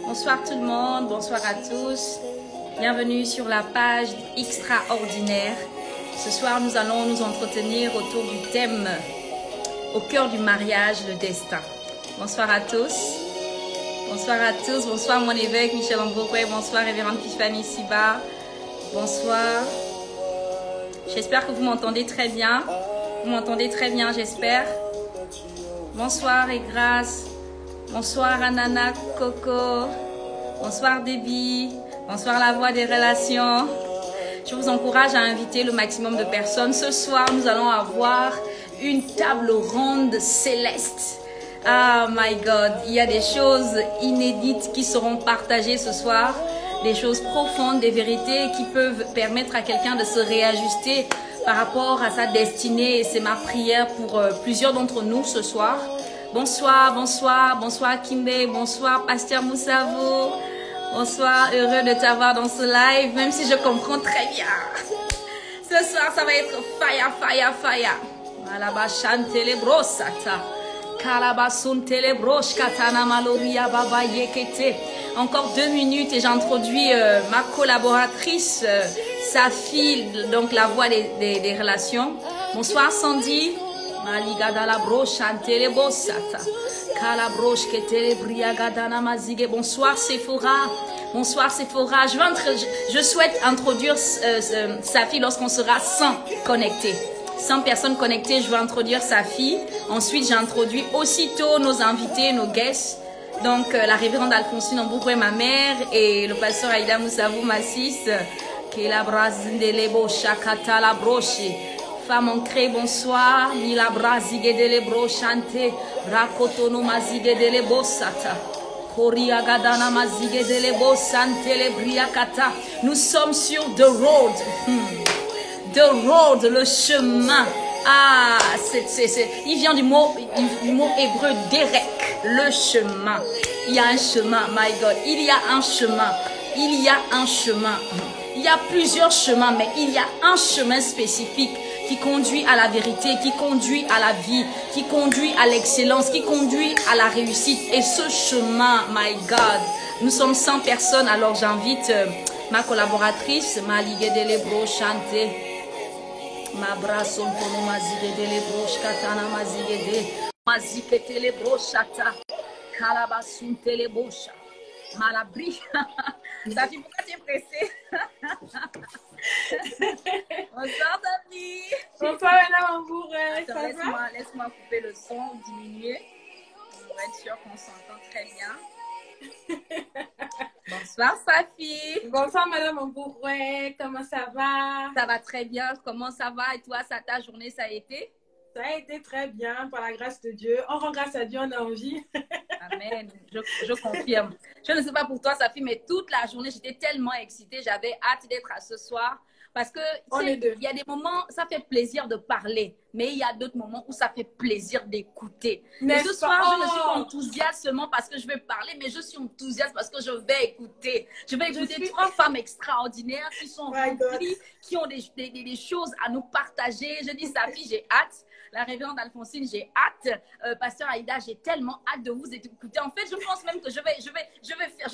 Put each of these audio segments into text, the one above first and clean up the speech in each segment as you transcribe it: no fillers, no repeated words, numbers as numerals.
Bonsoir tout le monde, bonsoir à tous. Bienvenue sur la page extraordinaire. Ce soir, nous allons nous entretenir autour du thème au cœur du mariage, le destin. Bonsoir à tous. Bonsoir à tous. Bonsoir mon évêque Michel Ambokwe. Bonsoir révérende Tiffany Siba. Bonsoir. J'espère que vous m'entendez très bien. Vous m'entendez très bien, j'espère. Bonsoir et grâce. Bonsoir Anana Coco. Bonsoir Debbie. Bonsoir la voix des relations. Je vous encourage à inviter le maximum de personnes. Ce soir, nous allons avoir une table ronde céleste. Oh my God, il y a des choses inédites qui seront partagées ce soir. Des choses profondes, des vérités qui peuvent permettre à quelqu'un de se réajuster par rapport à sa destinée. Et c'est ma prière pour plusieurs d'entre nous ce soir. Bonsoir, bonsoir, bonsoir Kimbe, bonsoir Pasteur Moussavo. Bonsoir, heureux de t'avoir dans ce live, même si je comprends très bien. Ce soir, ça va être fire, fire, fire. Malabashan telebrosata. Kalabasun telebrosh katana maloria baba yekete. Encore 2 minutes et j'introduis ma collaboratrice, Safi, donc la voix des relations. Bonsoir Sandy. Maligada la broche antele bossata. Kala broche que tele briagadana mazige. Bonsoir Sephora. Bonsoir Sephora. Je souhaite introduire Safi lorsqu'on sera 100 connectés. 100 personnes connectées, je vais introduire Safi. Ensuite, j'introduis aussitôt nos invités, nos guests. Donc, la révérende Alphonsine Ambokwe, ma mère, et le pasteur Aïda Moussavou, ma sis. Kela brazindelebo shakata la broche. Femme ancrée, bonsoir. Mila brazige de lebro chante. Rakotono mazige de lebo sata. Koria gadana mazige de lebo sante lebriakata. Nous sommes sur The Road. The Road, le chemin. Ah, il vient du mot hébreu derek, le chemin. Il y a un chemin, my God. Il y a un chemin. Il y a un chemin. Il y a plusieurs chemins, mais il y a un chemin spécifique qui conduit à la vérité, qui conduit à la vie, qui conduit à l'excellence, qui conduit à la réussite. Et ce chemin, my God, nous sommes 100 personnes, alors j'invite ma collaboratrice, Maligé de Lebro, chanter. Ma brason tono mazige de Lebro, katana mazige de mazike telebro chata, calabasun telebosha, malabri. Ça fait pourquoi tu es pressée? Bonsoir David. Bonsoir Madame Ambokwe. Laisse-moi couper le son, diminuer. On va être sûr qu'on s'entend très bien. Bonsoir Safi. Bonsoir Madame Ambokwe. Comment ça va? Ça va très bien. Comment ça va? Et toi, ta journée, ça a été? Ça a été très bien, par la grâce de Dieu. On rend grâce à Dieu, on a envie. Amen. Je confirme. Je ne sais pas pour toi, Safi, mais toute la journée, j'étais tellement excitée. J'avais hâte d'être à ce soir. Parce que, il y a des moments, ça fait plaisir de parler. Mais il y a d'autres moments où ça fait plaisir d'écouter. Et ce soir, je ne suis pas enthousiaste seulement parce que je vais parler, mais je suis enthousiaste parce que je vais écouter. Je vais écouter 3 femmes extraordinaires qui sont remplies, qui ont des choses à nous partager. Je dis, Safi, j'ai hâte. La révérende Alphonsine, j'ai hâte. Pasteur Aïda, j'ai tellement hâte de vous écouter. En fait, je pense même que je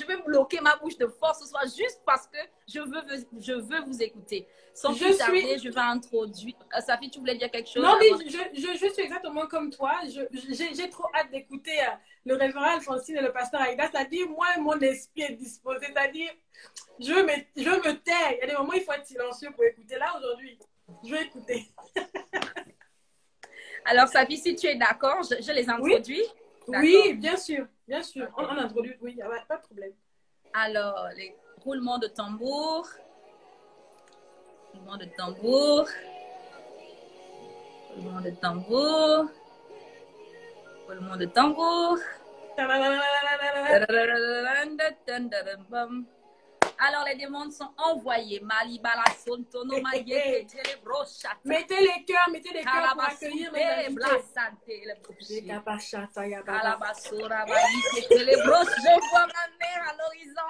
vais bloquer ma bouche de force ce soir juste parce que je veux vous écouter. Sans plus tarder, je vais introduire. Safi, tu voulais dire quelque chose? Non, mais je suis exactement comme toi. J'ai trop hâte d'écouter le révérend Alphonsine et le pasteur Aïda. C'est-à-dire, moi, mon esprit est disposé. C'est-à-dire, je me tais. Il y a des moments où il faut être silencieux pour écouter. Là, aujourd'hui, je vais écouter. Alors, Safi, si tu es d'accord, je les introduis. Oui, bien sûr. Bien sûr. On introduit, oui, il n'y a pas de problème. Alors, les roulements de tambour. Roulement de tambour. Roulement de tambour. Roulement de tambour. Alors, les demandes sont envoyées. Malibala Sontono Mayeke Telebrocha. Mettez les cœurs pour accueillir mes invités. Je vois ma mère à l'horizon.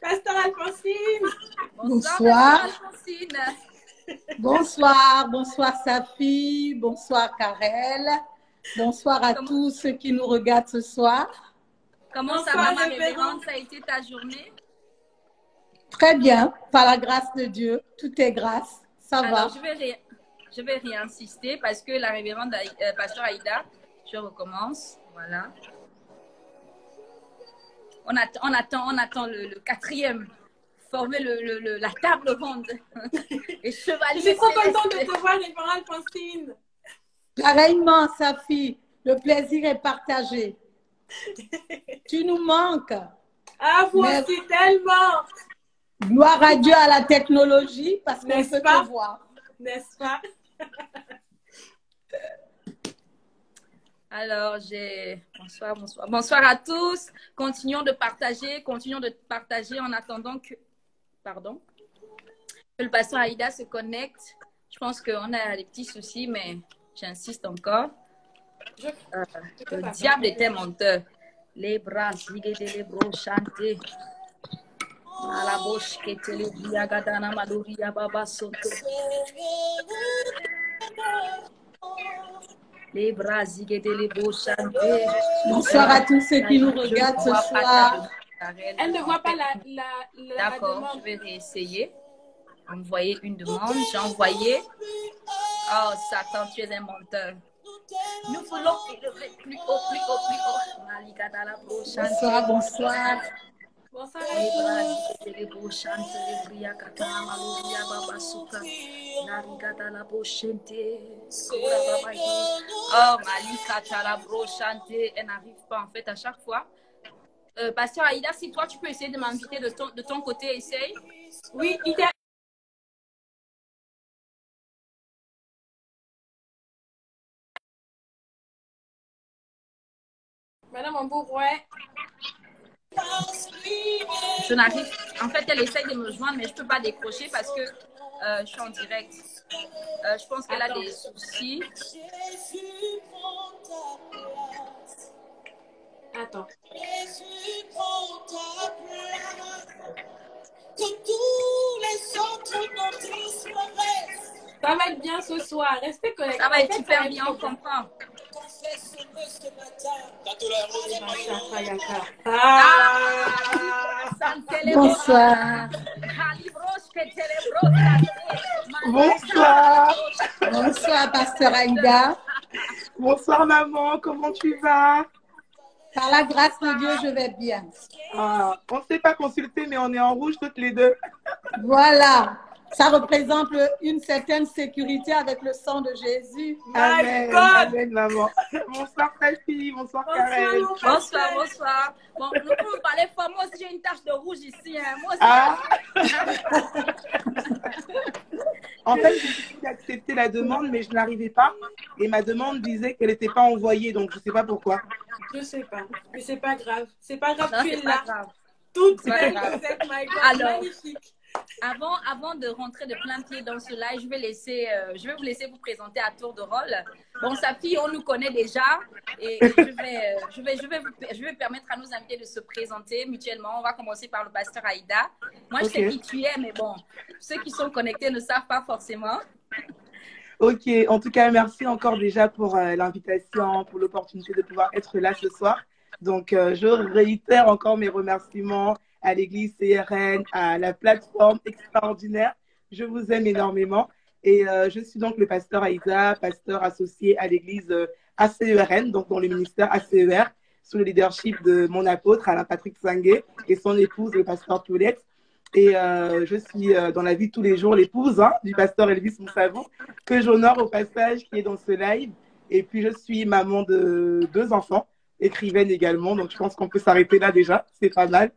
Pasteur Alphonsine. Bonsoir. Pasteur Alphonsine. Bonsoir, bonsoir Safi, bonsoir Karel, bonsoir à tous ceux qui nous regardent ce soir. Comment ça va, ma révérende? Ça a été ta journée? Très bien, par la grâce de Dieu, tout est grâce, ça va. Alors, je vais réinsister parce que la révérende Pasteur Aïda, je recommence, voilà. On attend le quatrième. Former la table ronde. Et chevalier. Je suis trop contente de te voir, révérend Alphonsine. Pareillement, Safi, le plaisir est partagé. Tu nous manques. Ah, vous aussi, tellement. Gloire à Dieu, à la technologie, parce qu'on peut te voir. N'est-ce pas? Alors, bonsoir, bonsoir. Bonsoir à tous. Continuons de partager en attendant que le pasteur Aïda se connecte. Je pense qu'on a des petits soucis, mais j'insiste encore. Le diable était menteur. Les bras, les bras chantés. À la bouche, qui était le biagadana maduria baba soto. Les bras, les bras chantés. Bonsoir à tous ceux qui nous regardent ce soir. Elle ne voit pas la D'accord, demande. je vais réessayer. Envoyer une demande. J'ai envoyé. Oh, Satan, tu es un menteur. Nous voulons élever plus haut, plus haut, plus haut. Bonsoir, bonsoir. Bonsoir à Oh, Malika Talabro chanter, elle n'arrive pas en fait à chaque fois. Pasteur Aïda, si toi tu peux essayer de m'inviter de ton côté, essaye. Oui, Madame Ambourouet. Je n'arrive. En fait, elle essaye de me joindre, mais je ne peux pas décrocher parce que je suis en direct. Je pense qu'elle a des soucis. Attends. Ça va être bien ce soir. Restez connectés. Ça va être super bien, on comprend. Bonsoir. Bonsoir. Bonsoir, Pasteur Aïda. Bonsoir, maman. Comment tu vas? Par la grâce de Dieu, je vais bien. Ah, on ne s'est pas consulté, mais on est en rouge toutes les deux. Voilà. Ça représente une certaine sécurité avec le sang de Jésus. Amen, amen, maman. Bonsoir, Safi. Bonsoir, Karel. Bonsoir, bonsoir. Bon, nous pouvons parler fort. Moi aussi, j'ai une tache de rouge ici. Hein. Moi aussi. Ah. En fait, j'ai accepté la demande, mais je n'arrivais pas. Et ma demande disait qu'elle n'était pas envoyée, donc je ne sais pas pourquoi. Je ne sais pas. Mais c'est pas grave. C'est pas grave, Non, tu es pas là. Grave. Toute C'est belle, pas grave. vous êtes, my God. Alors, magnifique. Avant de rentrer de plein pied dans ce live, je vais vous laisser vous présenter à tour de rôle. Bon, Safi, on nous connaît déjà et je vais permettre à nos invités de se présenter mutuellement. On va commencer par le pasteur Aïda. Moi, je sais qui tu es, mais bon, ceux qui sont connectés ne savent pas forcément. Ok, en tout cas, merci encore déjà pour l'invitation, pour l'opportunité de pouvoir être là ce soir. Donc, je réitère encore mes remerciements à l'église CRN, à la plateforme extraordinaire. Je vous aime énormément. Et je suis donc le pasteur Aïda, pasteur associé à l'église ACERN, donc dans le ministère ACER, sous le leadership de mon apôtre, Alain Patrick Sangué, et son épouse, le pasteur Toulette. Et je suis dans la vie de tous les jours l'épouse du pasteur Elvis Moussavou, que j'honore au passage, qui est dans ce live. Et puis, je suis maman de 2 enfants, écrivaine également. Donc, je pense qu'on peut s'arrêter là déjà. C'est pas mal.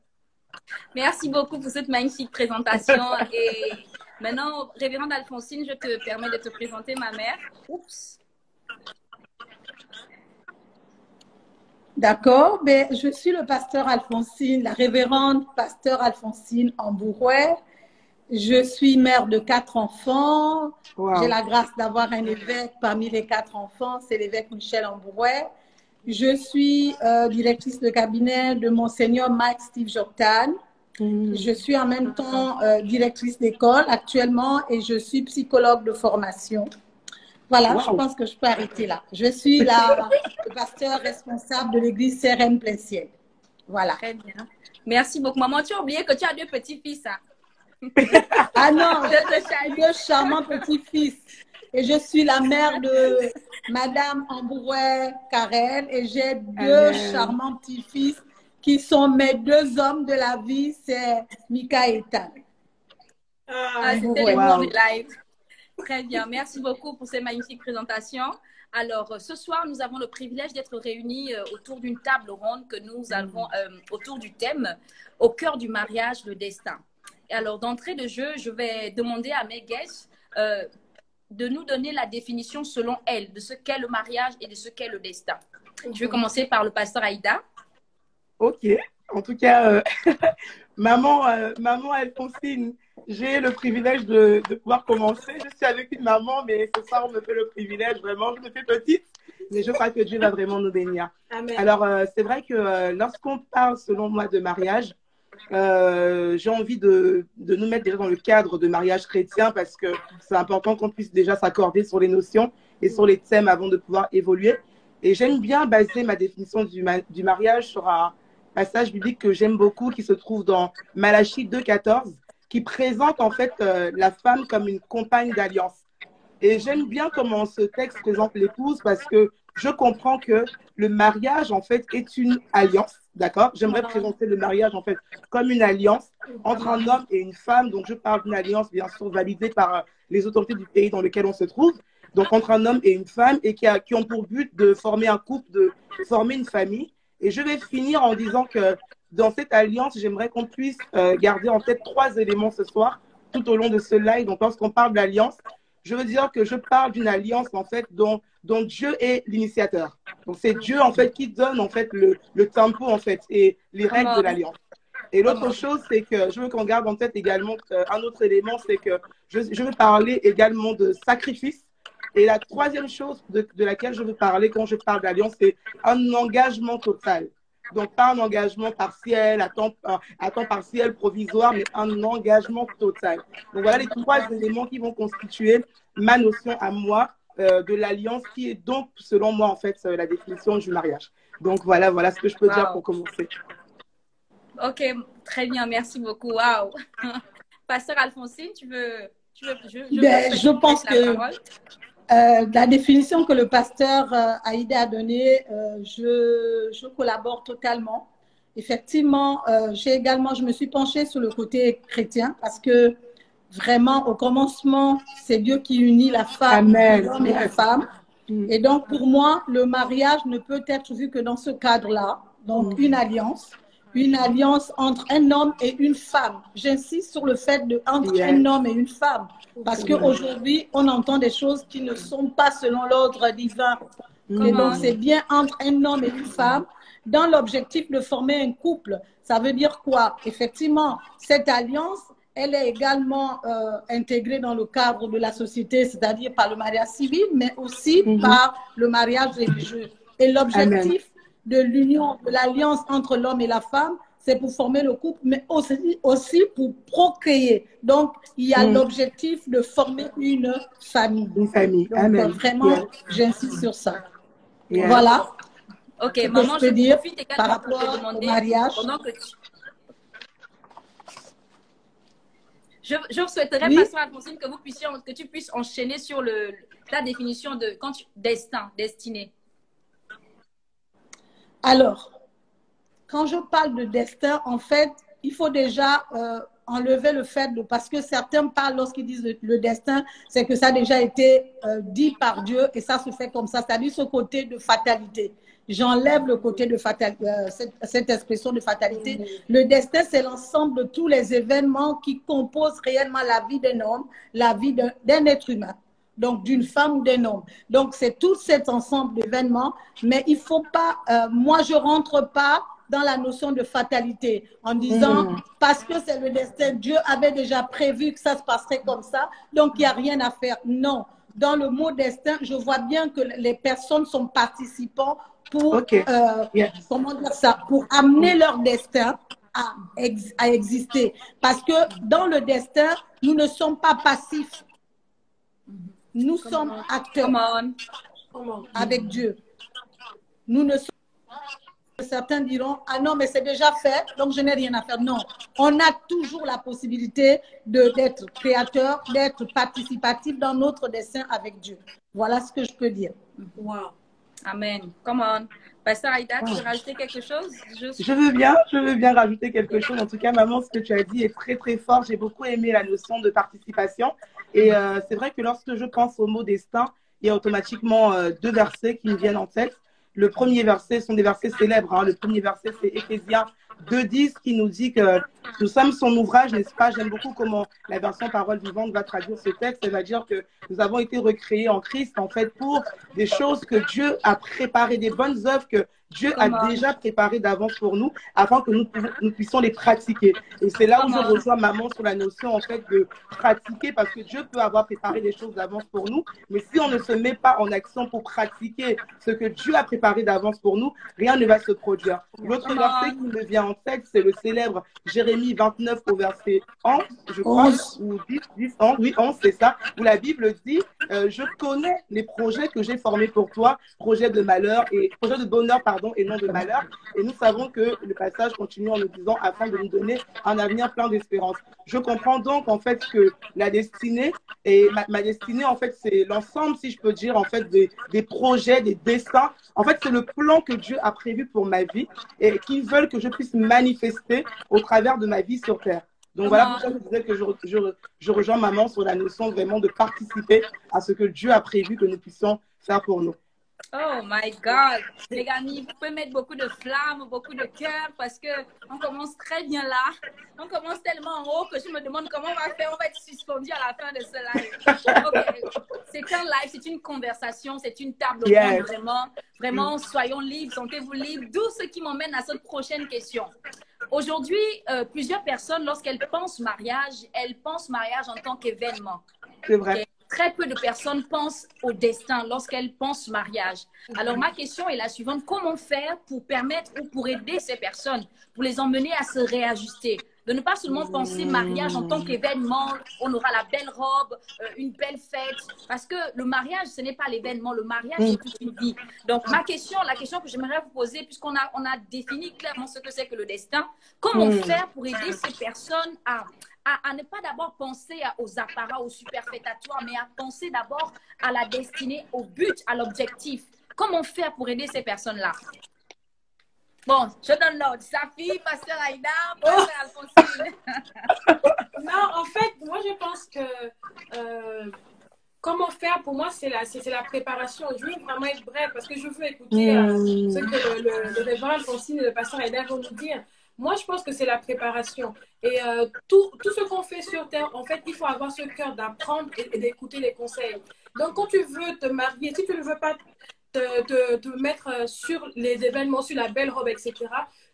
Merci beaucoup pour cette magnifique présentation. Et maintenant, révérende Alphonsine, je te permets de te présenter ma mère. Oups. D'accord, ben, je suis le pasteur Alphonsine, la révérende pasteur Alphonsine Ambourouet. Je suis mère de 4 enfants. Wow. J'ai la grâce d'avoir un évêque parmi les 4 enfants, c'est l'évêque Michel Ambourouet. Je suis directrice de cabinet de Monseigneur Mike Steve Jordan. Je suis en même temps directrice d'école actuellement et je suis psychologue de formation. Voilà, je pense que je peux arrêter là. Je suis le pasteur responsable de l'église CRM Plein Ciel. Voilà. Très bien. Merci beaucoup. Maman, tu as oublié que tu as 2 petits-fils. Hein? Ah non, j'ai 2 charmants petits-fils. Et je suis la mère de Madame Ambourouet Karel et j'ai 2 charmants petits-fils qui sont mes 2 hommes de la vie, c'est Mika et Ethan. C'était le mot de live. Très bien. Merci beaucoup pour ces magnifiques présentations. Alors, ce soir, nous avons le privilège d'être réunis autour d'une table ronde que nous avons autour du thème « Au cœur du mariage, le destin ». Et alors, d'entrée de jeu, je vais demander à mes guests de nous donner la définition selon elles de ce qu'est le mariage et de ce qu'est le destin. Je vais commencer par le pasteur Aïda. Ok. En tout cas, maman Alphonsine, j'ai le privilège de pouvoir commencer. Je suis avec une maman, mais ce soir, on me fait le privilège, vraiment, je me fais petite, mais je crois que Dieu va vraiment nous bénir. Amen. Alors, c'est vrai que lorsqu'on parle, selon moi, de mariage, j'ai envie de nous mettre déjà dans le cadre de mariage chrétien parce que c'est important qu'on puisse déjà s'accorder sur les notions et sur les thèmes avant de pouvoir évoluer. Et j'aime bien baser ma définition du mariage sur un passage biblique que j'aime beaucoup qui se trouve dans Malachie 2,14 qui présente en fait la femme comme une compagne d'alliance. Et j'aime bien comment ce texte présente l'épouse parce que je comprends que le mariage en fait est une alliance, d'accord? J'aimerais présenter le mariage en fait comme une alliance entre un homme et une femme. Donc je parle d'une alliance bien sûr validée par les autorités du pays dans lequel on se trouve. Donc entre un homme et une femme et qui ont pour but de former un couple, de former une famille. Et je vais finir en disant que dans cette alliance, j'aimerais qu'on puisse garder en tête 3 éléments ce soir, tout au long de ce live. Donc, lorsqu'on parle d'alliance, je veux dire que je parle d'une alliance, en fait, dont Dieu est l'initiateur. Donc, c'est Dieu, en fait, qui donne, en fait, le tempo, en fait, et les règles de l'alliance. Et l'autre chose, c'est que je veux qu'on garde en tête également un autre élément, c'est que je veux parler également de sacrifice. Et la 3e chose de laquelle je veux parler quand je parle d'alliance, c'est un engagement total. Donc, pas un engagement partiel, à temps partiel, provisoire, mais un engagement total. Donc, voilà les 3 éléments qui vont constituer ma notion à moi de l'alliance, qui est donc, selon moi, en fait, la définition du mariage. Donc, voilà ce que je peux dire pour commencer. Ok, très bien, merci beaucoup. Waouh. Pasteur Alphonsine, je pense que la définition que le pasteur Aïda a donnée, je collabore totalement. Effectivement, je me suis penchée sur le côté chrétien parce que vraiment, au commencement, c'est Dieu qui unit la femme, l'homme et la femme. Et donc, pour moi, le mariage ne peut être vu que dans ce cadre-là. Donc, une alliance entre un homme et une femme. J'insiste sur le fait entre un homme et une femme. Parce qu'aujourd'hui, on entend des choses qui ne sont pas selon l'ordre divin. Et donc, c'est bien entre un homme et une femme dans l'objectif de former un couple. Ça veut dire quoi? Effectivement, cette alliance, elle est également intégrée dans le cadre de la société, c'est-à-dire par le mariage civil, mais aussi par le mariage religieux. Et l'objectif de l'union, de l'alliance entre l'homme et la femme, c'est pour former le couple, mais aussi pour procréer. Donc, il y a l'objectif de former une famille. Une famille. Donc, Amen. vraiment, j'insiste sur ça. Voilà. Ok, maman, je dire profite par également pour rapport te demander, au mariage. pendant que je souhaiterais, pasteur Alphonsine, que tu puisses enchaîner sur ta définition de destin, destinée. Alors, quand je parle de destin, en fait, il faut déjà enlever le fait parce que certains parlent lorsqu'ils disent le destin, c'est que ça a déjà été dit par Dieu et ça se fait comme ça. C'est-à-dire ce côté de fatalité. J'enlève le côté de fatalité, cette expression de fatalité. Le destin, c'est l'ensemble de tous les événements qui composent réellement la vie d'un homme, la vie d'un être humain. Donc, d'une femme ou d'un homme. Donc, c'est tout cet ensemble d'événements, mais il ne faut pas, moi, je ne rentre pas dans la notion de fatalité en disant, parce que c'est le destin, Dieu avait déjà prévu que ça se passerait comme ça, donc il n'y a rien à faire. Non. Dans le mot destin, je vois bien que les personnes sont participants pour, comment dire ça, pour amener leur destin à exister. Parce que dans le destin, nous ne sommes pas passifs. Nous sommes acteurs avec Dieu. Nous ne sommes Certains diront, ah non, mais c'est déjà fait, donc je n'ai rien à faire. Non, on a toujours la possibilité d'être créateur, d'être participatif dans notre destin avec Dieu. Voilà ce que je peux dire. Wow. Amen. Come on. Pasteur Aïda, tu veux rajouter quelque chose? Je veux bien rajouter quelque chose. En tout cas, maman, ce que tu as dit est très, très fort. J'ai beaucoup aimé la notion de participation. Et c'est vrai que lorsque je pense au mot destin, il y a automatiquement deux versets qui me viennent en tête. Le premier verset sont des versets célèbres. Hein. Le premier verset, c'est Éphésiens 2:10 qui nous dit que nous sommes son ouvrage, n'est-ce pas? J'aime beaucoup comment la version Parole vivante va traduire ce texte. Elle va dire que nous avons été recréés en Christ, en fait, pour des choses que Dieu a préparées, des bonnes œuvres que Dieu a déjà préparées d'avance pour nous, afin que nous puissions les pratiquer. Et c'est là où je rejoins maman sur la notion, en fait, de pratiquer, parce que Dieu peut avoir préparé des choses d'avance pour nous, mais si on ne se met pas en action pour pratiquer ce que Dieu a préparé d'avance pour nous, rien ne va se produire. L'autre verset qui me vient en tête, c'est le célèbre Jérémie 29 au verset 11, je crois, ou 10, 11, oui, 11, c'est ça, où la Bible dit je connais les projets que j'ai formés pour toi, projets de malheur et projets de bonheur, pardon, et non de malheur. Et nous savons que le passage continue en nous disant afin de nous donner un avenir plein d'espérance. Je comprends donc en fait que la destinée, et ma destinée en fait c'est l'ensemble, si je peux dire, en fait des projets, des destins. En fait c'est le plan que Dieu a prévu pour ma vie et qui veulent que je puisse manifester au travers de ma vie sur terre. Donc voilà pourquoi je disais que je rejoins maman sur la notion vraiment de participer à ce que Dieu a prévu que nous puissions faire pour nous. Oh my God! Les amis, vous pouvez mettre beaucoup de flammes, beaucoup de cœur parce qu'on commence très bien là. On commence tellement en haut que je me demande comment on va faire. On va être suspendu à la fin de ce live. Okay. C'est un live, c'est une conversation, c'est une table ronde vraiment. Vraiment, soyons libres, sentez-vous libres. D'où ce qui m'emmène à cette prochaine question. Aujourd'hui, plusieurs personnes, lorsqu'elles pensent mariage, elles pensent mariage en tant qu'événement. C'est vrai. Okay. Très peu de personnes pensent au destin lorsqu'elles pensent mariage. Alors, ma question est la suivante. Comment faire pour permettre ou pour aider ces personnes, pour les emmener à se réajuster? De ne pas seulement penser mariage en tant qu'événement, on aura la belle robe, une belle fête. Parce que le mariage, ce n'est pas l'événement. Le mariage, c'est toute une vie. Donc, la question que j'aimerais vous poser, puisqu'on a défini clairement ce que c'est que le destin, comment faire pour aider ces personnes à ne pas d'abord penser aux apparats, aux superfétatoires, mais à penser d'abord à la destinée, au but, à l'objectif. Comment faire pour aider ces personnes-là? Bon, je donne l'ordre. Safi, pasteur Aïda, pasteur Alphonsine. Non, en fait, moi, je pense que comment faire, pour moi, c'est la préparation. Je veux vraiment être bref parce que je veux écouter ce que le révérend Alphonsine et le pasteur Aïda vont nous dire. Moi, je pense que c'est la préparation. Et tout ce qu'on fait sur Terre, en fait, il faut avoir ce cœur d'apprendre et d'écouter les conseils. Donc, quand tu veux te marier, si tu ne veux pas te mettre sur les événements, sur la belle robe, etc.,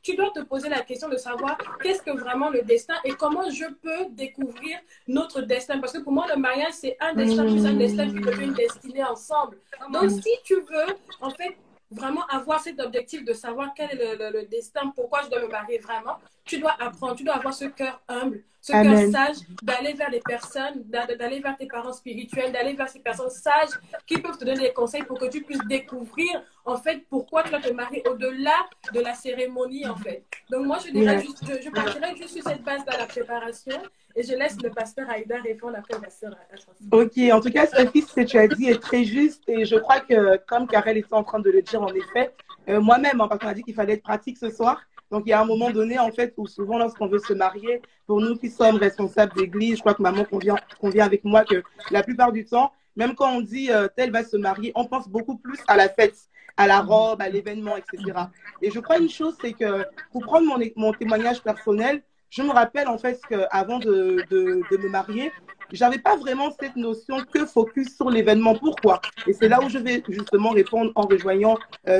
tu dois te poser la question de savoir qu'est-ce que vraiment le destin et comment je peux découvrir notre destin. Parce que pour moi, le mariage, c'est un destin plus un destin qui devient une destinée ensemble. Donc, si tu veux, en fait, vraiment avoir cet objectif de savoir quel est le destin, pourquoi je dois me marier vraiment, tu dois apprendre, tu dois avoir ce cœur humble, ce cœur sage, d'aller vers des personnes, d'aller vers tes parents spirituels, d'aller vers ces personnes sages qui peuvent te donner des conseils pour que tu puisses découvrir en fait pourquoi tu dois te marier au-delà de la cérémonie en fait. Donc moi je dirais juste, je partirais juste sur cette base-là, la préparation, et je laisse le pasteur Aïda répondre après la sœur. Ok, en tout cas Sophie, ce que tu as dit est très juste et je crois que comme Karel était en train de le dire en effet, moi-même, parce qu'on a dit qu'il fallait être pratique ce soir. Donc, il y a un moment donné, en fait, où souvent, lorsqu'on veut se marier, pour nous qui sommes responsables d'église, je crois que maman convient avec moi que la plupart du temps, même quand on dit tel va se marier, on pense beaucoup plus à la fête, à la robe, à l'événement, etc. Et je crois une chose, c'est que pour prendre mon témoignage personnel, je me rappelle en fait qu'avant de me marier, j'avais pas vraiment cette notion que focus sur l'événement. Pourquoi? Et c'est là où je vais justement répondre en rejoignant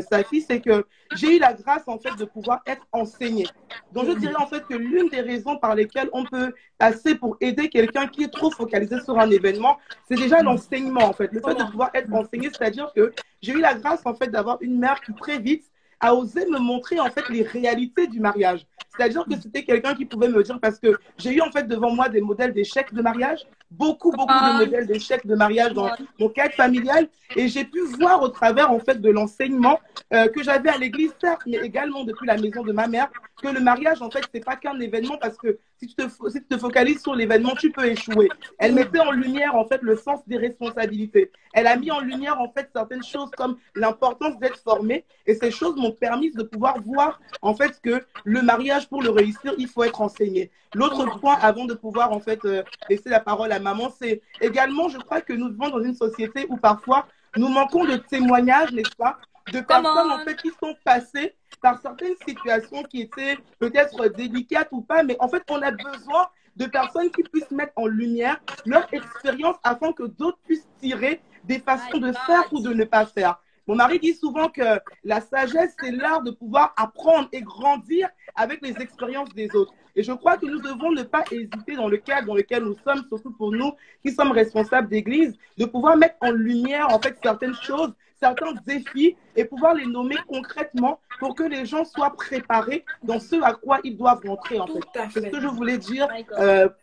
Safi, c'est que j'ai eu la grâce en fait de pouvoir être enseignée. Donc je dirais en fait que l'une des raisons par lesquelles on peut passer pour aider quelqu'un qui est trop focalisé sur un événement, c'est déjà l'enseignement en fait. Le fait de pouvoir être enseigné, c'est-à-dire que j'ai eu la grâce en fait d'avoir une mère qui très vite a osé me montrer en fait les réalités du mariage. C'est-à-dire que c'était quelqu'un qui pouvait me dire, parce que j'ai eu en fait devant moi des modèles d'échecs de mariage, beaucoup de modèles d'échecs de mariage dans mon cadre familial, et j'ai pu voir au travers en fait de l'enseignement que j'avais à l'église, certes, mais également depuis la maison de ma mère, que le mariage en fait c'est pas qu'un événement, parce que si tu te focalises sur l'événement, tu peux échouer. Elle mettait en lumière en fait le sens des responsabilités. Elle a mis en lumière en fait certaines choses comme l'importance d'être formé, et ces choses m'ont permis de pouvoir voir en fait que le mariage, pour le réussir, il faut être enseigné. L'autre point avant de pouvoir en fait laisser la parole à maman, c'est également, je crois que nous vivons dans une société où parfois nous manquons de témoignages, n'est-ce pas, de personnes en fait qui sont passées par certaines situations qui étaient peut-être délicates ou pas, mais en fait on a besoin de personnes qui puissent mettre en lumière leur expérience afin que d'autres puissent tirer des façons de faire ou de ne pas faire. Mon mari dit souvent que la sagesse, c'est l'art de pouvoir apprendre et grandir avec les expériences des autres. Et je crois que nous devons ne pas hésiter dans le cadre dans lequel nous sommes, surtout pour nous qui sommes responsables d'église, de pouvoir mettre en lumière en fait certaines choses, certains défis et pouvoir les nommer concrètement pour que les gens soient préparés dans ce à quoi ils doivent rentrer en fait. C'est ce que je voulais dire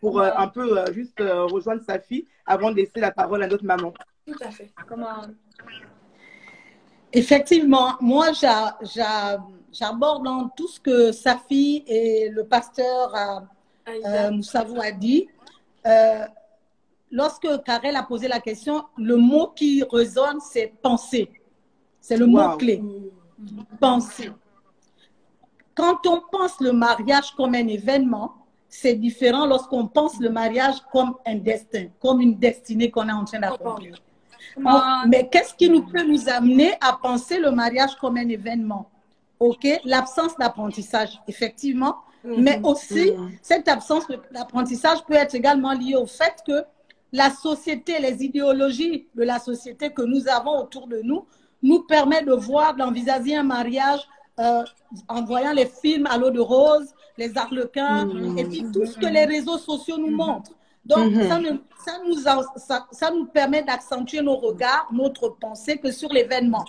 pour un peu juste rejoindre sa fille avant de laisser la parole à notre maman. Tout à fait. Effectivement, moi, j'aborde dans tout ce que sa fille et le pasteur Moussavou a dit. Lorsque Karel a posé la question, le mot qui résonne, c'est penser. C'est le mot-clé. Penser. Quand on pense le mariage comme un événement, c'est différent lorsqu'on pense le mariage comme un destin, comme une destinée qu'on est en train d'accomplir. Mais qu'est-ce qui peut nous amener à penser le mariage comme un événement? Ok, l'absence d'apprentissage, effectivement, mais aussi cette absence d'apprentissage peut être également liée au fait que la société, les idéologies de la société que nous avons autour de nous, nous permettent de voir, d'envisager un mariage en voyant les films à l'eau de rose, les arlequins, et puis tout ce que les réseaux sociaux nous montrent. Donc, ça nous permet d'accentuer nos regards, notre pensée que sur l'événement.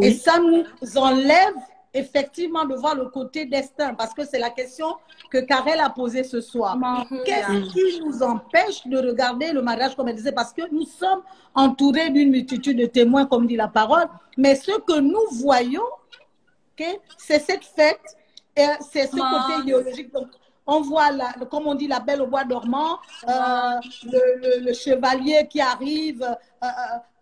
Et ça nous enlève effectivement de voir le côté destin, parce que c'est la question que Karel a posée ce soir. Qu'est-ce qui nous empêche de regarder le mariage comme elle disait? Parce que nous sommes entourés d'une multitude de témoins, comme dit la parole, mais ce que nous voyons, c'est cette fête, c'est ce côté idéologique. Donc, on voit, comme on dit, la belle au bois dormant, le chevalier qui arrive,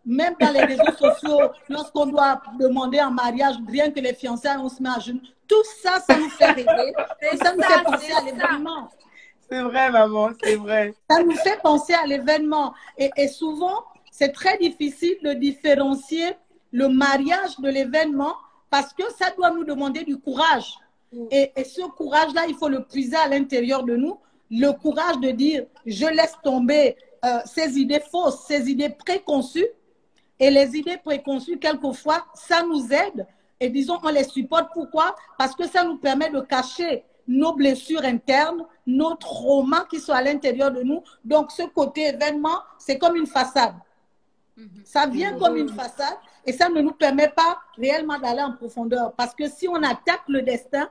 même dans les réseaux sociaux, lorsqu'on doit demander en mariage, rien que les fiançailles, on se met à genoux. Tout ça, ça nous fait rêver et ça nous fait penser à l'événement. C'est vrai, maman, c'est vrai. Ça nous fait penser à l'événement. Et souvent, c'est très difficile de différencier le mariage de l'événement parce que ça doit nous demander du courage. Et ce courage-là, il faut le puiser à l'intérieur de nous. Le courage de dire, je laisse tomber ces idées fausses, ces idées préconçues. Et les idées préconçues, quelquefois, ça nous aide. Et disons, on les supporte. Pourquoi? Parce que ça nous permet de cacher nos blessures internes, nos traumas qui sont à l'intérieur de nous. Donc, ce côté événement, c'est comme une façade. Ça vient comme une façade et ça ne nous permet pas réellement d'aller en profondeur. Parce que si on attaque le destin,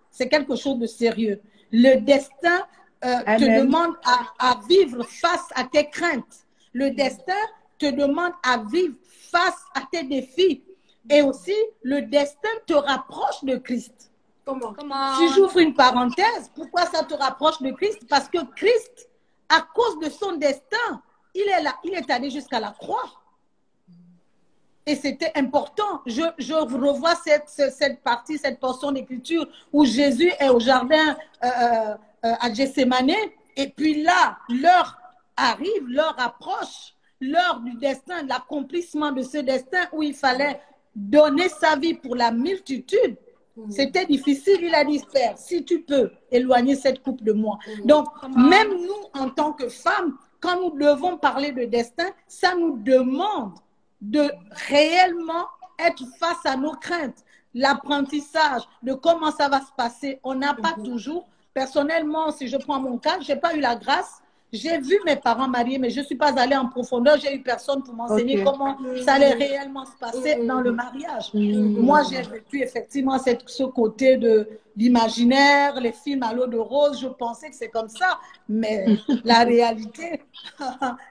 c'est quelque chose de sérieux. Le destin te demande à vivre face à tes craintes. Le destin te demande à vivre face à tes défis. Et aussi, le destin te rapproche de Christ. Comment? Si j'ouvre une parenthèse, pourquoi ça te rapproche de Christ? Parce que Christ, à cause de son destin, il est là, il est allé jusqu'à la croix. Et c'était important. Je revois cette partie, cette portion d'écriture où Jésus est au jardin à Gethsémani. Et puis là, l'heure arrive, l'heure approche, l'heure du destin, l'accomplissement de ce destin où il fallait donner sa vie pour la multitude. C'était difficile. Il a dit, Père, si tu peux éloigner cette coupe de moi. Donc, même nous, en tant que femmes, quand nous devons parler de destin, ça nous demande de réellement être face à nos craintes. L'apprentissage de comment ça va se passer, on n'a pas toujours. Personnellement, si je prends mon cas, je n'ai pas eu la grâce J'ai vu mes parents mariés, mais je ne suis pas allée en profondeur. J'ai eu personne pour m'enseigner comment ça allait réellement se passer dans le mariage. Moi, j'ai vécu effectivement ce côté de l'imaginaire, les films à l'eau de rose. Je pensais que c'est comme ça, mais la réalité,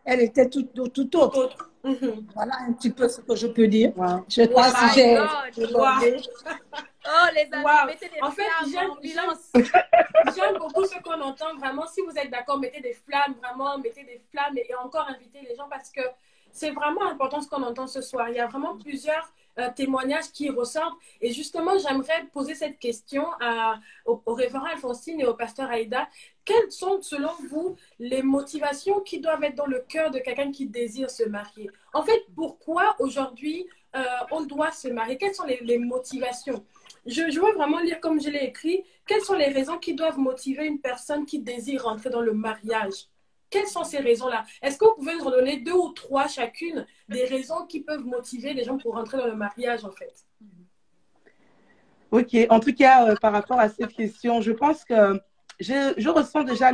elle était tout autre. Voilà un petit peu ce que je peux dire. Je ne sais pas si j'ai... Oh, les amis, mettez des en fait, j'aime beaucoup ce qu'on entend. Vraiment, si vous êtes d'accord, mettez des flammes, vraiment, mettez des flammes et encore invitez les gens parce que c'est vraiment important ce qu'on entend ce soir. Il y a vraiment plusieurs témoignages qui ressortent. Et justement, j'aimerais poser cette question au révérend Alphonsine et au pasteur Aïda. Quelles sont, selon vous, les motivations qui doivent être dans le cœur de quelqu'un qui désire se marier? En fait, pourquoi aujourd'hui on doit se marier? Quelles sont les motivations? Je veux vraiment lire comme je l'ai écrit. Quelles sont les raisons qui doivent motiver une personne qui désire entrer dans le mariage? Quelles sont ces raisons-là? Est-ce que vous pouvez nous donner 2 ou 3 chacune des raisons qui peuvent motiver les gens pour rentrer dans le mariage, en fait? Ok, en tout cas, par rapport à cette question, je pense que je ressens déjà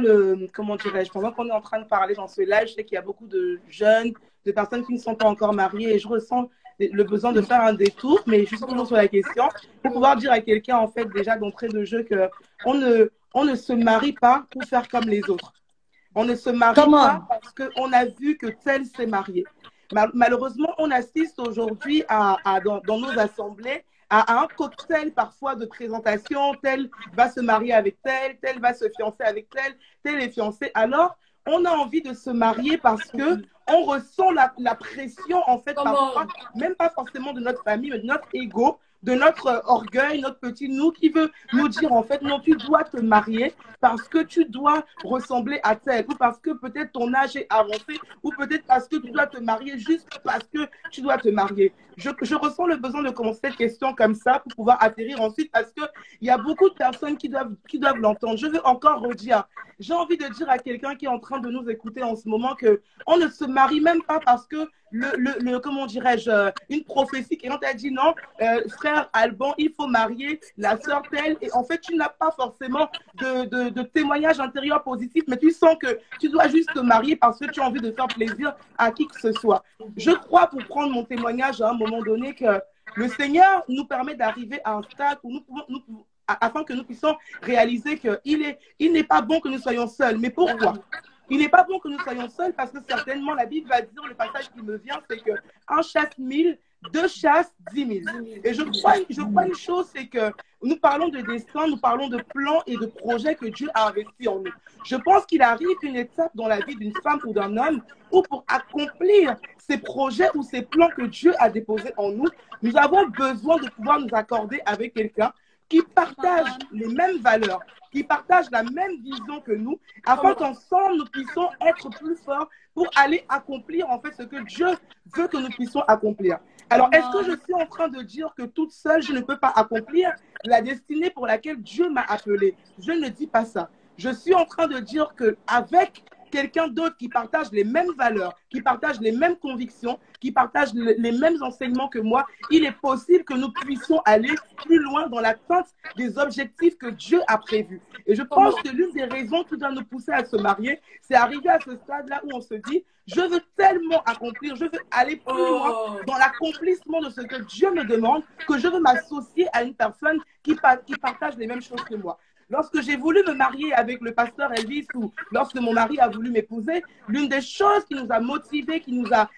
comment dirais-je, pendant qu'on est en train de parler dans ce live, je sais qu'il y a beaucoup de jeunes, de personnes qui ne sont pas encore mariées et je ressens le besoin de faire un détour, mais je suis toujours sur la question, pour pouvoir dire à quelqu'un, en fait, déjà d'entrée de jeu, qu'on ne se marie pas pour faire comme les autres. On ne se marie pas parce qu'on a vu que tel s'est marié. Malheureusement, on assiste aujourd'hui dans nos assemblées à un cocktail parfois de présentation, tel va se marier avec tel va se fiancer avec tel est fiancé. Alors, on a envie de se marier parce que on ressent la pression, en fait, parfois, même pas forcément de notre famille, mais de notre ego, de notre orgueil, notre petit nous qui veut nous dire, en fait, non, tu dois te marier parce que tu dois ressembler à tel, ou parce que peut-être ton âge est avancé, ou peut-être parce que tu dois te marier juste parce que tu dois te marier. Je ressens le besoin de commencer cette question comme ça pour pouvoir atterrir ensuite parce qu'il y a beaucoup de personnes qui doivent l'entendre. Je veux encore redire, j'ai envie de dire à quelqu'un qui est en train de nous écouter en ce moment qu'on ne se marie même pas parce que comment dirais-je, une prophétie qui t'a dit non, frère Alban, il faut marier la sœur telle. Et en fait, tu n'as pas forcément de témoignage intérieur positif, mais tu sens que tu dois juste te marier parce que tu as envie de faire plaisir à qui que ce soit. Je crois, pour prendre mon témoignage à un moment donné, que le Seigneur nous permet d'arriver à un stade où afin que nous puissions réaliser qu'il n'est pas bon que nous soyons seuls. Mais pourquoi? Il n'est pas bon que nous soyons seuls parce que certainement la Bible va dire, le passage qui me vient, c'est que un chasse 1000, 2 chassent 10 000. Et je crois une chose, c'est que nous parlons de destin, nous parlons de plans et de projets que Dieu a investis en nous. Je pense qu'il arrive une étape dans la vie d'une femme ou d'un homme où pour accomplir ces projets ou ces plans que Dieu a déposés en nous, nous avons besoin de pouvoir nous accorder avec quelqu'un qui partage les mêmes valeurs, qui partage la même vision que nous, afin qu'ensemble nous puissions être plus forts pour aller accomplir en fait ce que Dieu veut que nous puissions accomplir. Alors, est-ce que je suis en train de dire que toute seule, je ne peux pas accomplir la destinée pour laquelle Dieu m'a appelée? Je ne dis pas ça. Je suis en train de dire qu'avec quelqu'un d'autre qui partage les mêmes valeurs, qui partage les mêmes convictions, qui partage les mêmes enseignements que moi, il est possible que nous puissions aller plus loin dans l'atteinte des objectifs que Dieu a prévus. Et je pense que l'une des raisons qui doit nous pousser à se marier, c'est arriver à ce stade-là où on se dit, je veux tellement accomplir, je veux aller plus loin dans l'accomplissement de ce que Dieu me demande, que je veux m'associer à une personne qui partage les mêmes choses que moi. Lorsque j'ai voulu me marier avec le pasteur Elvis ou lorsque mon mari a voulu m'épouser, l'une des choses qui nous a motivés, qui nous a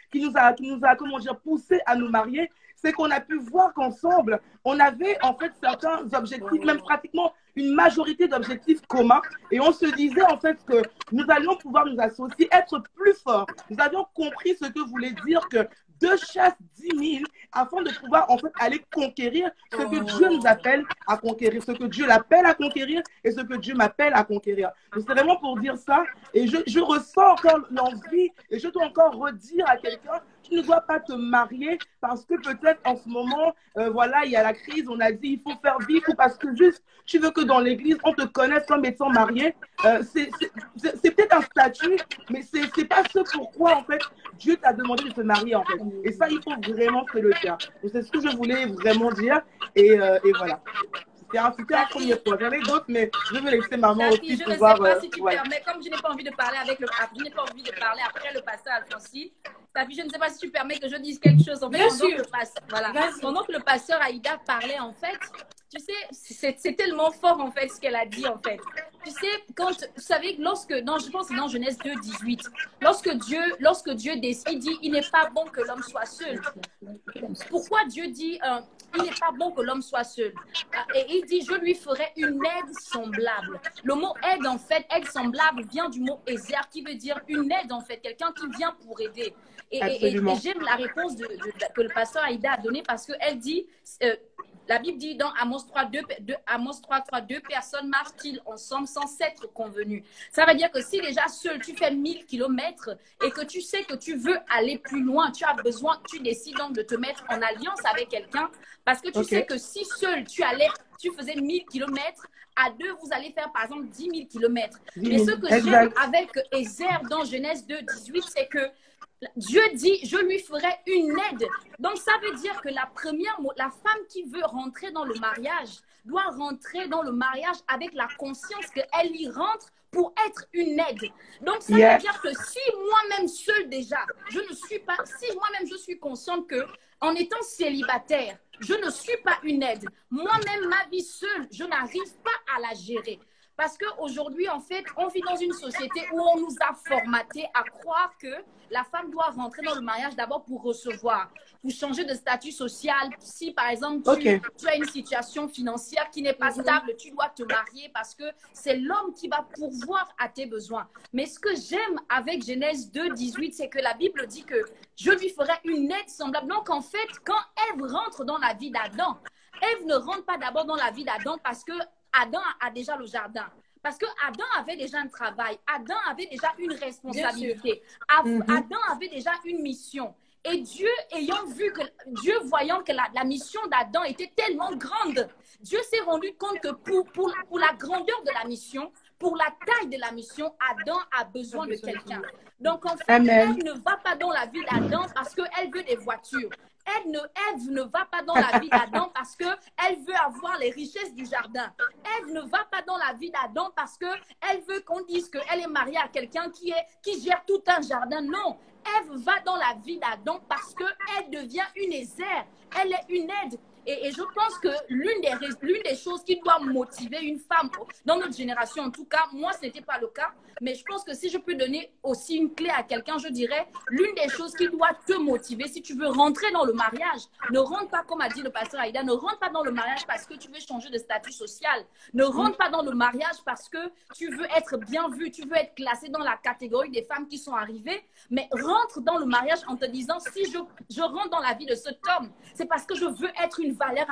comment dire, poussés à nous marier, c'est qu'on a pu voir qu'ensemble, on avait en fait certains objectifs, même pratiquement une majorité d'objectifs communs. Et on se disait en fait que nous allions pouvoir nous associer, être plus forts. Nous avions compris ce que voulait dire que 2 chasses 10 000 afin de pouvoir en fait aller conquérir ce que Dieu nous appelle à conquérir, ce que Dieu l'appelle à conquérir et ce que Dieu m'appelle à conquérir. C'est vraiment pour dire ça et je ressens encore l'envie et je dois encore redire à quelqu'un, tu ne dois pas te marier parce que peut-être en ce moment, voilà, il y a la crise, on a dit il faut faire vite ou parce que juste tu veux que dans l'église on te connaisse comme étant marié. C'est peut-être un statut, mais c'est pas ce pourquoi en fait Dieu t'a demandé de te marier en fait. Et ça, il faut vraiment que le faire. C'est ce que je voulais vraiment dire et voilà. C'était un premier point. J'en ai d'autres, mais je vais laisser maman aussi je pouvoir... Je ne sais pas si tu permets, comme je n'ai pas envie de parler je n'ai pas envie de parler après le pasteur Alphonsine. Je ne sais pas si tu permets que je dise quelque chose. En fait, pendant que le pasteur Aïda parlait, en fait, tu sais, c'est tellement fort, en fait, ce qu'elle a dit, en fait. Tu sais, vous savez, je pense que dans Genèse 2, 18, lorsque Dieu décide, il dit, il n'est pas bon que l'homme soit seul. Pourquoi Dieu dit, il n'est pas bon que l'homme soit seul? Et il dit, je lui ferai une aide semblable. Le mot aide, en fait, aide semblable vient du mot Ézer, qui veut dire une aide, en fait, quelqu'un qui vient pour aider. Et j'aime la réponse que le pasteur Aïda a donnée parce qu'elle dit, la Bible dit dans Amos 3, 2 personnes marchent-ils ensemble sans s'être convenus. Ça veut dire que si déjà seul tu fais 1000 kilomètres et que tu sais que tu veux aller plus loin, tu décides donc de te mettre en alliance avec quelqu'un parce que tu sais que si seul tu faisais 1000 kilomètres, à deux, vous allez faire par exemple 10 000 kilomètres. Mais ce que j'aime avec Ézer dans Genèse 2, 18, c'est que Dieu dit, je lui ferai une aide. Donc, ça veut dire que la femme qui veut rentrer dans le mariage doit rentrer dans le mariage avec la conscience qu'elle y rentre pour être une aide. Donc, ça veut dire que si moi-même seule déjà, si moi-même je suis consciente que en étant célibataire, je ne suis pas une aide. Moi-même, ma vie seule, je n'arrive pas à la gérer. Parce qu'aujourd'hui, en fait, on vit dans une société où on nous a formaté à croire que la femme doit rentrer dans le mariage d'abord pour recevoir, pour changer de statut social. Si, par exemple, tu as une situation financière qui n'est pas stable, tu dois te marier parce que c'est l'homme qui va pourvoir à tes besoins. Mais ce que j'aime avec Genèse 2, 18, c'est que la Bible dit que je lui ferai une aide semblable. Donc, en fait, quand Ève rentre dans la vie d'Adam, Ève ne rentre pas d'abord dans la vie d'Adam parce que Adam a déjà le jardin. Parce que Adam avait déjà un travail. Adam avait déjà une responsabilité. Adam avait déjà une mission. Et Dieu voyant que la mission d'Adam était tellement grande, Dieu s'est rendu compte que pour la grandeur de la mission, pour la taille de la mission, Adam a besoin de quelqu'un. Donc en fait, elle ne va pas dans la vie d'Adam parce qu'elle veut des voitures. Ève ne va pas dans la vie d'Adam parce qu'elle veut avoir les richesses du jardin. Ève ne va pas dans la vie d'Adam parce qu'elle veut qu'on dise qu'elle est mariée à quelqu'un qui gère tout un jardin. Non, Ève va dans la vie d'Adam parce qu'elle devient une Ézer. Elle est une aide. Et je pense que l'une des choses qui doit motiver une femme, dans notre génération en tout cas, moi ce n'était pas le cas, mais je pense que si je peux donner aussi une clé à quelqu'un, je dirais, l'une des choses qui doit te motiver, si tu veux rentrer dans le mariage, ne rentre pas, comme a dit le pasteur Aïda, ne rentre pas dans le mariage parce que tu veux changer de statut social, ne rentre pas dans le mariage parce que tu veux être bien vu, tu veux être classé dans la catégorie des femmes qui sont arrivées, mais rentre dans le mariage en te disant, si je rentre dans la vie de cet homme, c'est parce que je veux être une valeur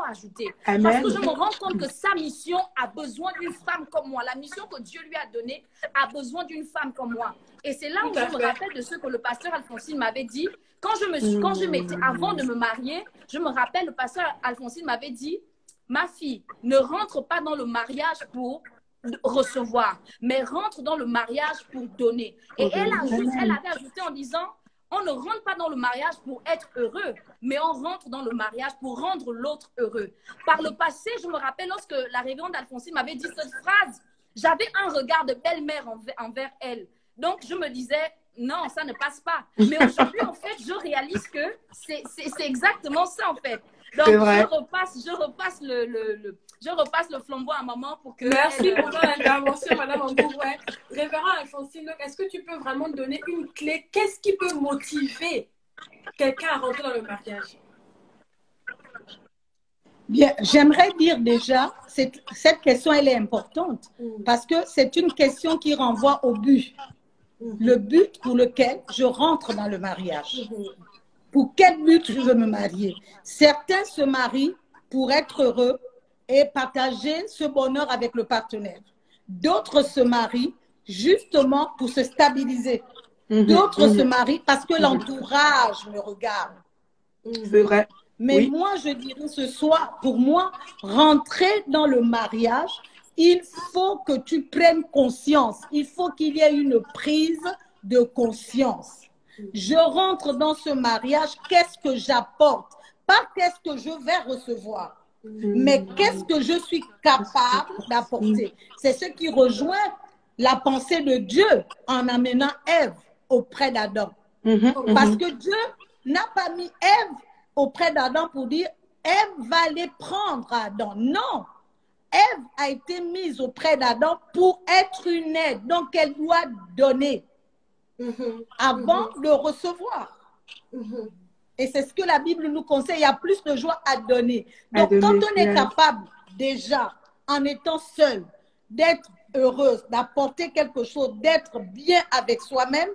ajoutée. Amen. Parce que je me rends compte que sa mission a besoin d'une femme comme moi. La mission que Dieu lui a donnée a besoin d'une femme comme moi. Et c'est là où je me rappelle de ce que le pasteur Alphonsine m'avait dit. Quand je m'étais, avant de me marier, je me rappelle, le pasteur Alphonsine m'avait dit, ma fille, ne rentre pas dans le mariage pour recevoir, mais rentre dans le mariage pour donner. Et elle avait ajouté en disant, on ne rentre pas dans le mariage pour être heureux, mais on rentre dans le mariage pour rendre l'autre heureux. Par le passé, je me rappelle lorsque la révérende Alphonsine m'avait dit cette phrase, j'avais un regard de belle-mère envers elle. Donc, je me disais, non, ça ne passe pas. Mais aujourd'hui, en fait, je réalise que c'est exactement ça, en fait. Donc, je repasse le flambeau à maman pour que... Merci pour ton intervention, Madame Ambourouet. Révérend Alphonsine, est-ce que tu peux vraiment donner une clé? Qu'est-ce qui peut motiver quelqu'un à rentrer dans le mariage? Bien, j'aimerais dire déjà, cette question, elle est importante parce que c'est une question qui renvoie au but. Le but pour lequel je rentre dans le mariage. Pour quel but je veux me marier? Certains se marient pour être heureux et partager ce bonheur avec le partenaire. D'autres se marient justement pour se stabiliser. D'autres se marient parce que l'entourage me regarde. C'est vrai. Mais moi, je dirais ce soir, pour moi, rentrer dans le mariage, il faut que tu prennes conscience. Il faut qu'il y ait une prise de conscience. Je rentre dans ce mariage, qu'est-ce que j'apporte? Pas qu'est-ce que je vais recevoir. Mais qu'est-ce que je suis capable d'apporter? C'est ce qui rejoint la pensée de Dieu en amenant Ève auprès d'Adam. Parce que Dieu n'a pas mis Ève auprès d'Adam pour dire Ève va les prendre à Adam. Non, Ève a été mise auprès d'Adam pour être une aide. Donc, elle doit donner avant de recevoir. Et c'est ce que la Bible nous conseille. Il y a plus de joie à donner. Donc, quand on est capable déjà, en étant seul, d'être heureuse, d'apporter quelque chose, d'être bien avec soi-même,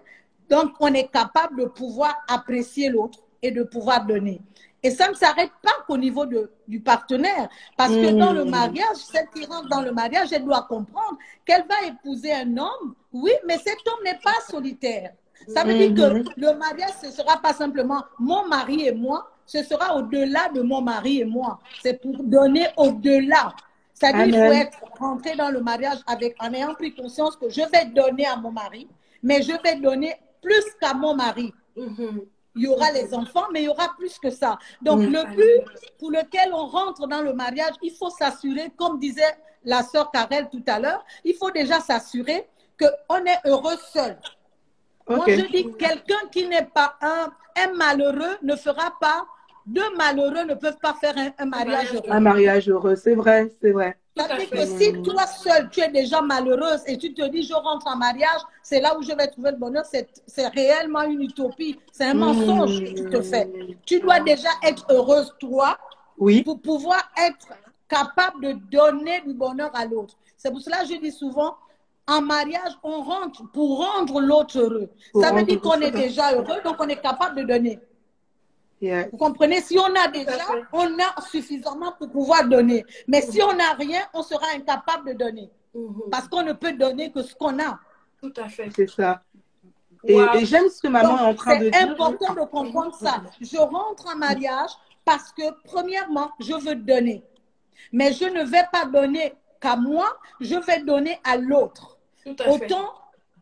donc on est capable de pouvoir apprécier l'autre et de pouvoir donner. Et ça ne s'arrête pas qu'au niveau du partenaire. Parce que dans le mariage, celle qui rentre dans le mariage, elle doit comprendre qu'elle va épouser un homme. Oui, mais cet homme n'est pas solitaire. Ça veut dire que le mariage, ce ne sera pas simplement mon mari et moi, ce sera au-delà de mon mari et moi. C'est pour donner au-delà. C'est-à-dire qu'il faut être rentré dans le mariage en ayant pris conscience que je vais donner à mon mari, mais je vais donner plus qu'à mon mari. Il y aura les enfants, mais il y aura plus que ça. Donc, le but pour lequel on rentre dans le mariage, il faut s'assurer, comme disait la sœur Karel tout à l'heure, il faut déjà s'assurer qu'on est heureux seul. Moi, je dis quelqu'un qui n'est pas un malheureux ne fera pas, deux malheureux ne peuvent pas faire un mariage heureux. Un mariage heureux, c'est vrai, c'est vrai. C'est-à-dire que si toi seul, tu es déjà malheureuse et tu te dis, je rentre en mariage, c'est là où je vais trouver le bonheur, c'est réellement une utopie. C'est un mensonge que tu te fais. Tu dois déjà être heureuse, toi, pour pouvoir être capable de donner du bonheur à l'autre. C'est pour cela que je dis souvent, en mariage, on rentre pour rendre l'autre heureux. Ça veut dire qu'on est déjà heureux, donc on est capable de donner. Vous comprenez? Si on a déjà, on a suffisamment pour pouvoir donner. Mais si on n'a rien, on sera incapable de donner. Parce qu'on ne peut donner que ce qu'on a. Tout à fait. C'est ça. Et j'aime ce que maman est en train de dire. C'est important de comprendre ça. Je rentre en mariage parce que, premièrement, je veux donner. Mais je ne vais pas donner qu'à moi, je vais donner à l'autre. Autant,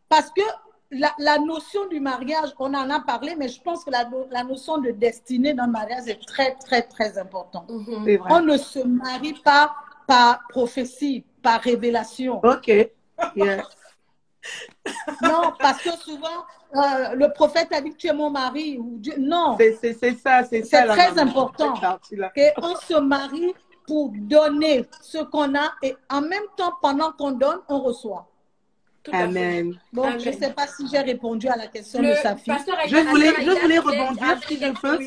parce que la notion du mariage, on en a parlé, mais je pense que la notion de destinée dans le mariage est très, très, très importante. On ne se marie pas par prophétie, par révélation. Non, parce que souvent, le prophète a dit que tu es mon mari. Ou Dieu, non. C'est ça. C'est très important. On se marie pour donner ce qu'on a et en même temps, pendant qu'on donne, on reçoit. Amen. Donc, je ne sais pas si j'ai répondu à la question de sa fille. Je voulais rebondir, si je peux.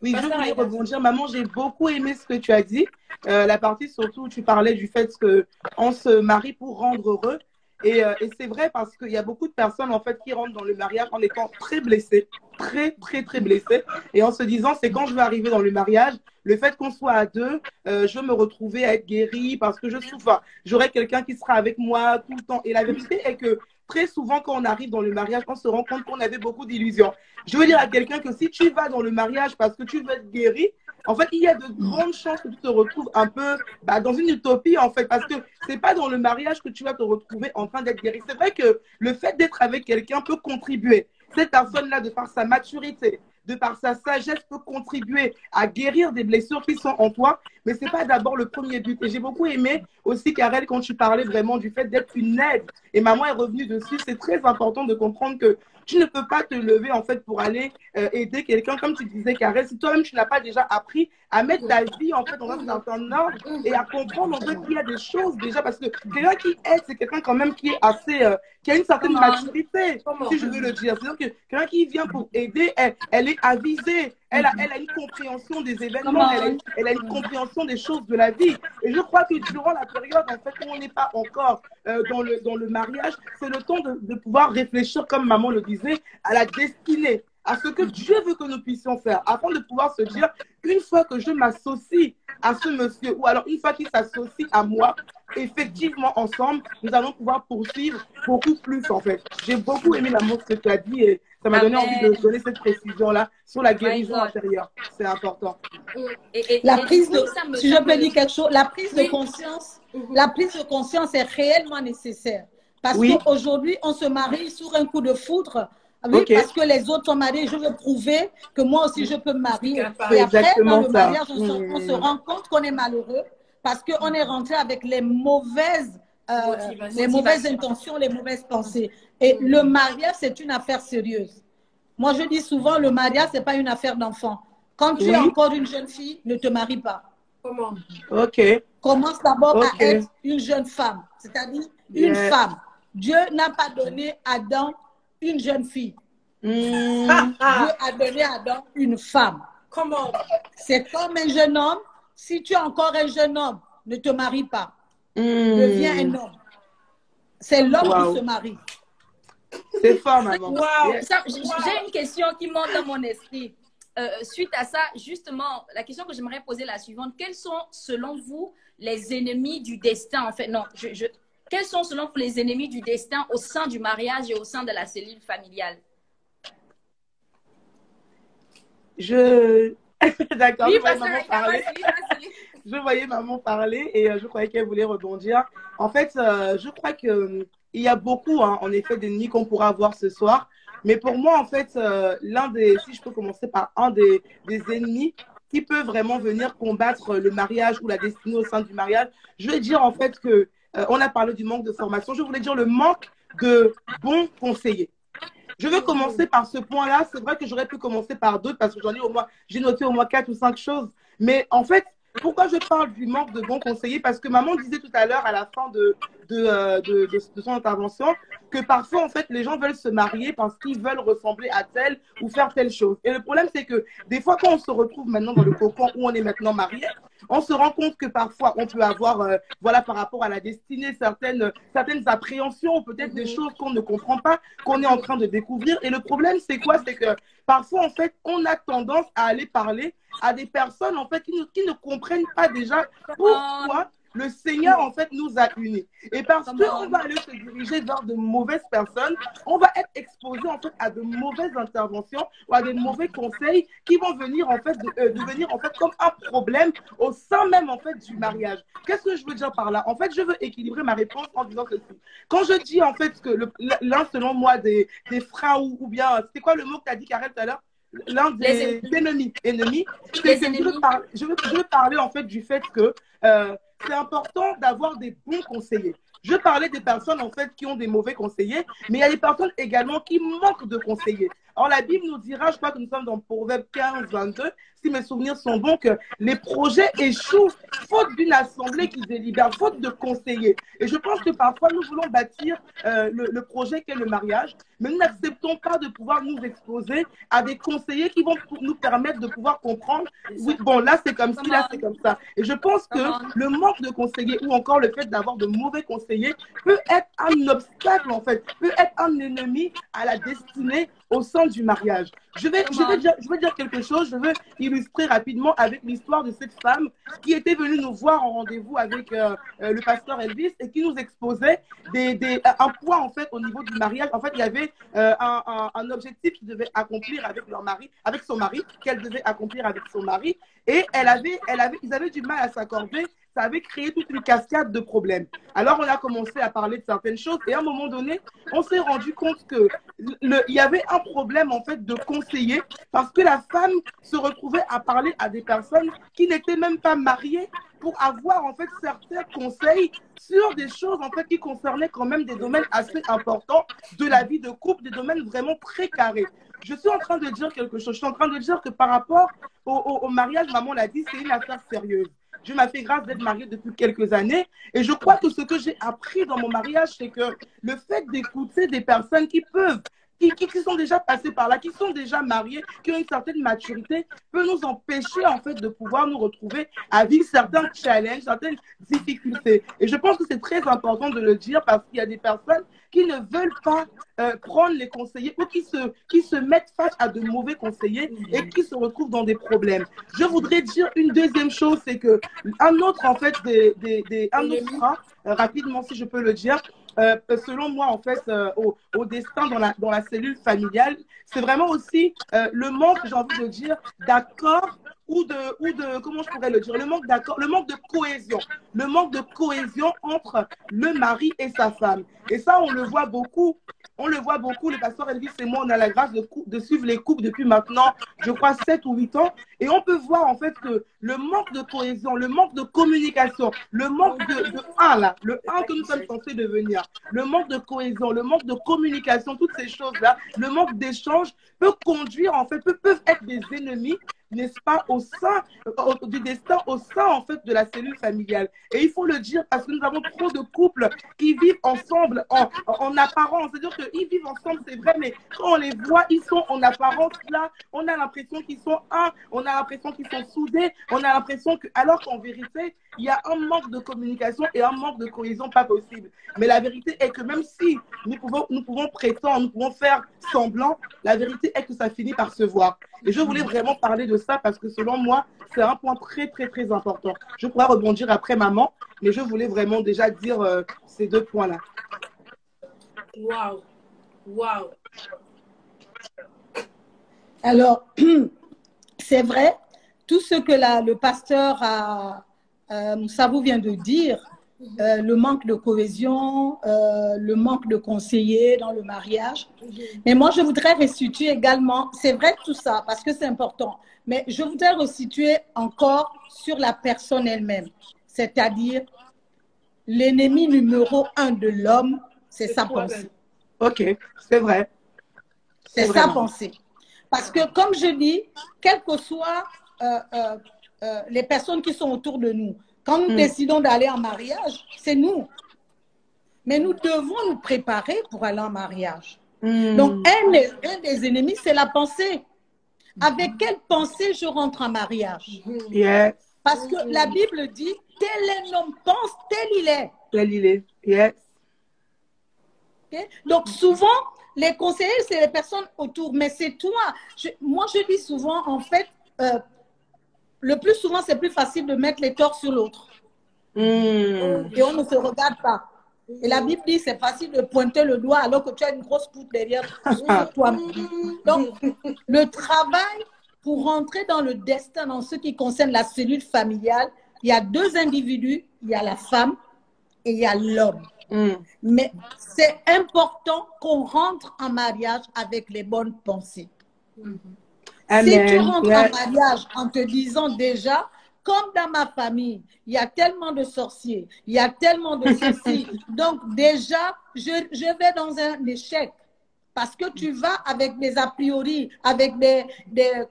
Oui, je voulais rebondir. Maman, j'ai beaucoup aimé ce que tu as dit. La partie surtout où tu parlais du fait qu'on se marie pour rendre heureux. Et c'est vrai parce qu'il y a beaucoup de personnes en fait qui rentrent dans le mariage en étant très blessées, très blessées, et en se disant c'est quand je vais arriver dans le mariage, le fait qu'on soit à deux, je vais me retrouver à être guérie parce que je souffre. J'aurai quelqu'un qui sera avec moi tout le temps. Et la vérité est que très souvent quand on arrive dans le mariage, on se rend compte qu'on avait beaucoup d'illusions. Je veux dire à quelqu'un que si tu vas dans le mariage parce que tu veux être guéri, en fait, il y a de grandes chances que tu te retrouves un peu dans une utopie, en fait, parce que c'est pas dans le mariage que tu vas te retrouver en train d'être guéri. C'est vrai que le fait d'être avec quelqu'un peut contribuer. Cette personne-là, de par sa maturité, de par sa sagesse, peut contribuer à guérir des blessures qui sont en toi, mais c'est pas d'abord le premier but. Et j'ai beaucoup aimé aussi, Karel, quand tu parlais vraiment du fait d'être une aide. Et maman est revenue dessus. C'est très important de comprendre que tu ne peux pas te lever en fait pour aller aider quelqu'un, comme tu disais, Karel, si toi-même tu n'as pas déjà appris à mettre ta vie en fait dans un certain ordre et à comprendre en fait qu'il y a des choses déjà, parce que quelqu'un qui aide, c'est quelqu'un quand même qui est assez, qui a une certaine maturité, si je veux le dire. C'est-à-dire que quelqu'un qui vient pour aider, elle est avisée, elle a une compréhension des événements, elle a une compréhension des choses de la vie. Et je crois que durant la période en fait où on n'est pas encore dans le mariage, c'est le temps de pouvoir réfléchir, comme maman le disait, à la destinée, à ce que Dieu veut que nous puissions faire, afin de pouvoir se dire, une fois que je m'associe à ce monsieur, ou alors une fois qu'il s'associe à moi, effectivement, ensemble, nous allons pouvoir poursuivre beaucoup plus, en fait. J'ai beaucoup aimé l'amour que tu as dit et ça m'a donné envie de donner cette précision-là sur la guérison intérieure. C'est important. La prise de, si je peux dire quelque chose, la prise de conscience est réellement nécessaire. Parce qu'aujourd'hui, on se marie sur un coup de foudre. Oui, parce que les autres sont mariés, je veux prouver que moi aussi je peux me marier. Et après, dans le mariage, on se rend compte qu'on est malheureux parce qu'on est rentré avec les mauvaises intentions, les mauvaises pensées. Et le mariage, c'est une affaire sérieuse. Moi, je dis souvent, le mariage, ce n'est pas une affaire d'enfant. Quand tu es encore une jeune fille, ne te marie pas. Comment? Commence d'abord à être une jeune femme, c'est-à-dire une femme. Dieu n'a pas donné à Adam une jeune fille. Dieu a donné à Adam une femme. Comment? C'est comme un jeune homme. Si tu es encore un jeune homme, ne te marie pas. Deviens un homme. C'est l'homme qui se marie. C'est fort, maman. J'ai une question qui monte dans mon esprit. Suite à ça, justement, la question que j'aimerais poser est la suivante. Quels sont, selon vous, les ennemis du destin, en fait? Non, quels sont, selon vous, les ennemis du destin au sein du mariage et au sein de la cellule familiale? D'accord, oui, je voyais maman parler et je croyais qu'elle voulait rebondir. En fait, je crois qu'il y a beaucoup, en effet, d'ennemis qu'on pourra avoir ce soir. Mais pour moi, en fait, si je peux commencer par un des ennemis qui peut vraiment venir combattre le mariage ou la destinée au sein du mariage, je vais dire en fait que on a parlé du manque de formation. Je voulais dire le manque de bons conseillers. Je vais commencer par ce point-là. C'est vrai que j'aurais pu commencer par d'autres parce que j'ai noté au moins 4 ou 5 choses. Mais en fait, pourquoi je parle du manque de bons conseillers? Parce que maman disait tout à l'heure, à la fin de son intervention, que parfois, en fait, les gens veulent se marier parce qu'ils veulent ressembler à telle ou faire telle chose. Et le problème, c'est que des fois, quand on se retrouve maintenant dans le cocon où on est maintenant marié, on se rend compte que parfois, on peut avoir, par rapport à la destinée, certaines appréhensions, peut-être des choses qu'on ne comprend pas, qu'on est en train de découvrir. Et le problème, c'est quoi? C'est que parfois, en fait, on a tendance à aller parler à des personnes, en fait, qui ne comprennent pas déjà pourquoi le Seigneur, en fait, nous a unis. Et parce qu'on va aller se diriger vers de mauvaises personnes, on va être exposé, en fait, à de mauvaises interventions ou à de mauvais conseils qui vont venir, en fait, devenir, en fait, comme un problème au sein même, en fait, du mariage. Qu'est-ce que je veux dire par là? En fait, je veux équilibrer ma réponse en disant ceci. Quand je dis, en fait, que l'un, selon moi, des freins ou bien, c'était quoi le mot que tu as dit, Karel, tout à l'heure? L'un des ennemis. Je veux parler, en fait, du fait que c'est important d'avoir des bons conseillers. Je parlais des personnes, en fait, qui ont des mauvais conseillers, mais il y a des personnes également qui manquent de conseillers. Alors, la Bible nous dira, je crois que nous sommes dans Proverbe 15, 22, si mes souvenirs sont bons, que les projets échouent faute d'une assemblée qui délibère, faute de conseillers. Et je pense que parfois, nous voulons bâtir le projet qu'est le mariage, mais nous n'acceptons pas de pouvoir nous exposer à des conseillers qui vont nous permettre de pouvoir comprendre, oui, bon, là, c'est comme ci, là, c'est comme ça. Et je pense que le manque de conseillers ou encore le fait d'avoir de mauvais conseillers peut être un obstacle, en fait, peut être un ennemi à la destinée au sein du mariage. Je vais dire quelque chose, je veux illustrer rapidement avec l'histoire de cette femme qui était venue nous voir en rendez-vous avec le pasteur Elvis et qui nous exposait un point en fait au niveau du mariage. En fait, il y avait un objectif qu'ils devaient accomplir avec son mari, qu'elle devait accomplir avec son mari, et ils avaient du mal à s'accorder. Ça avait créé toute une cascade de problèmes. Alors, on a commencé à parler de certaines choses et à un moment donné, on s'est rendu compte que il y avait un problème en fait de conseiller parce que la femme se retrouvait à parler à des personnes qui n'étaient même pas mariées pour avoir en fait certains conseils sur des choses en fait qui concernaient quand même des domaines assez importants de la vie de couple, des domaines vraiment très carrés. Je suis en train de dire quelque chose. Je suis en train de dire que par rapport au mariage, maman l'a dit, c'est une affaire sérieuse. Dieu m'a fait grâce d'être mariée depuis quelques années. Et je crois que ce que j'ai appris dans mon mariage, c'est que le fait d'écouter des personnes qui sont déjà passées par là, qui sont déjà mariées, qui ont une certaine maturité, peut nous empêcher en fait de pouvoir nous retrouver à vivre certains challenges, certaines difficultés. Et je pense que c'est très important de le dire parce qu'il y a des personnes qui ne veulent pas prendre les conseillers ou qui se mettent face à de mauvais conseillers et qui se retrouvent dans des problèmes. Je voudrais dire une deuxième chose, c'est que un autre en fait, un autre frein, rapidement si je peux le dire, selon moi, en fait, au destin dans la cellule familiale, c'est vraiment aussi le manque, j'ai envie de dire, d'accord ou de, comment je pourrais le dire, le manque d'accord, le manque de cohésion entre le mari et sa femme. Et ça, on le voit beaucoup on le voit beaucoup, le pasteur Elvis et moi, on a la grâce de suivre les couples depuis maintenant, je crois, 7 ou 8 ans. Et on peut voir en fait que le manque de cohésion, le manque de communication, le manque de un là, le un que nous sommes censés devenir, le manque de cohésion, le manque de communication, toutes ces choses-là, le manque d'échange peut conduire en fait, peuvent être des ennemis, n'est-ce pas, au sein du destin, au sein en fait de la cellule familiale. Et il faut le dire parce que nous avons trop de couples qui vivent ensemble en apparence. C'est-à-dire qu'ils vivent ensemble, c'est vrai, mais quand on les voit, ils sont en apparence là, on a l'impression qu'ils sont un, on a l'impression qu'ils sont soudés, on a l'impression que, alors qu'en vérité, il y a un manque de communication et un manque de cohésion pas possible. Mais la vérité est que même si nous pouvons prétendre, nous pouvons faire semblant, la vérité est que ça finit par se voir. Et je voulais vraiment parler de ça parce que selon moi, c'est un point très, très, très important. Je pourrais rebondir après maman, mais je voulais vraiment déjà dire ces 2 points-là. Waouh! Waouh! Alors, c'est vrai, tout ce que le pasteur Moussabou vient de dire, le manque de cohésion, le manque de conseillers dans le mariage. Mais moi, je voudrais restituer également, c'est vrai tout ça, parce que c'est important, mais je voudrais restituer encore sur la personne elle-même, c'est-à-dire l'ennemi numéro 1 de l'homme, c'est sa pensée. Ok, c'est vrai. C'est sa pensée. Parce que, comme je dis, quelles que soient les personnes qui sont autour de nous, quand nous décidons d'aller en mariage, c'est nous. Mais nous devons nous préparer pour aller en mariage. Donc, un des ennemis, c'est la pensée. Avec quelle pensée je rentre en mariage? Yes. Parce que la Bible dit, tel un homme pense, tel il est. Tel il est. Yes. Okay? Donc, souvent, les conseillers, c'est les personnes autour, mais c'est toi. Moi, je dis souvent, en fait, le plus souvent, c'est plus facile de mettre les torts sur l'autre. Et on ne se regarde pas. Et la Bible dit, c'est facile de pointer le doigt alors que tu as une grosse poutre derrière toi. Donc, le travail pour rentrer dans le destin, dans ce qui concerne la cellule familiale, il y a 2 individus, il y a la femme et il y a l'homme. Mais c'est important qu'on rentre en mariage avec les bonnes pensées. Amen. Si tu rentres en mariage en te disant déjà, comme dans ma famille, il y a tellement de sorciers, il y a tellement de ceci, donc déjà, je vais dans un échec. Parce que tu vas avec des a priori, avec des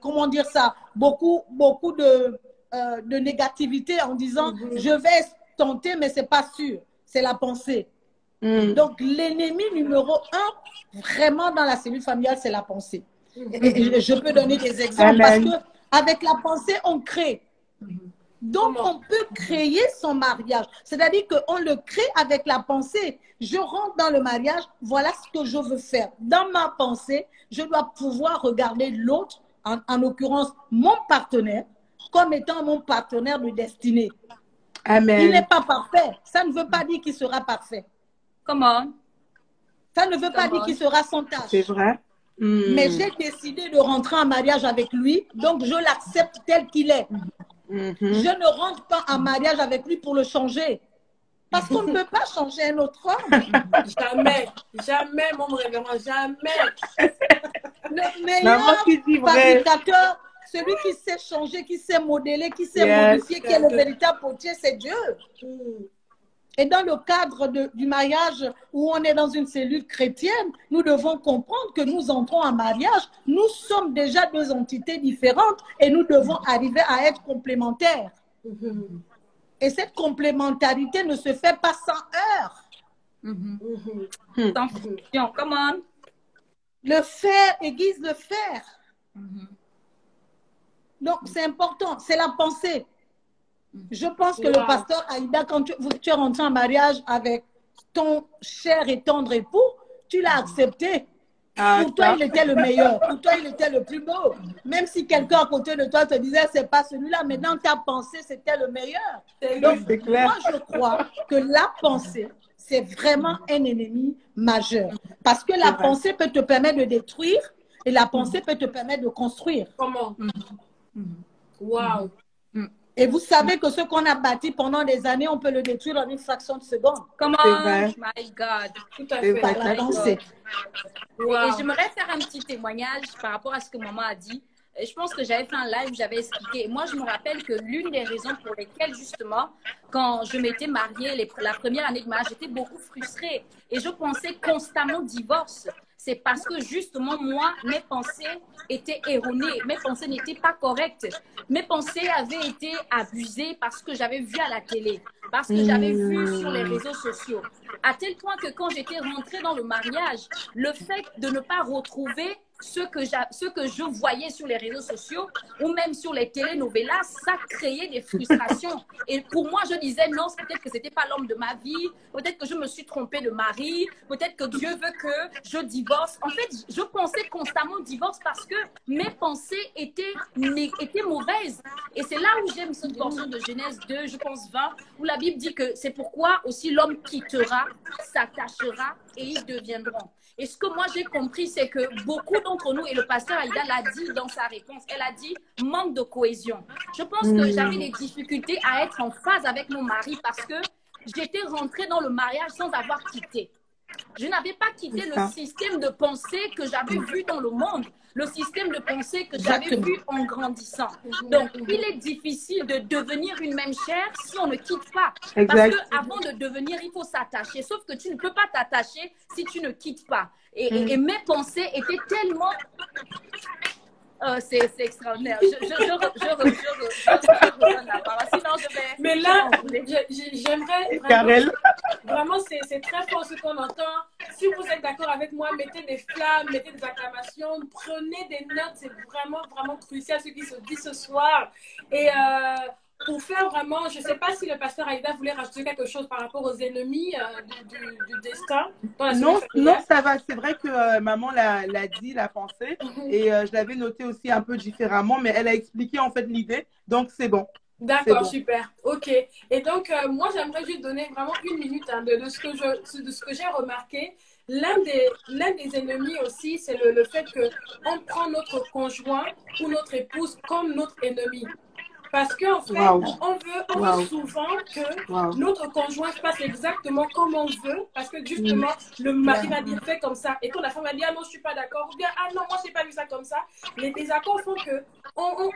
comment dire ça, beaucoup de négativité en disant, je vais tenter, mais c'est pas sûr. C'est la pensée. Donc, l'ennemi numéro 1, vraiment dans la cellule familiale, c'est la pensée. Et je peux donner des exemples parce qu'avec la pensée, on crée. Donc, on peut créer son mariage. C'est-à-dire qu'on le crée avec la pensée. Je rentre dans le mariage, voilà ce que je veux faire. Dans ma pensée, je dois pouvoir regarder l'autre, en l'occurrence mon partenaire, comme étant mon partenaire de destinée. Amen. Il n'est pas parfait. Ça ne veut pas dire qu'il sera parfait. Comment? Ça ne veut pas dire qu'il sera sans tâche. C'est vrai. Mais j'ai décidé de rentrer en mariage avec lui, donc je l'accepte tel qu'il est. Je ne rentre pas en mariage avec lui pour le changer. Parce qu'on ne peut pas changer un autre homme. Jamais, jamais, mon révérend, jamais. Le meilleur fabricateur, celui qui sait changer, qui sait modeler, qui sait modifier, qui est le véritable potier, c'est Dieu. Et dans le cadre du mariage où on est dans une cellule chrétienne, nous devons comprendre que nous entrons en mariage. Nous sommes déjà 2 entités différentes et nous devons arriver à être complémentaires. Et cette complémentarité ne se fait pas sans heurts. Sans friction, comment? Le fer aiguise le fer. Donc, c'est important. C'est la pensée. Je pense que le pasteur Aïda, quand tu es rentré en mariage avec ton cher et tendre époux, tu l'as accepté. Pour toi, il était le meilleur. Pour toi, il était le plus beau. Même si quelqu'un à côté de toi te disait, c'est pas celui-là, mais dans ta pensée, c'était le meilleur. Donc, moi, je crois que la pensée, c'est vraiment un ennemi majeur. Parce que la pensée peut te permettre de détruire et la pensée peut te permettre de construire. Comment? Waouh! Et vous savez que ce qu'on a bâti pendant des années, on peut le détruire en une fraction de seconde. Comment? My God. Tout à fait. Et j'aimerais faire un petit témoignage par rapport à ce que maman a dit. Et je pense que j'avais fait un live, j'avais expliqué. Moi, je me rappelle que l'une des raisons pour lesquelles, justement, quand je m'étais mariée, la première année de mariage, j'étais beaucoup frustrée. Et je pensais constamment au divorce. C'est parce que, justement, moi, mes pensées étaient erronées. Mes pensées n'étaient pas correctes. Mes pensées avaient été abusées parce que j'avais vu à la télé, parce que j'avais vu sur les réseaux sociaux. À tel point que quand j'étais rentrée dans le mariage, le fait de ne pas retrouver ce que je voyais sur les réseaux sociaux ou même sur les telenovelas, ça créait des frustrations. Et pour moi, je disais non, peut-être que ce n'était pas l'homme de ma vie, peut-être que je me suis trompée de mari, peut-être que Dieu veut que je divorce. En fait, je pensais constamment au divorce parce que mes pensées étaient mauvaises. Et c'est là où j'aime cette portion de Genèse 2, je pense 20, où la Bible dit que c'est pourquoi aussi l'homme quittera, s'attachera et ils deviendront. Et ce que moi j'ai compris, c'est que beaucoup d'entre nous, et le pasteur Aïda l'a dit dans sa réponse, elle a dit manque de cohésion. Je pense que j'avais des difficultés à être en phase avec mon mari parce que j'étais rentrée dans le mariage sans avoir quitté. Je n'avais pas quitté le système de pensée que j'avais vu dans le monde, le système de pensée que j'avais vu en grandissant. Donc, il est difficile de devenir une même chair si on ne quitte pas. Parce qu'avant de devenir, il faut s'attacher. Sauf que tu ne peux pas t'attacher si tu ne quittes pas. Et mes pensées étaient tellement... c'est extraordinaire. Je redonne la parole. Sinon, je vais... Mais là, j'aimerais vraiment, c'est très fort ce qu'on entend. Si vous êtes d'accord avec moi, mettez des flammes, mettez des acclamations, prenez des notes. C'est vraiment, vraiment crucial ce qui se dit ce soir. Et pour faire vraiment, je ne sais pas si le pasteur Aïda voulait rajouter quelque chose par rapport aux ennemis du destin. Non, ça va. C'est vrai que maman l'a dit, l'a pensé. Et je l'avais noté aussi un peu différemment, mais elle a expliqué en fait l'idée. Donc, c'est bon. D'accord, super. OK. Et donc, moi, j'aimerais juste donner vraiment une minute de ce que j'ai remarqué. L'un des ennemis aussi, c'est le fait qu'on prend notre conjoint ou notre épouse comme notre ennemi. Parce qu'en fait, on veut souvent que notre conjoint fasse exactement comme on veut. Parce que justement, le mari va dire fais comme ça. Et quand la femme va dire ah non, je ne suis pas d'accord. Ou bien ah non, moi, je n'ai pas vu ça comme ça. Les désaccords font qu'on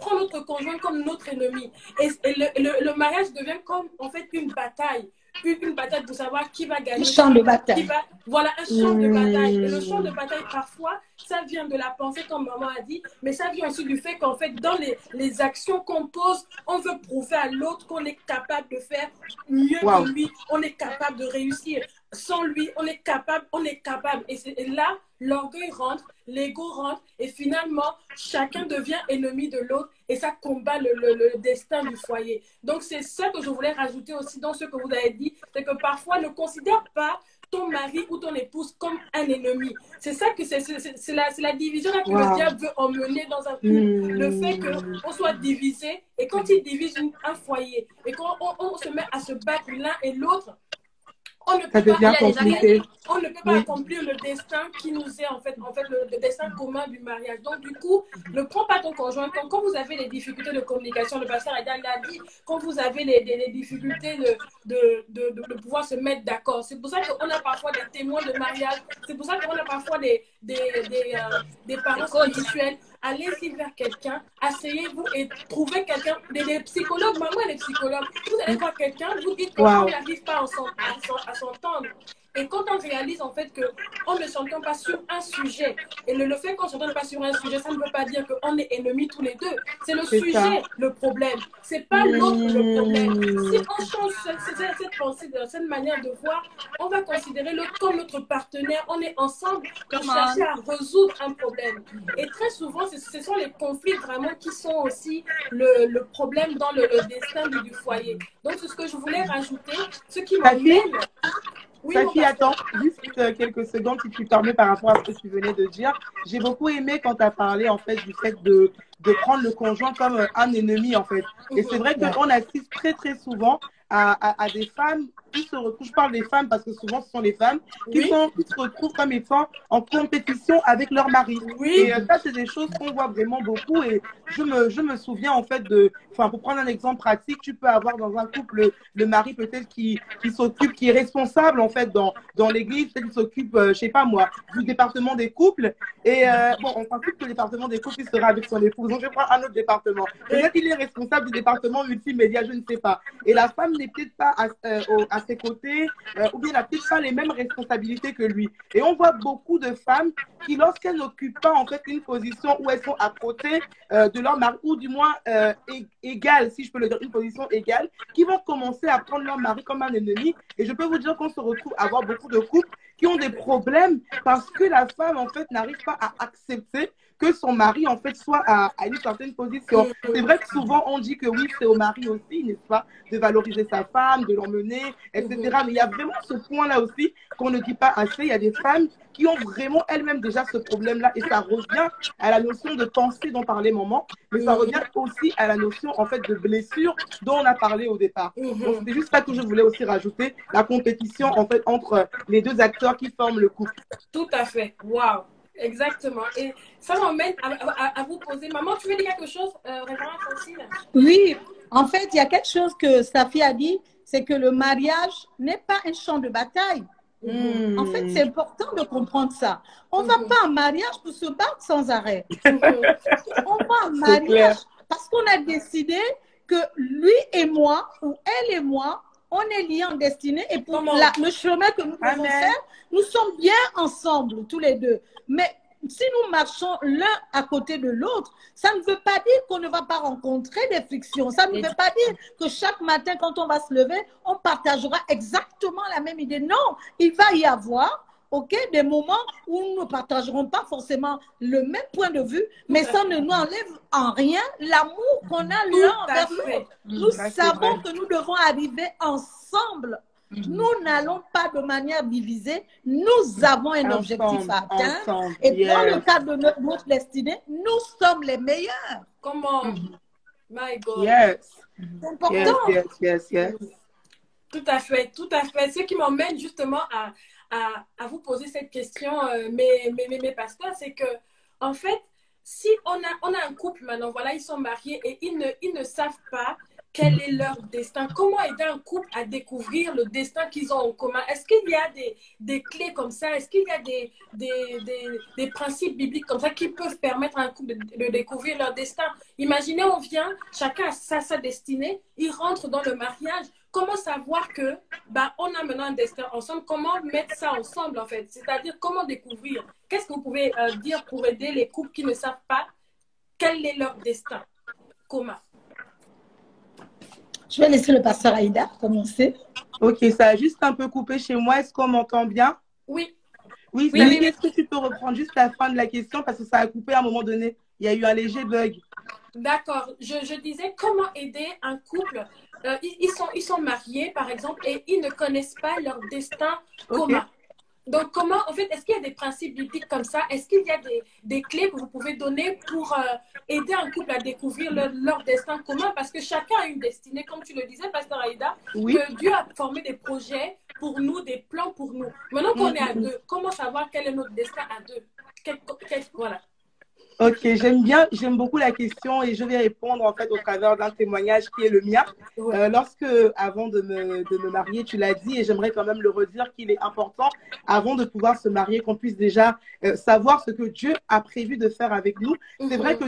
prend notre conjoint comme notre ennemi. Et le mariage devient comme en fait une bataille. Une bataille pour savoir qui va gagner. Un champ de bataille. Voilà, un champ de bataille. Et le champ de bataille, parfois, ça vient de la pensée, comme maman a dit, mais ça vient aussi du fait qu'en fait, dans les actions qu'on pose, on veut prouver à l'autre qu'on est capable de faire mieux que lui, on est capable de réussir. Sans lui, on est capable. Et là, l'orgueil rentre, l'ego rentre, et finalement, chacun devient ennemi de l'autre, et ça combat le destin du foyer. Donc, c'est ça que je voulais rajouter aussi dans ce que vous avez dit, c'est que parfois, ne considère pas ton mari ou ton épouse comme un ennemi. C'est ça que c'est la division là que le diable veut emmener dans un couple. Le fait qu'on soit divisé, et quand il divise un foyer, et quand on se met à se battre l'un et l'autre, on ne peut pas accomplir le destin qui nous est en fait le destin commun du mariage. Donc du coup, ne prends pas ton conjoint. Quand vous avez des difficultés de communication, le pasteur Aïda l'a dit, quand vous avez des difficultés de pouvoir se mettre d'accord. C'est pour ça qu'on a parfois des témoins de mariage. C'est pour ça qu'on a parfois des parents spirituels. Allez-y vers quelqu'un, asseyez-vous et trouvez quelqu'un, des psychologues, maman elle est psychologue. Vous allez voir quelqu'un, vous dites qu'on n'arrive pas à s'entendre. Et quand on réalise en fait qu'on ne s'entend pas sur un sujet, et le fait qu'on ne s'entende pas sur un sujet, ça ne veut pas dire qu'on est ennemis tous les deux. C'est le sujet le problème, c'est pas l'autre le problème. Si on change cette pensée, cette manière de voir, on va considérer l'autre comme notre partenaire. On est ensemble pour chercher à résoudre un problème. Et très souvent, ce sont les conflits vraiment qui sont aussi le problème dans le destin du foyer. Donc c'est ce que je voulais rajouter. Ce qui m'amène... Oui, Safi, attends, juste quelques secondes si tu permets par rapport à ce que tu venais de dire. J'ai beaucoup aimé quand tu as parlé en fait du fait de prendre le conjoint comme un ennemi en fait. Et c'est vrai qu'on assiste très très souvent à des femmes qui se retrouvent, je parle des femmes parce que souvent ce sont les femmes, qui se retrouvent comme étant en compétition avec leur mari. Et ça, c'est des choses qu'on voit vraiment beaucoup. Et je me souviens en fait pour prendre un exemple pratique, tu peux avoir dans un couple le mari peut-être qui s'occupe, qui est responsable en fait dans l'église, peut-être qu'il s'occupe, je sais pas moi, du département des couples. Et on principe que le département des couples, il sera avec son épouse. Donc je prends un autre département. Peut-être qu'il est responsable du département multimédia, je ne sais pas. Et la femme n'est peut-être pas à ses côtés, ou bien n'a peut-être pas les mêmes responsabilités que lui. Et on voit beaucoup de femmes qui, lorsqu'elles n'occupent pas en fait une position où elles sont à côté de leur mari, ou du moins égales, si je peux le dire, une position égale, qui vont commencer à prendre leur mari comme un ennemi. Et je peux vous dire qu'on se retrouve à avoir beaucoup de couples qui ont des problèmes parce que la femme en fait n'arrive pas à accepter que son mari en fait soit à une certaine position. C'est vrai que souvent on dit que oui, c'est au mari aussi, n'est-ce pas, de valoriser sa femme, de l'emmener, etc. Mais il y a vraiment ce point-là aussi qu'on ne dit pas assez. Il y a des femmes qui ont vraiment elles-mêmes déjà ce problème-là, et ça revient à la notion de pensée dont parlait maman, mais ça revient aussi à la notion en fait de blessure dont on a parlé au départ. Donc c'est juste ça que je voulais aussi rajouter, la compétition en fait entre les deux acteurs qui forment le couple. Tout à fait. Waouh. Exactement. Et ça m'emmène à vous poser. Maman, tu veux dire quelque chose, Révérend Francine? Oui, en fait, il y a quelque chose que Safi a dit, c'est que le mariage n'est pas un champ de bataille. En fait, c'est important de comprendre ça. On ne va pas en mariage pour se battre sans arrêt. On va en mariage parce qu'on a décidé que lui et moi, ou elle et moi, on est liés en destinée, et pour le chemin que nous devons faire, nous sommes bien ensemble, tous les deux. Mais si nous marchons l'un à côté de l'autre, ça ne veut pas dire qu'on ne va pas rencontrer des frictions. Ça ne veut pas dire que chaque matin, quand on va se lever, on partagera exactement la même idée. Non, il va y avoir des moments où nous ne partagerons pas forcément le même point de vue, mais ça ne nous enlève en rien l'amour qu'on a l'un envers l'autre. Nous savons que nous devons arriver ensemble. Nous n'allons pas de manière divisée. Nous avons un objectif à atteindre. Et dans le cadre de notre destinée, nous sommes les meilleurs. Comment? My God. Yes. C'est important. Yes. Tout à fait, tout à fait. Ce qui m'emmène justement à vous poser cette question, mes pasteurs, c'est que, en fait, si on a un couple maintenant, voilà, ils sont mariés et ils ne savent pas quel est leur destin. Comment aider un couple à découvrir le destin qu'ils ont en commun? Est-ce qu'il y a des clés comme ça? Est-ce qu'il y a des principes bibliques comme ça qui peuvent permettre à un couple de découvrir leur destin? Imaginez, on vient, chacun a sa destinée, ils rentrent dans le mariage. Comment savoir que on a maintenant un destin ensemble? Comment mettre ça ensemble en fait? C'est-à-dire comment découvrir? Qu'est-ce que vous pouvez dire pour aider les couples qui ne savent pas quel est leur destin commun? Je vais laisser le pasteur Aïda commencer. Ok, ça a juste un peu coupé chez moi. Est-ce qu'on m'entend bien? Oui. Oui. Est-ce que tu peux reprendre juste la fin de la question parce que ça a coupé à un moment donné? Il y a eu un léger bug. D'accord. Je disais comment aider un couple. Ils sont mariés, par exemple, et ils ne connaissent pas leur destin commun. Donc, comment, en fait, est-ce qu'il y a des principes bibliques comme ça? Est-ce qu'il y a des clés que vous pouvez donner pour aider un couple à découvrir leur destin commun? Parce que chacun a une destinée, comme tu le disais, Pasteur Aïda, que Dieu a formé des projets pour nous, des plans pour nous. Maintenant qu'on est à deux, comment savoir quel est notre destin à deux? Voilà. Ok, j'aime beaucoup la question et je vais répondre en fait au travers d'un témoignage qui est le mien. Lorsque, avant de me marier, tu l'as dit et j'aimerais quand même le redire qu'il est important, avant de pouvoir se marier, qu'on puisse déjà savoir ce que Dieu a prévu de faire avec nous. C'est vrai que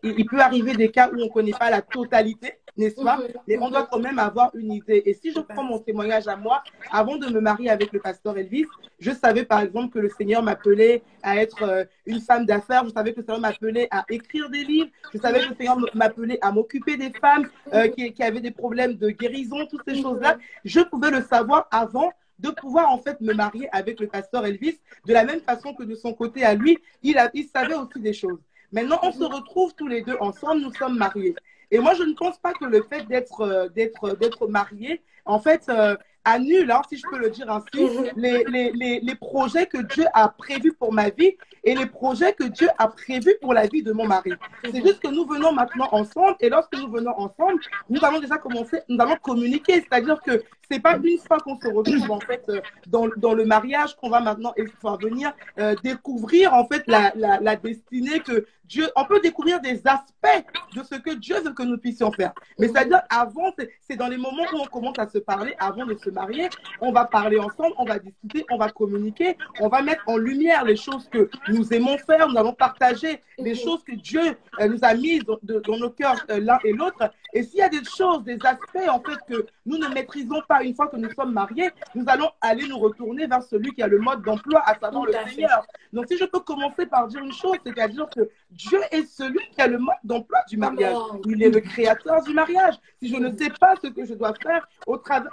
il peut arriver des cas où on ne connaît pas la totalité, n'est-ce pas? Mais on doit quand même avoir une idée. Et si je prends mon témoignage à moi, avant de me marier avec le pasteur Elvis, je savais par exemple que le Seigneur m'appelait à être une femme d'affaires. Je savais que le Seigneur m'appelait à écrire des livres. Je savais que le Seigneur m'appelait à m'occuper des femmes qui avaient des problèmes de guérison, toutes ces choses-là. Je pouvais le savoir avant de pouvoir en fait me marier avec le pasteur Elvis, de la même façon que de son côté à lui, il savait aussi des choses. Maintenant, on se retrouve tous les deux ensemble, nous sommes mariés. Et moi, je ne pense pas que le fait d'être marié, en fait, annule, si je peux le dire ainsi, les projets que Dieu a prévus pour ma vie et les projets que Dieu a prévus pour la vie de mon mari. C'est juste que nous venons maintenant ensemble et lorsque nous venons ensemble, nous allons déjà commencer, nous allons communiquer. C'est-à-dire que c'est pas une fois qu'on se retrouve en fait dans le mariage qu'on va maintenant venir découvrir en fait la destinée que Dieu, on peut découvrir des aspects de ce que Dieu veut que nous puissions faire. Mais c'est-à-dire avant, c'est dans les moments où on commence à se parler, avant de se marier, on va parler ensemble, on va discuter, on va communiquer, on va mettre en lumière les choses que nous aimons faire, nous allons partager les choses que Dieu nous a mises dans nos cœurs l'un et l'autre. Et s'il y a des choses, des aspects en fait que nous ne maîtrisons pas une fois que nous sommes mariés, nous allons aller nous retourner vers celui qui a le mode d'emploi, à savoir le Seigneur. Donc si je peux commencer par dire une chose, c'est-à-dire que Dieu est celui qui a le mode d'emploi du mariage. Il est le créateur du mariage. Si je ne sais pas ce que je dois faire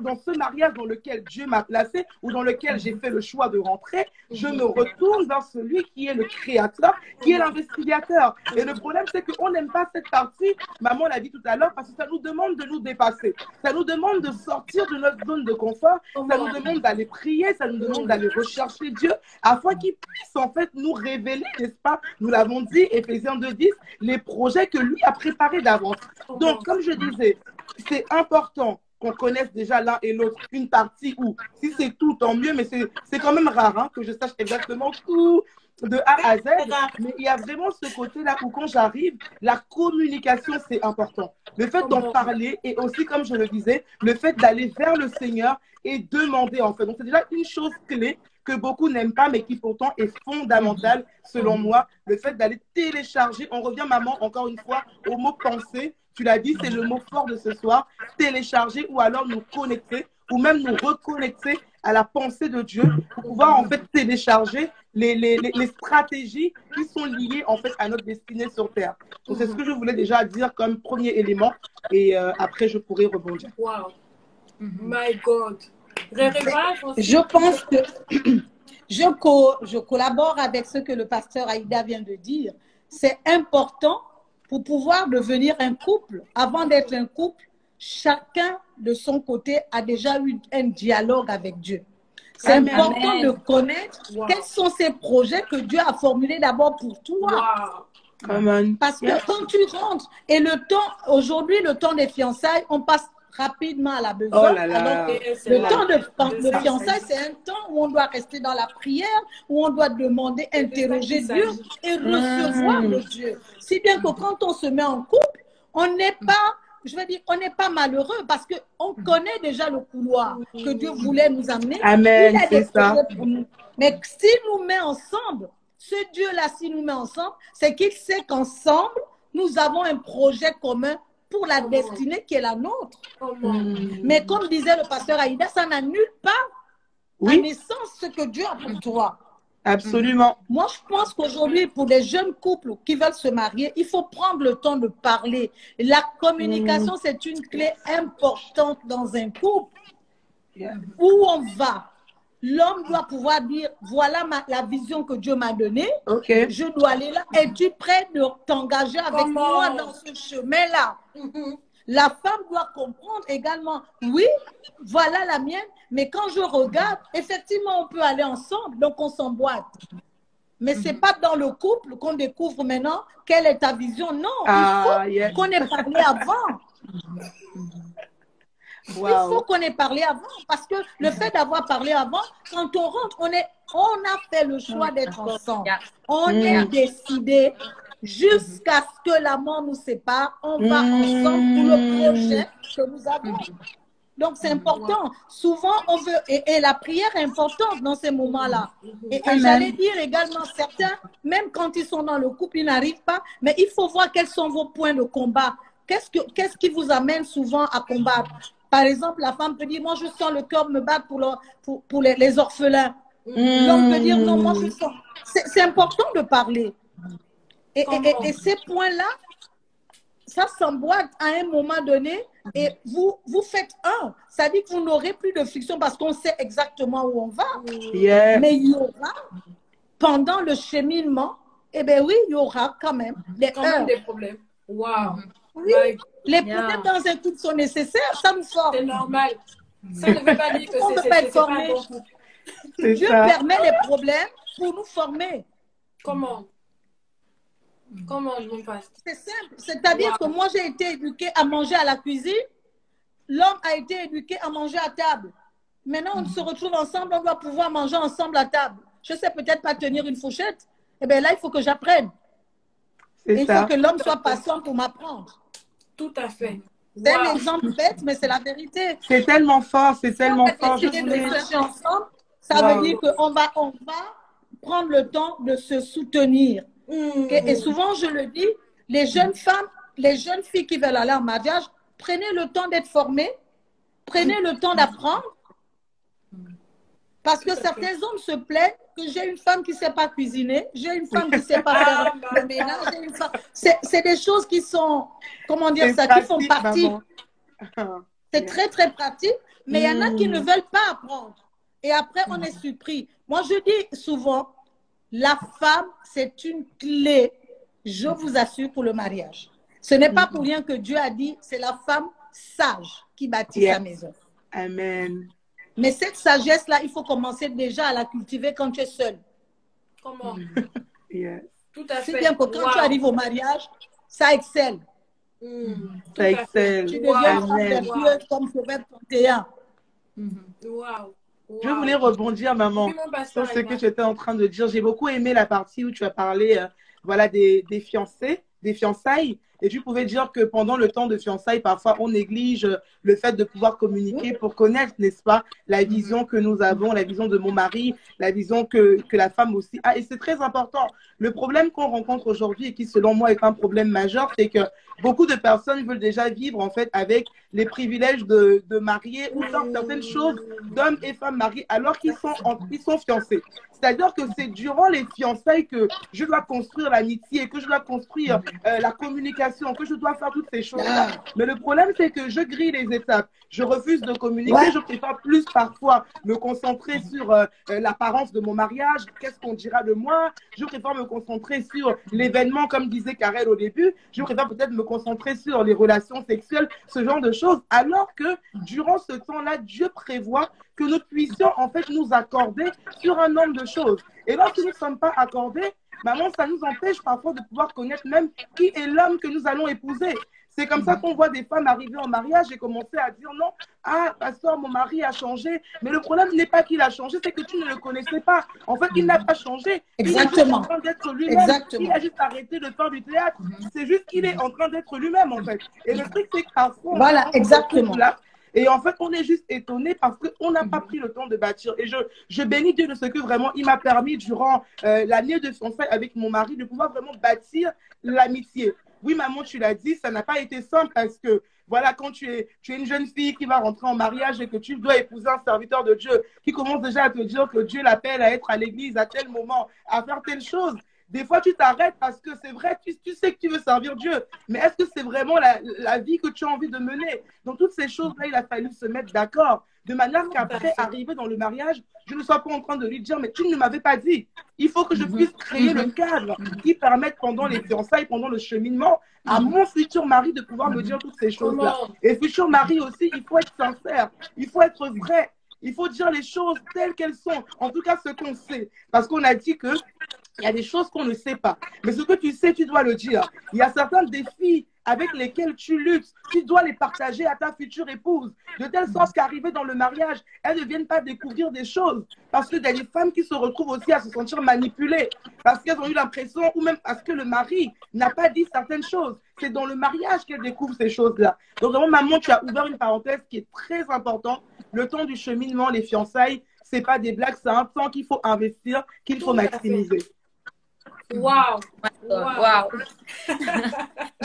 dans ce mariage dans lequel Dieu m'a placé ou dans lequel j'ai fait le choix de rentrer, je me retourne vers celui qui est le créateur, qui est l'investigateur. Et le problème, c'est qu'on n'aime pas cette partie, maman l'a dit tout à l'heure, parce que ça nous demande de nous dépasser. Ça nous demande de sortir de notre zone de confort. Ça nous demande d'aller prier, ça nous demande d'aller rechercher Dieu afin qu'il puisse en fait nous révéler, n'est-ce pas? Nous l'avons dit, Éphésiens 2:10, les projets que lui a préparés d'avance. Donc, comme je disais, c'est important qu'on connaisse déjà l'un et l'autre une partie où, si c'est tout, tant mieux, mais c'est quand même rare hein, que je sache exactement tout de A à Z, mais il y a vraiment ce côté-là où quand j'arrive, la communication, c'est important. Le fait d'en parler et aussi, comme je le disais, le fait d'aller vers le Seigneur et demander en fait. Donc, c'est déjà une chose clé que beaucoup n'aiment pas, mais qui pourtant est fondamentale, selon moi, le fait d'aller télécharger. On revient, maman, encore une fois, au mot penser. Tu l'as dit, c'est le mot fort de ce soir. Télécharger ou alors nous connecter ou même nous reconnecter à la pensée de Dieu pour pouvoir en fait télécharger les stratégies qui sont liées en fait à notre destinée sur Terre. Donc c'est ce que je voulais déjà dire comme premier élément et après je pourrais rebondir. Wow. My God. Je pense que je collabore avec ce que le pasteur Aïda vient de dire. C'est important pour pouvoir devenir un couple. Avant d'être un couple, chacun de son côté a déjà eu un dialogue avec Dieu. C'est important de connaître quels sont ces projets que Dieu a formulés d'abord pour toi. Parce que quand tu rentres, et le temps, aujourd'hui, le temps des fiançailles, on passe rapidement à la besogne. Le temps de fiançailles, c'est un temps où on doit rester dans la prière, où on doit demander, interroger Dieu et recevoir de Dieu. Si bien que quand on se met en couple, on n'est pas, je veux dire, on n'est pas malheureux parce qu'on connaît déjà le couloir que Dieu voulait nous amener. Amen, c'est ça. Pour nous. Mais s'il nous met ensemble, ce Dieu-là, s'il nous met ensemble, c'est qu'il sait qu'ensemble, nous avons un projet commun pour la destinée qui est la nôtre. Mais comme disait le pasteur Aïda, ça n'annule pas la naissance ce que Dieu a pour toi. Absolument. Moi, je pense qu'aujourd'hui, pour les jeunes couples qui veulent se marier, il faut prendre le temps de parler. La communication, c'est une clé importante dans un couple. Où on va, l'homme doit pouvoir dire, voilà la vision que Dieu m'a donnée, je dois aller là. Es-tu prêt de t'engager avec moi dans ce chemin-là? La femme doit comprendre également, oui, voilà la mienne, mais quand je regarde, effectivement, on peut aller ensemble, donc on s'emboîte. Mais ce n'est pas dans le couple qu'on découvre maintenant quelle est ta vision. Non, il faut qu'on ait parlé avant. Il faut qu'on ait parlé avant, parce que le fait d'avoir parlé avant, quand on rentre, on a fait le choix d'être ensemble. On est décidé jusqu'à ce que la mort nous sépare. On va ensemble pour le projet que nous avons. Donc, c'est important. Souvent, on veut... Et la prière est importante dans ces moments-là. Et j'allais dire également, certains, même quand ils sont dans le couple, ils n'arrivent pas. Mais il faut voir quels sont vos points de combat. Qu'est-ce qui vous amène souvent à combattre? Par exemple, la femme peut dire, moi, je sens le cœur me battre pour les orphelins. L'homme peut dire, non, moi, je sens... C'est important de parler. Et ces points-là, ça s'emboîte à un moment donné et vous faites un. Ça dit que vous n'aurez plus de friction parce qu'on sait exactement où on va. Mais il y aura, pendant le cheminement, eh bien oui, il y aura quand même des problèmes. Wow. Oui, les problèmes dans un couple sont nécessaires, ça nous forme. C'est normal. Ça ne veut pas dire que c'est pas un bon couple. Dieu permet les problèmes pour nous former. Comment je me passe? C'est simple. C'est-à-dire que moi, j'ai été éduquée à manger à la cuisine. l'homme a été éduqué à manger à table. Maintenant, on se retrouve ensemble, on doit pouvoir manger ensemble à table. Je ne sais peut-être pas tenir une fourchette. Eh bien là, il faut que j'apprenne. Il faut que l'homme soit patient pour m'apprendre. Tout à fait. C'est un exemple bête, mais c'est la vérité. C'est tellement fort, c'est tellement fort. Ensemble, ça veut dire qu'on va prendre le temps de se soutenir. Et souvent, je le dis, les jeunes femmes, les jeunes filles qui veulent aller en mariage, prenez le temps d'être formées, prenez le temps d'apprendre. Parce que certains hommes se plaignent que j'ai une femme qui ne sait pas cuisiner, j'ai une femme qui ne sait pas faire le ménage. C'est des choses qui sont, comment dire ça, qui font partie. C'est très, très pratique, mais il y en a qui ne veulent pas apprendre. Et après, on est surpris. Moi, je dis souvent, la femme, c'est une clé, je vous assure, pour le mariage. Ce n'est pas pour rien que Dieu a dit, c'est la femme sage qui bâtit sa maison. Amen. Mais cette sagesse-là, il faut commencer déjà à la cultiver quand tu es seule. Comment? Tout à fait. C'est bien que quand tu arrives au mariage, ça excelle. Ça excelle. Tu deviens vertueuse comme Proverbe 31. Je voulais rebondir, maman, sur ce que tu étais en train de dire. J'ai beaucoup aimé la partie où tu as parlé voilà, des fiancés, des fiançailles. Et tu pouvais dire que pendant le temps de fiançailles, parfois, on néglige le fait de pouvoir communiquer pour connaître, n'est-ce pas, la vision que nous avons, la vision de mon mari, la vision que la femme aussi a. Et c'est très important. Le problème qu'on rencontre aujourd'hui et qui, selon moi, est un problème majeur, c'est que beaucoup de personnes veulent déjà vivre, en fait, avec les privilèges de mariés ou faire certaines choses d'hommes et femmes mariés alors qu'ils sont fiancés. C'est-à-dire que c'est durant les fiançailles que je dois construire l'amitié, que je dois construire la communication, que je dois faire toutes ces choses-là. Mais le problème, c'est que je grille les étapes. Je refuse de communiquer. Je préfère plus parfois me concentrer sur l'apparence de mon mariage. Qu'est-ce qu'on dira de moi? Je préfère me concentrer sur l'événement, comme disait Karel au début. Je préfère peut-être me concentrer sur les relations sexuelles, ce genre de choses. Alors que durant ce temps-là, Dieu prévoit que nous puissions en fait nous accorder sur un nombre de choses. Et lorsque nous ne sommes pas accordés, maman, ça nous empêche parfois de pouvoir connaître même qui est l'homme que nous allons épouser. C'est comme ça qu'on voit des femmes arriver en mariage et commencer à dire non, ah, pasteur, mon mari a changé. Mais le problème n'est pas qu'il a changé, c'est que tu ne le connaissais pas. En fait, il n'a pas changé. Exactement. Il est juste en train d'être lui-même. Il a juste arrêté de faire du théâtre. C'est juste qu'il est en train d'être lui-même, en fait. Et le truc, c'est que parfois, voilà, exactement. Et en fait, on est juste étonné parce qu'on n'a pas pris le temps de bâtir. Et je bénis Dieu de ce que vraiment il m'a permis durant l'année de fiançailles avec mon mari de pouvoir vraiment bâtir l'amitié. Oui, maman, tu l'as dit, ça n'a pas été simple parce que, voilà, quand tu es une jeune fille qui va rentrer en mariage et que tu dois épouser un serviteur de Dieu qui commence déjà à te dire que Dieu l'appelle à être à l'église à tel moment, à faire telle chose. Des fois, tu t'arrêtes parce que c'est vrai, tu sais que tu veux servir Dieu. Mais est-ce que c'est vraiment la vie que tu as envie de mener? Donc, toutes ces choses-là, il a fallu se mettre d'accord. De manière qu'après, arriver dans le mariage, je ne sois pas en train de lui dire, mais tu ne m'avais pas dit. Il faut que je puisse créer le cadre qui permette pendant les fiançailles, pendant le cheminement, à mon futur mari de pouvoir me dire toutes ces choses-là. Et futur mari aussi, il faut être sincère. Il faut être vrai. Il faut dire les choses telles qu'elles sont. En tout cas, ce qu'on sait. Parce qu'on a dit que il y a des choses qu'on ne sait pas. Mais ce que tu sais, tu dois le dire. Il y a certains défis avec lesquels tu luttes. Tu dois les partager à ta future épouse. De telle sorte qu'arriver dans le mariage, elles ne viennent pas découvrir des choses. Parce qu'il y a des femmes qui se retrouvent aussi à se sentir manipulées. Parce qu'elles ont eu l'impression, ou même parce que le mari n'a pas dit certaines choses. C'est dans le mariage qu'elles découvrent ces choses-là. Donc vraiment, maman, tu as ouvert une parenthèse qui est très importante. Le temps du cheminement, les fiançailles, ce n'est pas des blagues, c'est un temps qu'il faut investir, qu'il faut maximiser. Waouh! Wow.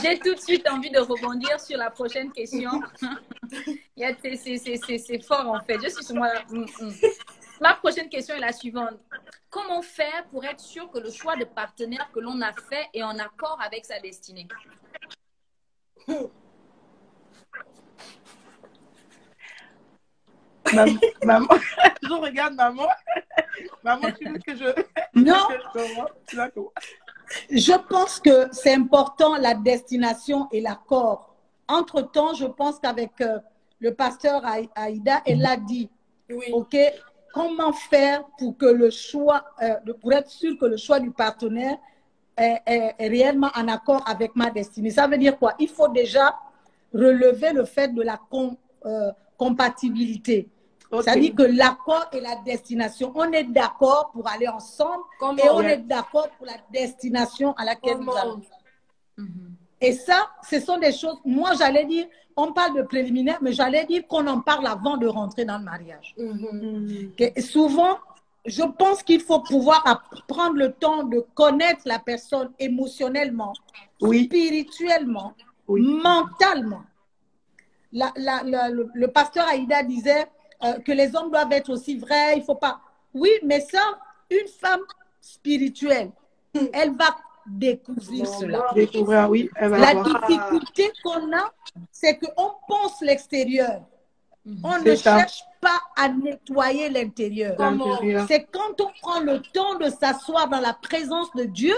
J'ai tout de suite envie de rebondir sur la prochaine question. C'est fort en fait. Je suis sur moi. La prochaine question est la suivante. Comment faire pour être sûr que le choix de partenaire que l'on a fait est en accord avec sa destinée? Maman, je regarde maman. Maman, tu veux que je... Non. Je pense que c'est important la destination et l'accord. Entre-temps, je pense qu'avec le pasteur Aïda, elle l'a dit. Oui. OK, comment faire pour que le choix, pour être sûr que le choix du partenaire est réellement en accord avec ma destinée? Ça veut dire quoi? Il faut déjà relever le fait de la compatibilité. C'est-à-dire que l'accord et la destination, on est d'accord pour aller ensemble et on est d'accord pour la destination à laquelle nous allons. Et ça, ce sont des choses, moi j'allais dire, on parle de préliminaire, mais j'allais dire qu'on en parle avant de rentrer dans le mariage. Souvent, je pense qu'il faut pouvoir prendre le temps de connaître la personne émotionnellement, spirituellement, mentalement. Le pasteur Aïda disait que les hommes doivent être aussi vrais, il faut pas... Oui, mais ça, une femme spirituelle, elle va découvrir cela. Découvrir, oui. La difficulté qu'on a, c'est qu'on pense l'extérieur. On ne cherche pas à nettoyer l'intérieur. C'est quand on prend le temps de s'asseoir dans la présence de Dieu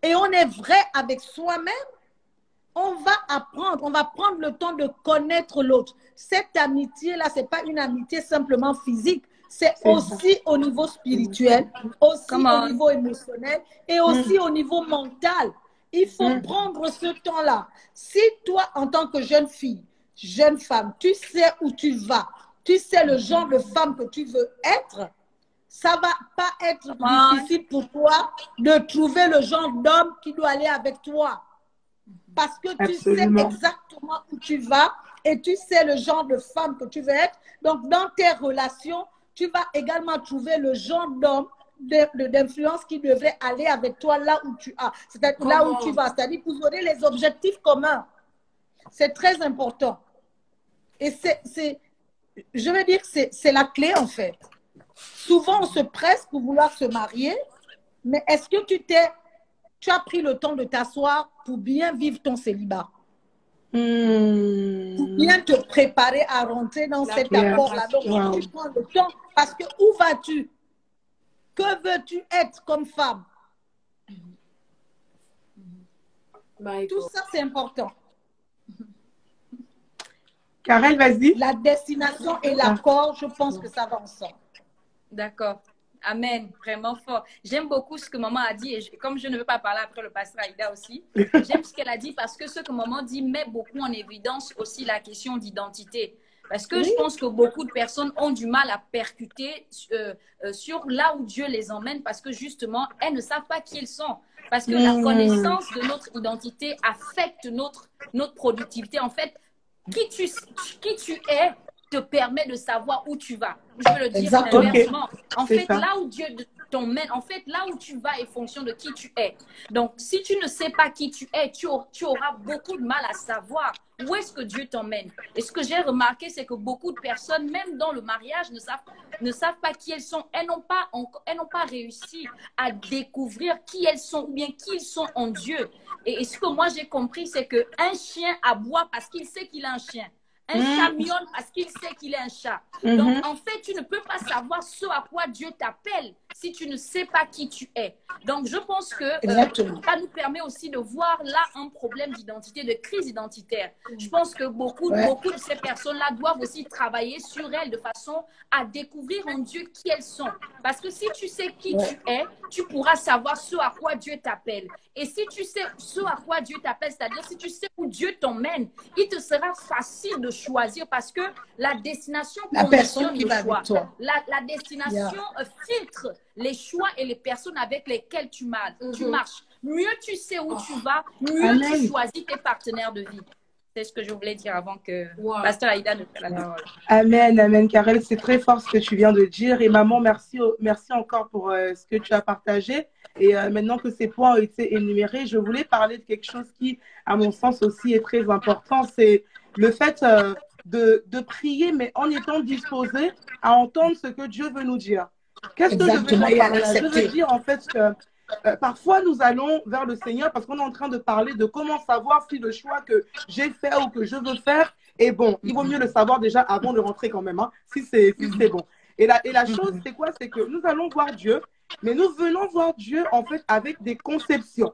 et on est vrai avec soi-même, on va apprendre, on va prendre le temps de connaître l'autre. Cette amitié-là, ce n'est pas une amitié simplement physique, c'est aussi au niveau spirituel, aussi au niveau émotionnel et aussi au niveau mental. Il faut prendre ce temps-là. Si toi, en tant que jeune fille, jeune femme, tu sais où tu vas, tu sais le genre de femme que tu veux être, ça ne va pas être difficile pour toi de trouver le genre d'homme qui doit aller avec toi. Parce que tu sais exactement où tu vas et tu sais le genre de femme que tu veux être. Donc, dans tes relations, tu vas également trouver le genre d'homme d'influence qui devrait aller avec toi là où tu as. C'est-à-dire là où tu vas. C'est-à-dire que vous aurez les objectifs communs. C'est très important. Et je veux dire que c'est la clé en fait. Souvent, on se presse pour vouloir se marier, mais est-ce que tu as pris le temps de t'asseoir pour bien vivre ton célibat? Pour bien te préparer à rentrer dans cet accord-là. Donc, tu prends le temps. Parce que où vas-tu? Que veux-tu être comme femme? Tout ça, c'est important. Karel, vas-y. La destination et l'accord, je pense que ça va ensemble. D'accord. Amen. Vraiment fort. J'aime beaucoup ce que maman a dit. Et comme je ne veux pas parler après le pasteur Aïda aussi, j'aime ce qu'elle a dit parce que ce que maman dit met beaucoup en évidence aussi la question d'identité. Parce que je pense que beaucoup de personnes ont du mal à percuter sur là où Dieu les emmène parce que justement, elles ne savent pas qui elles sont. Parce que la connaissance de notre identité affecte notre productivité. En fait, qui tu es te permet de savoir où tu vas. Je veux le dire inversement. En fait, là où Dieu t'emmène, en fait, là où tu vas est fonction de qui tu es. Donc, si tu ne sais pas qui tu es, tu auras beaucoup de mal à savoir où est-ce que Dieu t'emmène. Et ce que j'ai remarqué, c'est que beaucoup de personnes, même dans le mariage, ne savent pas qui elles sont. Elles n'ont pas réussi à découvrir qui elles sont ou bien qui ils sont en Dieu. Et ce que moi j'ai compris, c'est qu'un chien aboie parce qu'il sait qu'il a un chien. Un chat miaule parce qu'il sait qu'il est un chat. Donc, en fait, tu ne peux pas savoir ce à quoi Dieu t'appelle si tu ne sais pas qui tu es. Donc, je pense que ça nous permet aussi de voir là un problème d'identité, de crise identitaire. Je pense que beaucoup de ces personnes-là doivent aussi travailler sur elles de façon à découvrir en Dieu qui elles sont. Parce que si tu sais qui tu es, tu pourras savoir ce à quoi Dieu t'appelle. Et si tu sais ce à quoi Dieu t'appelle, c'est-à-dire si tu sais où Dieu t'emmène, il te sera facile de choisir parce que la destination conditionne le choix. La destination filtre les choix et les personnes avec lesquelles tu marches. Mieux tu sais où tu vas, mieux tu choisis tes partenaires de vie. C'est ce que je voulais dire avant que Pasteur Aïda ne prenne la parole. Amen, amen, Karel. C'est très fort ce que tu viens de dire. Et maman, merci encore pour ce que tu as partagé. Et maintenant que ces points ont été énumérés, je voulais parler de quelque chose qui, à mon sens aussi, est très important. C'est le fait de prier, mais en étant disposé à entendre ce que Dieu veut nous dire. Qu'est-ce que je veux dire par là? Je veux dire en fait que parfois nous allons vers le Seigneur parce qu'on est en train de parler de comment savoir si le choix que j'ai fait ou que je veux faire est bon. Il vaut mieux le savoir déjà avant de rentrer quand même, hein, si c'est bon. Et la chose, c'est quoi? C'est que nous allons voir Dieu, mais nous venons voir Dieu en fait avec des conceptions.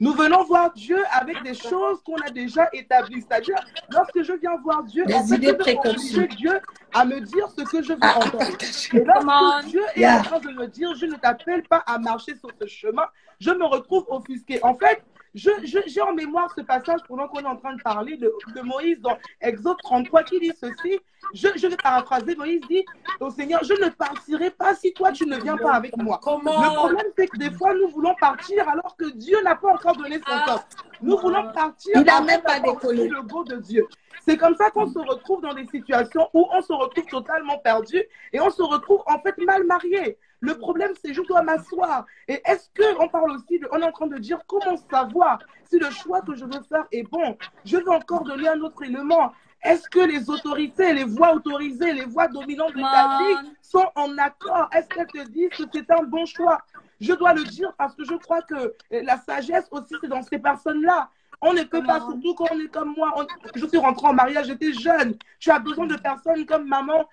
Nous venons voir Dieu avec des choses qu'on a déjà établies. C'est-à-dire, lorsque je viens voir Dieu, en fait, je veux obliger Dieu à me dire ce que je veux entendre. Et lorsque Dieu est en train de me dire, je ne t'appelle pas à marcher sur ce chemin, je me retrouve offusquée. En fait, J'ai en mémoire ce passage pendant qu'on est en train de parler de Moïse dans Exode 33 qui dit ceci. Je vais paraphraser. Moïse dit au Seigneur, je ne partirai pas si toi tu ne viens pas avec moi. Le problème, c'est que des fois, nous voulons partir alors que Dieu n'a pas encore donné son temps. Nous voulons partir. Il n'a même pas décollé. Le go de Dieu. C'est comme ça qu'on se retrouve dans des situations où on se retrouve totalement perdu et on se retrouve en fait mal marié. Le problème, c'est je dois m'asseoir. Et est-ce qu'on parle aussi, on est en train de dire comment savoir si le choix que je veux faire est bon? Je veux encore donner un autre élément. Est-ce que les autorités, les voix autorisées, les voix dominantes de ta vie sont en accord? Est-ce qu'elles te disent que c'est un bon choix? Je dois le dire parce que je crois que la sagesse aussi, c'est dans ces personnes-là. On ne peut pas, surtout quand on est comme moi. Je suis rentrée en mariage, j'étais jeune. Tu as besoin de personnes comme maman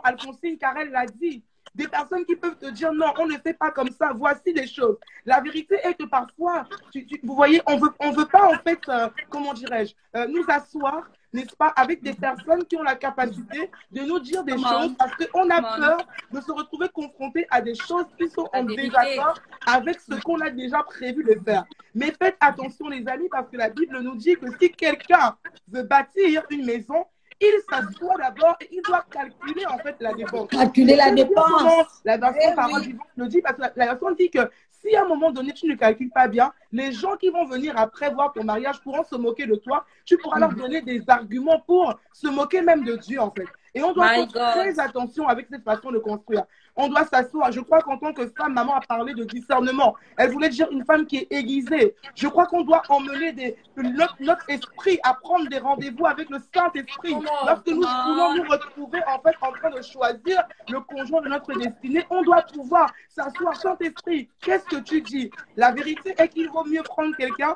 Alphonsine, car elle l'a dit. Des personnes qui peuvent te dire non, on ne fait pas comme ça, voici les choses. La vérité est que parfois, vous voyez, on veut pas en fait, comment dirais-je, nous asseoir, n'est-ce pas, avec des personnes qui ont la capacité de nous dire des choses parce qu'on a peur de se retrouver confronté à des choses qui sont en désaccord avec ce qu'on a déjà prévu de faire. Mais faites attention les amis parce que la Bible nous dit que si quelqu'un veut bâtir une maison, il s'assoit d'abord et il doit calculer en fait la dépense. Calculer la dépense. La version parole vivante le dit parce que la version dit que si à un moment donné tu ne calcules pas bien, les gens qui vont venir après voir ton mariage pourront se moquer de toi. Tu pourras leur donner des arguments pour se moquer même de Dieu en fait. Et on doit faire très attention avec cette façon de construire. On doit s'asseoir. Je crois qu'en tant que femme, maman a parlé de discernement. Elle voulait dire une femme qui est aiguisée. Je crois qu'on doit emmener notre esprit à prendre des rendez-vous avec le Saint-Esprit. Lorsque nous voulons nous retrouver en fait en train de choisir le conjoint de notre destinée, on doit pouvoir s'asseoir. Saint-Esprit, qu'est-ce que tu dis? La vérité est qu'il vaut mieux prendre quelqu'un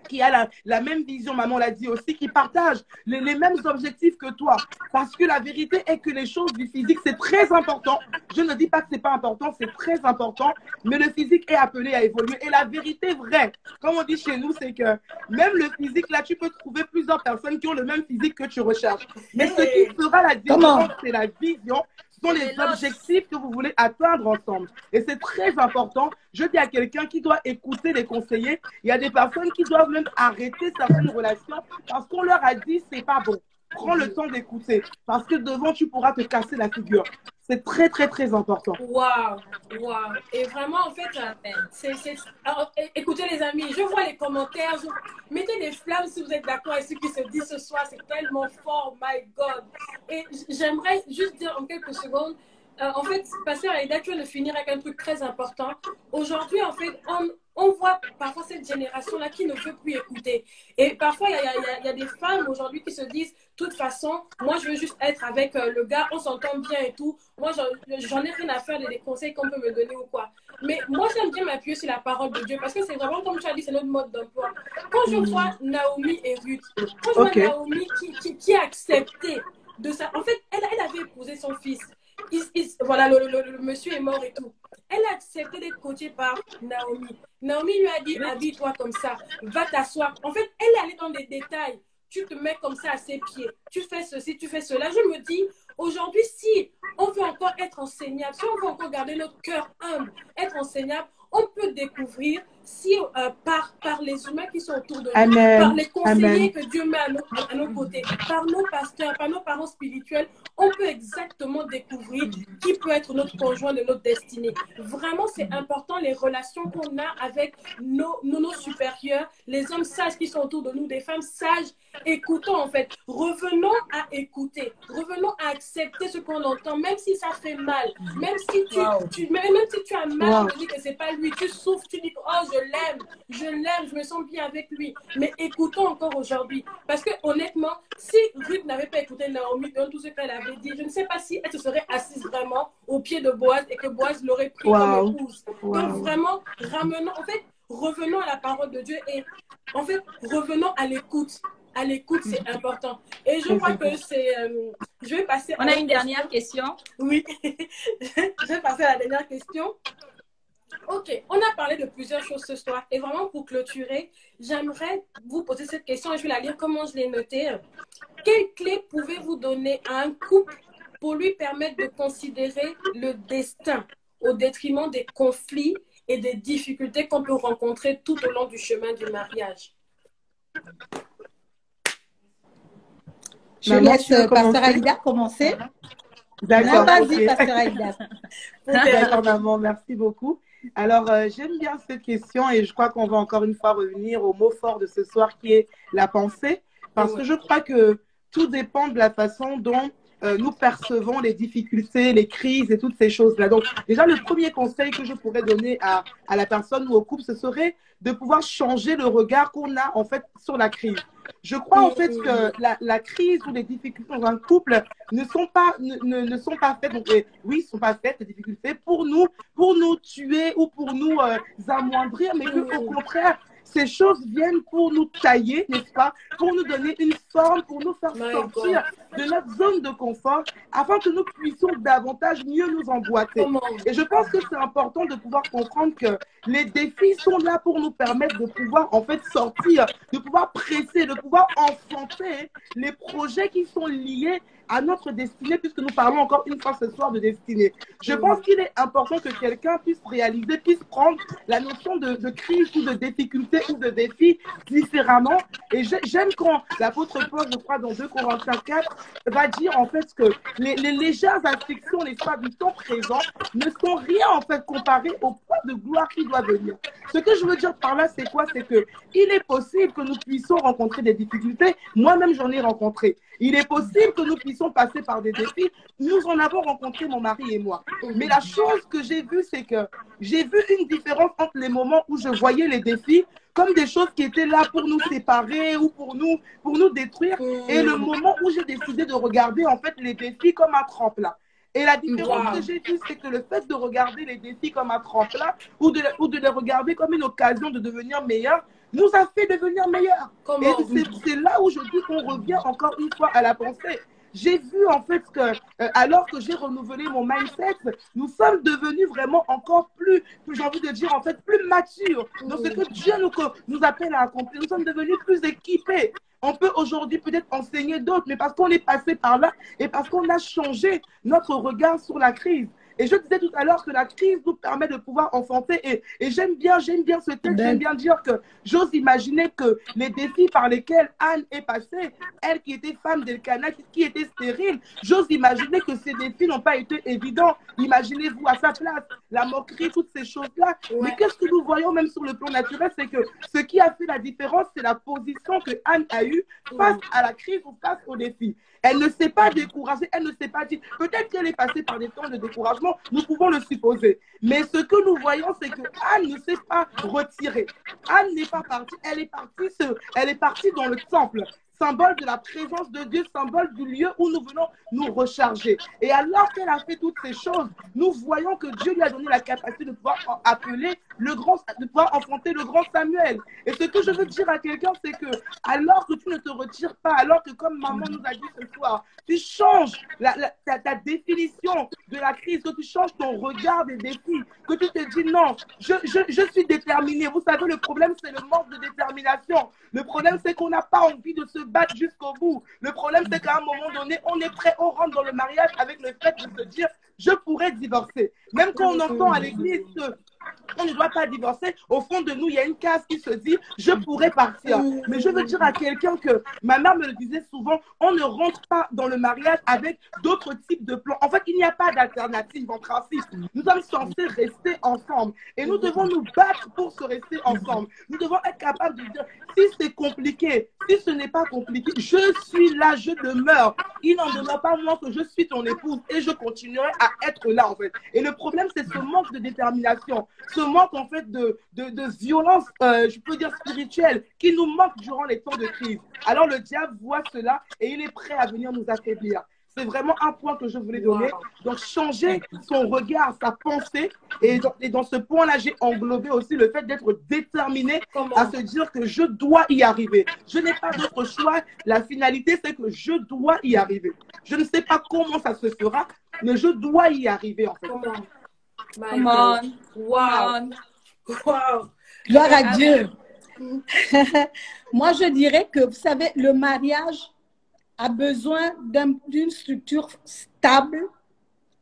qui a la même vision, maman l'a dit aussi, qui partage les mêmes objectifs que toi. Parce que la vérité est que les choses du physique, c'est très important. Je ne dis pas que c'est pas important, c'est très important, mais le physique est appelé à évoluer. Et la vérité vraie, comme on dit chez nous, c'est que même le physique, là, tu peux trouver plusieurs personnes qui ont le même physique que tu recherches. Mais ce qui fera la différence, c'est la vision, sont les objectifs que vous voulez atteindre ensemble. Et c'est très important. Je dis à quelqu'un qui doit écouter les conseillers, il y a des personnes qui doivent même arrêter certaines relations parce qu'on leur a dit c'est pas bon. Prends le temps d'écouter parce que devant tu pourras te casser la figure. C'est très, très, très important. Waouh, waouh. Et vraiment, en fait, alors, écoutez les amis, je vois les commentaires. Mettez des flammes si vous êtes d'accord avec ce qui se dit ce soir. C'est tellement fort, my God. Et j'aimerais juste dire en quelques secondes, en fait, Pasteur Aïda, tu viens de finir avec un truc très important. Aujourd'hui, en fait, on voit parfois cette génération-là qui ne veut plus écouter. Et parfois, il y a des femmes aujourd'hui qui se disent, de toute façon, moi, je veux juste être avec le gars, on s'entend bien et tout. Moi, j'en ai rien à faire des conseils qu'on peut me donner ou quoi. Mais moi, j'aime bien m'appuyer sur la parole de Dieu parce que c'est vraiment, comme tu as dit, c'est notre mode d'emploi. Quand je vois Naomi et Ruth, quand je vois Naomi qui a accepté de ça, en fait, elle avait épousé son fils. Voilà, le monsieur est mort et tout. Elle a accepté d'être coachée par Naomi. Naomi lui a dit, habille-toi comme ça, va t'asseoir. En fait, elle est allée dans des détails. Tu te mets comme ça à ses pieds. Tu fais ceci, tu fais cela. Je me dis, aujourd'hui, si on veut encore être enseignable, si on veut encore garder notre cœur humble, être enseignable, on peut découvrir si par les humains qui sont autour de nous, par les conseillers que Dieu met à nos côtés, par nos pasteurs, par nos parents spirituels, on peut exactement découvrir qui peut être notre conjoint de notre destinée. Vraiment, c'est important les relations qu'on a avec nos supérieurs, les hommes sages qui sont autour de nous, des femmes sages. Écoutons en fait, revenons à écouter, revenons à accepter ce qu'on entend, même si ça fait mal, même si tu as mal, tu dis que c'est pas lui, tu souffres, tu dis oh je l'aime, je me sens bien avec lui, mais écoutons encore aujourd'hui, parce que honnêtement, si Ruth n'avait pas écouté Naomi dans tout ce qu'elle avait dit, je ne sais pas si elle se serait assise vraiment au pied de Boaz et que Boaz l'aurait pris comme épouse. Donc vraiment, revenons à la parole de Dieu et en fait, revenons à l'écoute. À l'écoute, c'est important. Et je crois que c'est... je vais passer... On a une dernière question. Oui. Je vais passer à la dernière question. Ok, on a parlé de plusieurs choses ce soir. Et vraiment, pour clôturer, j'aimerais vous poser cette question et je vais la lire comment je l'ai notée. Quelle clé pouvez-vous donner à un couple pour lui permettre de considérer le destin au détriment des conflits et des difficultés qu'on peut rencontrer tout au long du chemin du mariage. Je laisse Pasteur Aïda commencer. D'accord. Vas-y, Pasteur Aïda. D'accord, maman, merci beaucoup. Alors, j'aime bien cette question et je crois qu'on va encore une fois revenir au mot fort de ce soir qui est la pensée, parce que je crois que tout dépend de la façon dont nous percevons les difficultés, les crises et toutes ces choses-là. Donc, déjà, le premier conseil que je pourrais donner à la personne ou au couple, ce serait de pouvoir changer le regard qu'on a en fait sur la crise. Je crois en fait que la crise ou les difficultés dans un couple ne sont pas faites, donc oui, sont pas faites, les difficultés, pour nous tuer ou pour nous amoindrir, mais que au contraire, ces choses viennent pour nous tailler, n'est-ce pas, pour nous donner une forme, pour nous faire sortir de notre zone de confort, afin que nous puissions davantage mieux nous emboîter. Et je pense que c'est important de pouvoir comprendre que les défis sont là pour nous permettre de pouvoir en fait sortir, de pouvoir presser, de pouvoir enfanter les projets qui sont liés à notre destinée, puisque nous parlons encore une fois ce soir de destinée. Je pense qu'il est important que quelqu'un puisse réaliser, puisse prendre la notion de crise ou de difficulté ou de défi différemment. Et j'aime quand l'apôtre Paul, je crois, dans 2 Corinthiens 4, va dire en fait que les légères afflictions, les fois du temps présent, ne sont rien en fait comparé au poids de gloire qui doit venir. Ce que je veux dire par là, c'est quoi? C'est que il est possible que nous puissions rencontrer des difficultés. Moi-même, j'en ai rencontré. Il est possible que nous puissions passer par des défis. Nous en avons rencontré, mon mari et moi. Mais la chose que j'ai vue, c'est que j'ai vu une différence entre les moments où je voyais les défis comme des choses qui étaient là pour nous séparer ou pour nous détruire, et le moment où j'ai décidé de regarder en fait les défis comme un tremplin. Et la différence que j'ai vue, c'est que le fait de regarder les défis comme un tremplin ou de les regarder comme une occasion de devenir meilleur, nous a fait devenir meilleurs. Et c'est là où je dis qu'on revient encore une fois à la pensée. J'ai vu en fait que, alors que j'ai renouvelé mon mindset, nous sommes devenus vraiment encore plus j'ai envie de dire en fait, plus matures dans ce que Dieu nous appelle à accomplir. Nous sommes devenus plus équipés. On peut aujourd'hui peut-être enseigner d'autres, mais parce qu'on est passé par là et parce qu'on a changé notre regard sur la crise. Et je disais tout à l'heure que la crise nous permet de pouvoir enfanter. Et j'aime bien ce texte, j'aime bien dire que j'ose imaginer que les défis par lesquels Anne est passée, elle qui était femme d'Elkana, qui était stérile, j'ose imaginer que ces défis n'ont pas été évidents. Imaginez-vous à sa place, la moquerie, toutes ces choses-là. Mais qu'est-ce que nous voyons même sur le plan naturel, c'est que ce qui a fait la différence, c'est la position que Anne a eue face à la crise ou face aux défis. Elle ne s'est pas découragée, elle ne s'est pas dit, peut-être qu'elle est passée par des temps de découragement, nous pouvons le supposer. Mais ce que nous voyons, c'est que Anne ne s'est pas retirée. Anne n'est pas partie, elle est partie dans le temple. Symbole de la présence de Dieu, symbole du lieu où nous venons nous recharger. Et alors qu'elle a fait toutes ces choses, nous voyons que Dieu lui a donné la capacité de pouvoir appeler de pouvoir enfanter le grand Samuel. Et ce que je veux dire à quelqu'un, c'est que alors que tu ne te retires pas, alors que comme maman nous a dit ce soir, tu changes ta définition de la crise, que tu changes ton regard des défis, que tu te dis non, je suis déterminé. Vous savez, le problème, c'est le manque de détermination. Le problème, c'est qu'on n'a pas envie de se battre jusqu'au bout. Le problème, c'est qu'à un moment donné, on est prêt, on rentre dans le mariage avec le fait de se dire, je pourrais divorcer. Même quand on entend à l'église on ne doit pas divorcer, au fond de nous, il y a une case qui se dit, je pourrais partir. Mais je veux dire à quelqu'un que, ma mère me le disait souvent, on ne rentre pas dans le mariage avec d'autres types de plans. En fait, il n'y a pas d'alternative en principe. Nous sommes censés rester ensemble. Et nous devons nous battre pour se rester ensemble. Nous devons être capables de dire, si c'est compliqué, si ce n'est pas compliqué, je suis là, je demeure. Il n'en demeure pas moins que je suis ton épouse et je continuerai à être là, en fait. Et le problème, c'est ce manque de détermination. Ce manque en fait de violence, je peux dire spirituelle, qui nous manque durant les temps de crise. Alors le diable voit cela et il est prêt à venir nous affaiblir. C'est vraiment un point que je voulais donner. Donc changer son regard, sa pensée. Et dans ce point-là, j'ai englobé aussi le fait d'être déterminé à se dire que je dois y arriver. Je n'ai pas d'autre choix. La finalité, c'est que je dois y arriver. Je ne sais pas comment ça se fera, mais je dois y arriver en fait. Come on. Wow. Wow. Gloire à Dieu. Moi, je dirais que, vous savez, le mariage a besoin d'une structure stable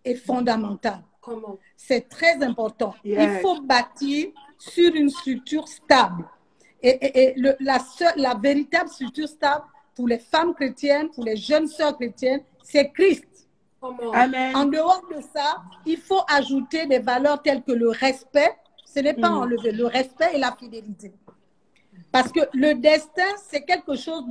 et fondamentale. Comment? C'est très important. Yes. Il faut bâtir sur une structure stable. La véritable structure stable pour les femmes chrétiennes, pour les jeunes sœurs chrétiennes, c'est Christ. Comment? Amen. En dehors de ça, il faut ajouter des valeurs telles que le respect. Ce n'est pas enlever le respect et la fidélité. Parce que le destin, c'est quelque chose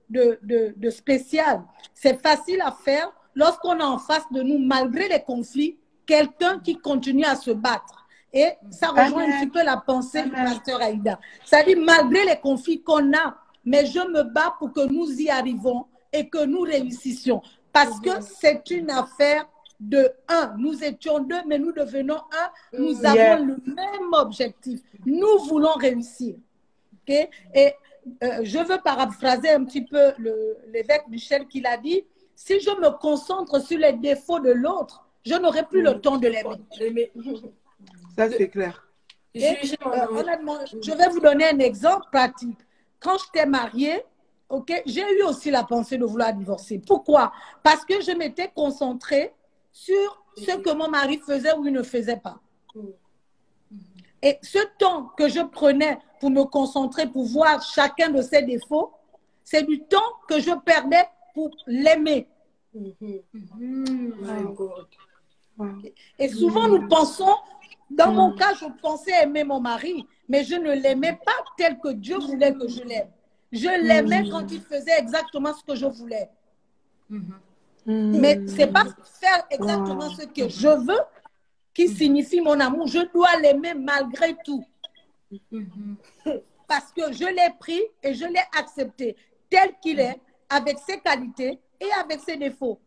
de spécial. C'est facile à faire lorsqu'on a en face de nous, malgré les conflits, quelqu'un qui continue à se battre. Et ça rejoint un petit peu la pensée du pasteur Aïda. Ça dit, malgré les conflits qu'on a, mais je me bats pour que nous y arrivons et que nous réussissions. Parce que c'est une affaire de un. Nous étions deux, mais nous devenons un. Nous avons le même objectif. Nous voulons réussir. Okay? Et je veux paraphraser un petit peu l'évêque Michel qui l'a dit. Si je me concentre sur les défauts de l'autre, je n'aurai plus le temps de l'aimer. Ça, c'est clair. Honnêtement, je vais vous donner un exemple pratique. Quand j'étais mariée, j'ai eu aussi la pensée de vouloir divorcer. Pourquoi? Parce que je m'étais concentrée sur ce que mon mari faisait ou il ne faisait pas. Et ce temps que je prenais pour me concentrer, pour voir chacun de ses défauts, c'est du temps que je perdais pour l'aimer. Et souvent, nous pensons, dans mon cas, je pensais aimer mon mari, mais je ne l'aimais pas tel que Dieu voulait que je l'aime. Je l'aimais quand il faisait exactement ce que je voulais. Mais ce n'est pas faire exactement ce que je veux qui signifie mon amour. Je dois l'aimer malgré tout. Parce que je l'ai pris et je l'ai accepté tel qu'il est, avec ses qualités et avec ses défauts.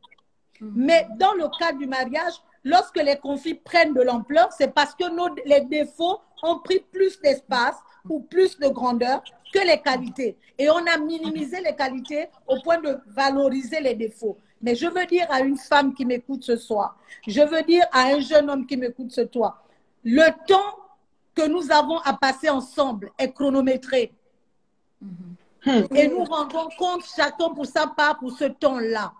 Mais dans le cas du mariage, lorsque les conflits prennent de l'ampleur, c'est parce que les défauts ont pris plus d'espace ou plus de grandeur que les qualités. Et on a minimisé les qualités au point de valoriser les défauts. Mais je veux dire à une femme qui m'écoute ce soir, je veux dire à un jeune homme qui m'écoute ce soir, le temps que nous avons à passer ensemble est chronométré. Et nous rendons compte chacun pour sa part pour ce temps-là.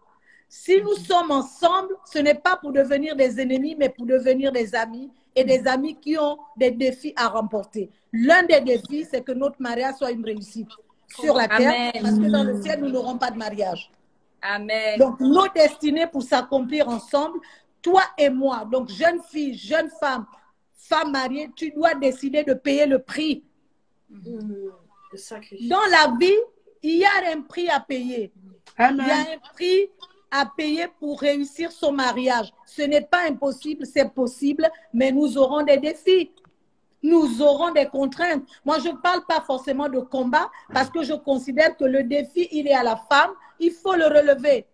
Si nous sommes ensemble, ce n'est pas pour devenir des ennemis, mais pour devenir des amis et des amis qui ont des défis à remporter. L'un des défis, c'est que notre mariage soit une réussite sur la terre, parce que dans le ciel, nous n'aurons pas de mariage. Amen. Donc, nos destinées pour s'accomplir ensemble, toi et moi, donc jeune fille, jeune femme, femme mariée, tu dois décider de payer le prix. Dans la vie, il y a un prix à payer. Amen. Il y a un prix à payer pour réussir son mariage. Ce n'est pas impossible, c'est possible, mais nous aurons des défis. Nous aurons des contraintes. Moi, je ne parle pas forcément de combat parce que je considère que le défi, il est à la femme. Il faut le relever.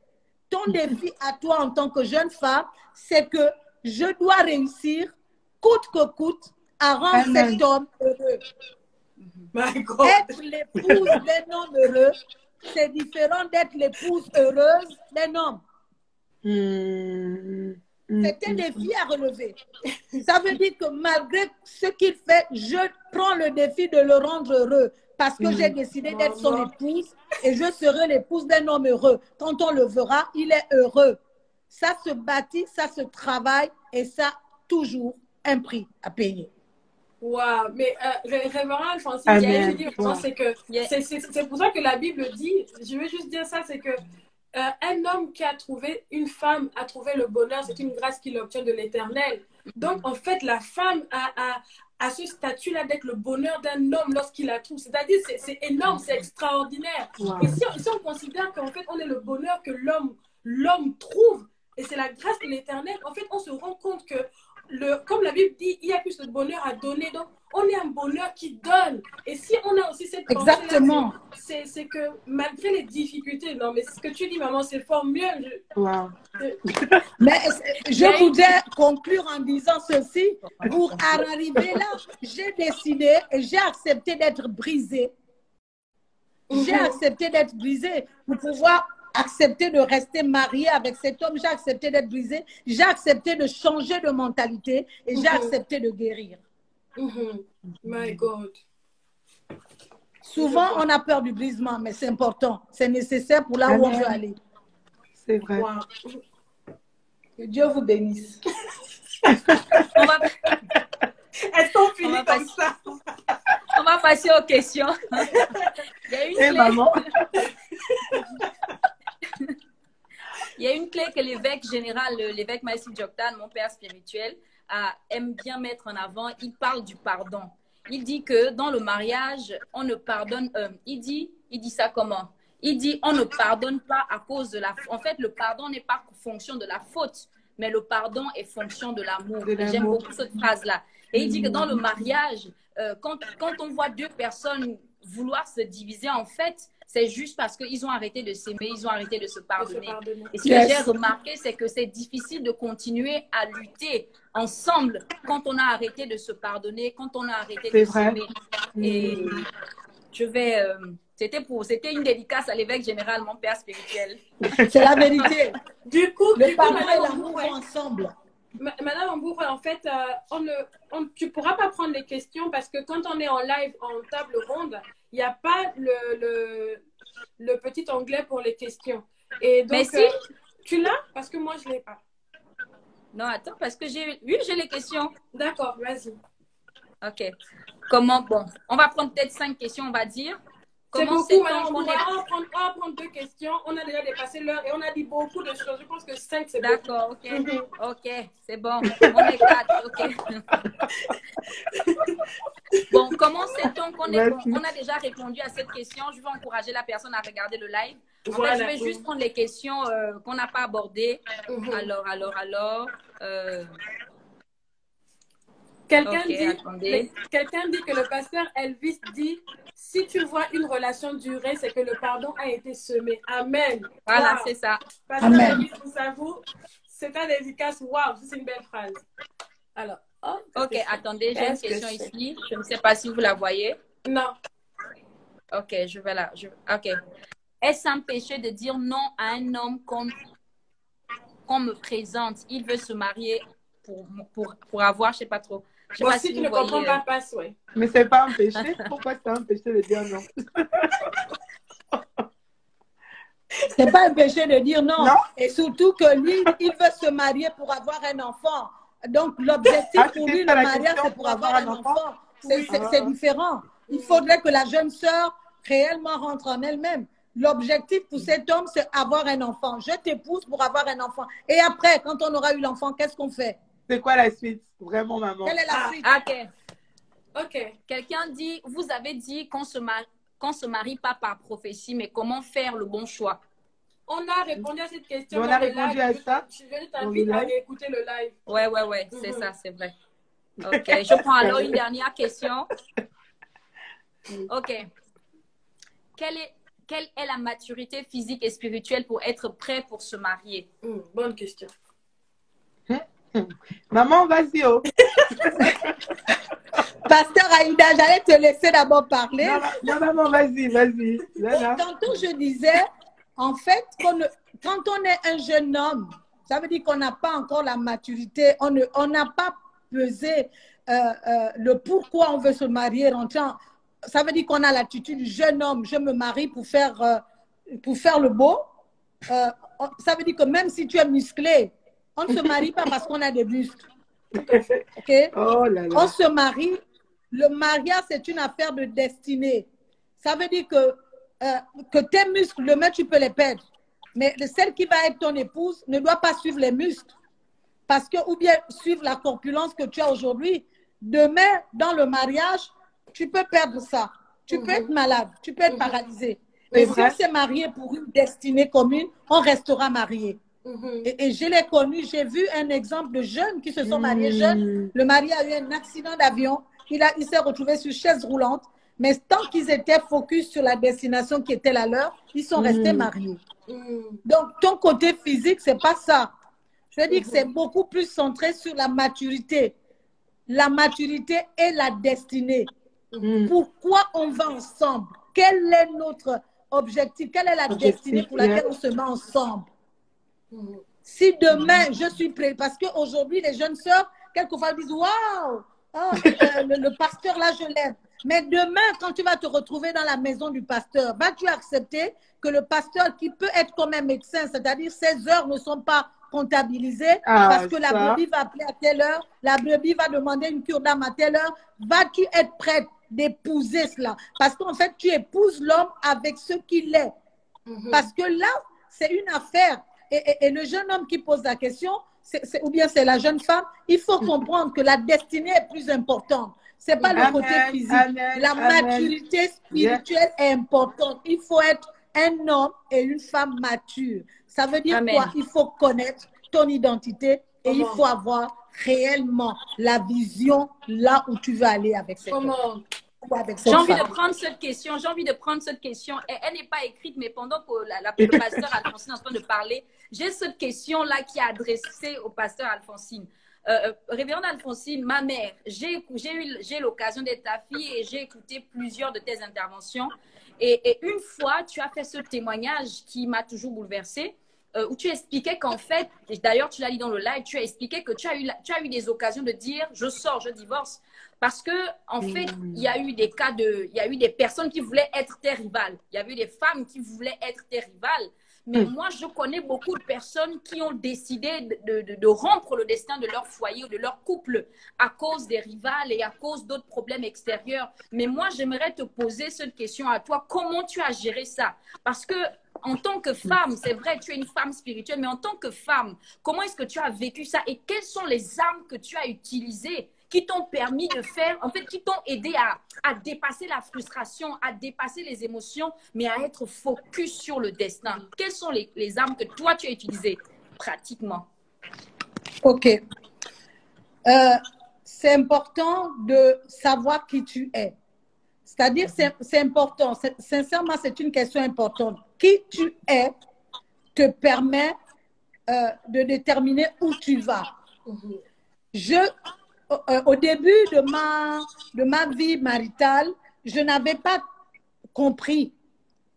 Ton défi à toi en tant que jeune femme, c'est que je dois réussir, coûte que coûte, à rendre cet homme heureux. Être l'épouse d'un homme heureux, c'est différent d'être l'épouse heureuse d'un homme. C'est un défi à relever. Ça veut dire que malgré ce qu'il fait, je prends le défi de le rendre heureux parce que j'ai décidé d'être son épouse et je serai l'épouse d'un homme heureux. Quand on le verra, il est heureux. Ça se bâtit, ça se travaille et ça a toujours un prix à payer. Waouh, mais révérend Alphonsine, c'est pour ça que la Bible dit, je veux juste dire ça, c'est que un homme qui a trouvé une femme a trouvé le bonheur, c'est une grâce qu'il obtient de l'Éternel. Donc en fait, la femme a ce statut-là d'être le bonheur d'un homme lorsqu'il la trouve. C'est-à-dire, c'est énorme, c'est extraordinaire. Wow. Et si on considère qu'en fait, on est le bonheur que l'homme trouve, et c'est la grâce de l'Éternel, en fait, on se rend compte que comme la Bible dit, il y a plus de bonheur à donner. Donc, on est un bonheur qui donne. Et si on a aussi cette pensée-là, c'est que malgré les difficultés, non, mais ce que tu dis, maman, c'est fort mieux. Wow. Mais je voudrais conclure en disant ceci. Pour arriver là, j'ai décidé et j'ai accepté d'être brisée. J'ai accepté d'être brisée pour pouvoir accepté de rester mariée avec cet homme, j'ai accepté d'être brisée, j'ai accepté de changer de mentalité et j'ai accepté de guérir. My God. Souvent, on a peur du brisement, mais c'est important. C'est nécessaire pour là où on veut aller. C'est vrai. Wow. Que Dieu vous bénisse. On va, Est-ce qu'on finit comme ça? On va passer aux questions. Il y a une clé. Maman. Il y a une clé que l'évêque général, l'évêque Maïssi Djoktan, mon père spirituel, aime bien mettre en avant. Il parle du pardon. Il dit que dans le mariage, on ne pardonne. Il dit ça comment? Il dit on ne pardonne pas à cause de la. En fait, le pardon n'est pas fonction de la faute, mais le pardon est fonction de l'amour. J'aime beaucoup cette phrase-là. Et il dit que dans le mariage, quand on voit deux personnes vouloir se diviser, en fait, c'est juste parce qu'ils ont arrêté de s'aimer, ils ont arrêté de se pardonner. Et ce que j'ai remarqué, c'est que c'est difficile de continuer à lutter ensemble quand on a arrêté de se pardonner, quand on a arrêté de s'aimer. Et je vais... C'était une dédicace à l'évêque général, mon père spirituel. C'est la vérité. Du coup, le pardon et l'amour vont ensemble. Madame Ambour, en fait, tu ne pourras pas prendre les questions parce que quand on est en live, en table ronde, il n'y a pas le petit onglet pour les questions. Et donc, mais si. Tu l'as? Parce que moi, je ne l'ai pas. Non, attends, parce que j'ai les questions. D'accord, vas-y. Ok. Comment, bon, on va prendre peut-être 5 questions, on va dire. C'est beaucoup, madame. On va prendre 2 questions. On a déjà dépassé l'heure et on a dit beaucoup de choses. Je pense que 5, c'est beaucoup. D'accord, ok. Ok, c'est bon. On est 4, ok. Bon, comment sait-on qu'on a déjà répondu à cette question? Je vais encourager la personne à regarder le live. En fait, je vais juste prendre les questions qu'on n'a pas abordées. Alors. Quelqu'un dit que le pasteur Elvis dit si tu vois une relation durer, c'est que le pardon a été semé. Amen. Voilà, wow. C'est ça. Pasteur Elvis, c'est ta dédicace. Waouh, c'est une belle phrase. Alors. Ok, attendez, j'ai une question ici. Je ne sais pas si vous la voyez. Non. Ok, je vais là. Ok. Est-ce un péché de dire non à un homme qu'on me présente? Il veut se marier pour avoir, je ne sais pas trop. Je sais pas si tu ne comprends pas, passe, ouais. Mais c'est pas un péché. Pourquoi c'est un péché de dire non? C'est pas un péché de dire non. Et surtout que lui, il veut se marier pour avoir un enfant. Donc, l'objectif pour lui, le mariage, c'est pour avoir un enfant. C'est différent. Il faudrait que la jeune sœur réellement rentre en elle-même. L'objectif pour cet homme, c'est avoir un enfant. Je t'épouse pour avoir un enfant. Et après, quand on aura eu l'enfant, qu'est-ce qu'on fait? C'est quoi la suite? Vraiment, maman. Quelle est la suite? Ok. Quelqu'un dit, vous avez dit qu'on se marie pas par prophétie, mais comment faire le bon choix? On a répondu à cette question. On a répondu à ça. Je t'invite à écouter le live. Ouais, c'est ça, c'est vrai. Ok, je prends alors une dernière question. Ok. Quelle est la maturité physique et spirituelle pour être prêt pour se marier? Bonne question. Maman, vas-y. Pasteur Aïda, j'allais te laisser d'abord parler. Non, maman, vas-y. Tantôt, je disais, en fait, quand on est un jeune homme, ça veut dire qu'on n'a pas encore la maturité, on n'a pas pesé le pourquoi on veut se marier. Ça veut dire qu'on a l'attitude du jeune homme, je me marie pour faire le beau. Ça veut dire que même si tu es musclé, on ne se marie pas parce qu'on a des muscles. Okay? Oh là là. On se marie. Le mariage, c'est une affaire de destinée. Ça veut dire que tes muscles, demain, tu peux les perdre. Mais celle qui va être ton épouse ne doit pas suivre les muscles. Ou bien suivre la corpulence que tu as aujourd'hui. Demain, dans le mariage, tu peux perdre ça. Tu peux être malade. Tu peux être paralysé. Et si on s'est marié pour une destinée commune, on restera marié. Et je l'ai connu, j'ai vu un exemple de jeunes qui se sont mariés jeunes. Le mari a eu un accident d'avion, il s'est retrouvé sur chaise roulante, mais tant qu'ils étaient focus sur la destination qui était la leur, ils sont restés mariés. Donc, ton côté physique, c'est pas ça. Je veux dire que c'est beaucoup plus centré sur la maturité. La maturité et la destinée. Pourquoi on va ensemble? Quel est notre objectif? Quelle est la destinée pour laquelle on se met ensemble? Si demain, je suis prêt, parce qu'aujourd'hui, les jeunes sœurs, quelquefois, disent « Waouh, le pasteur, là, je l'aime. » Mais demain, quand tu vas te retrouver dans la maison du pasteur, vas-tu accepter que le pasteur, qui peut être comme un médecin, c'est-à-dire ses heures ne sont pas comptabiliser parce que la brebis va appeler à telle heure, la brebis va demander une cure d'âme à telle heure. Vas-tu être prête d'épouser cela? Parce qu'en fait, tu épouses l'homme avec ce qu'il est. Parce que là, c'est une affaire. Et le jeune homme qui pose la question, ou bien c'est la jeune femme, il faut comprendre que la destinée est plus importante. Ce n'est pas le côté physique. La maturité spirituelle est importante. Il faut être un homme et une femme mature. Ça veut dire quoi? Il faut connaître ton identité et il faut avoir réellement la vision là où tu veux aller avec cette femme. J'ai envie de prendre cette question. J'ai envie de prendre cette question. Elle n'est pas écrite, mais pendant que le pasteur Alphonsine est en train de parler, j'ai cette question-là qui est adressée au pasteur Alphonsine. Révérende Alphonsine, ma mère, j'ai l'occasion d'être ta fille et j'ai écouté plusieurs de tes interventions. Et une fois, tu as fait ce témoignage qui m'a toujours bouleversée, où tu expliquais qu'en fait, d'ailleurs tu l'as dit dans le live, tu as expliqué que tu as eu des occasions de dire « je sors, je divorce ». Parce que en fait, il y a eu des cas il y a eu des personnes qui voulaient être tes rivales. Il y a eu des femmes qui voulaient être tes rivales. Mais moi, je connais beaucoup de personnes qui ont décidé de rompre le destin de leur foyer ou de leur couple à cause des rivales et à cause d'autres problèmes extérieurs. Mais moi, j'aimerais te poser cette question à toi. Comment tu as géré ça? Parce que en tant que femme, c'est vrai, tu es une femme spirituelle, mais en tant que femme, comment est-ce que tu as vécu ça? Et quelles sont les armes que tu as utilisées qui t'ont permis de faire, en fait, qui t'ont aidé à dépasser la frustration, à dépasser les émotions, mais à être focus sur le destin? Quelles sont les armes que toi, tu as utilisées pratiquement? Ok. C'est important de savoir qui tu es. C'est-à-dire, c'est important. Sincèrement, c'est une question importante. Qui tu es te permet de déterminer où tu vas. Au début de ma vie maritale, je n'avais pas compris.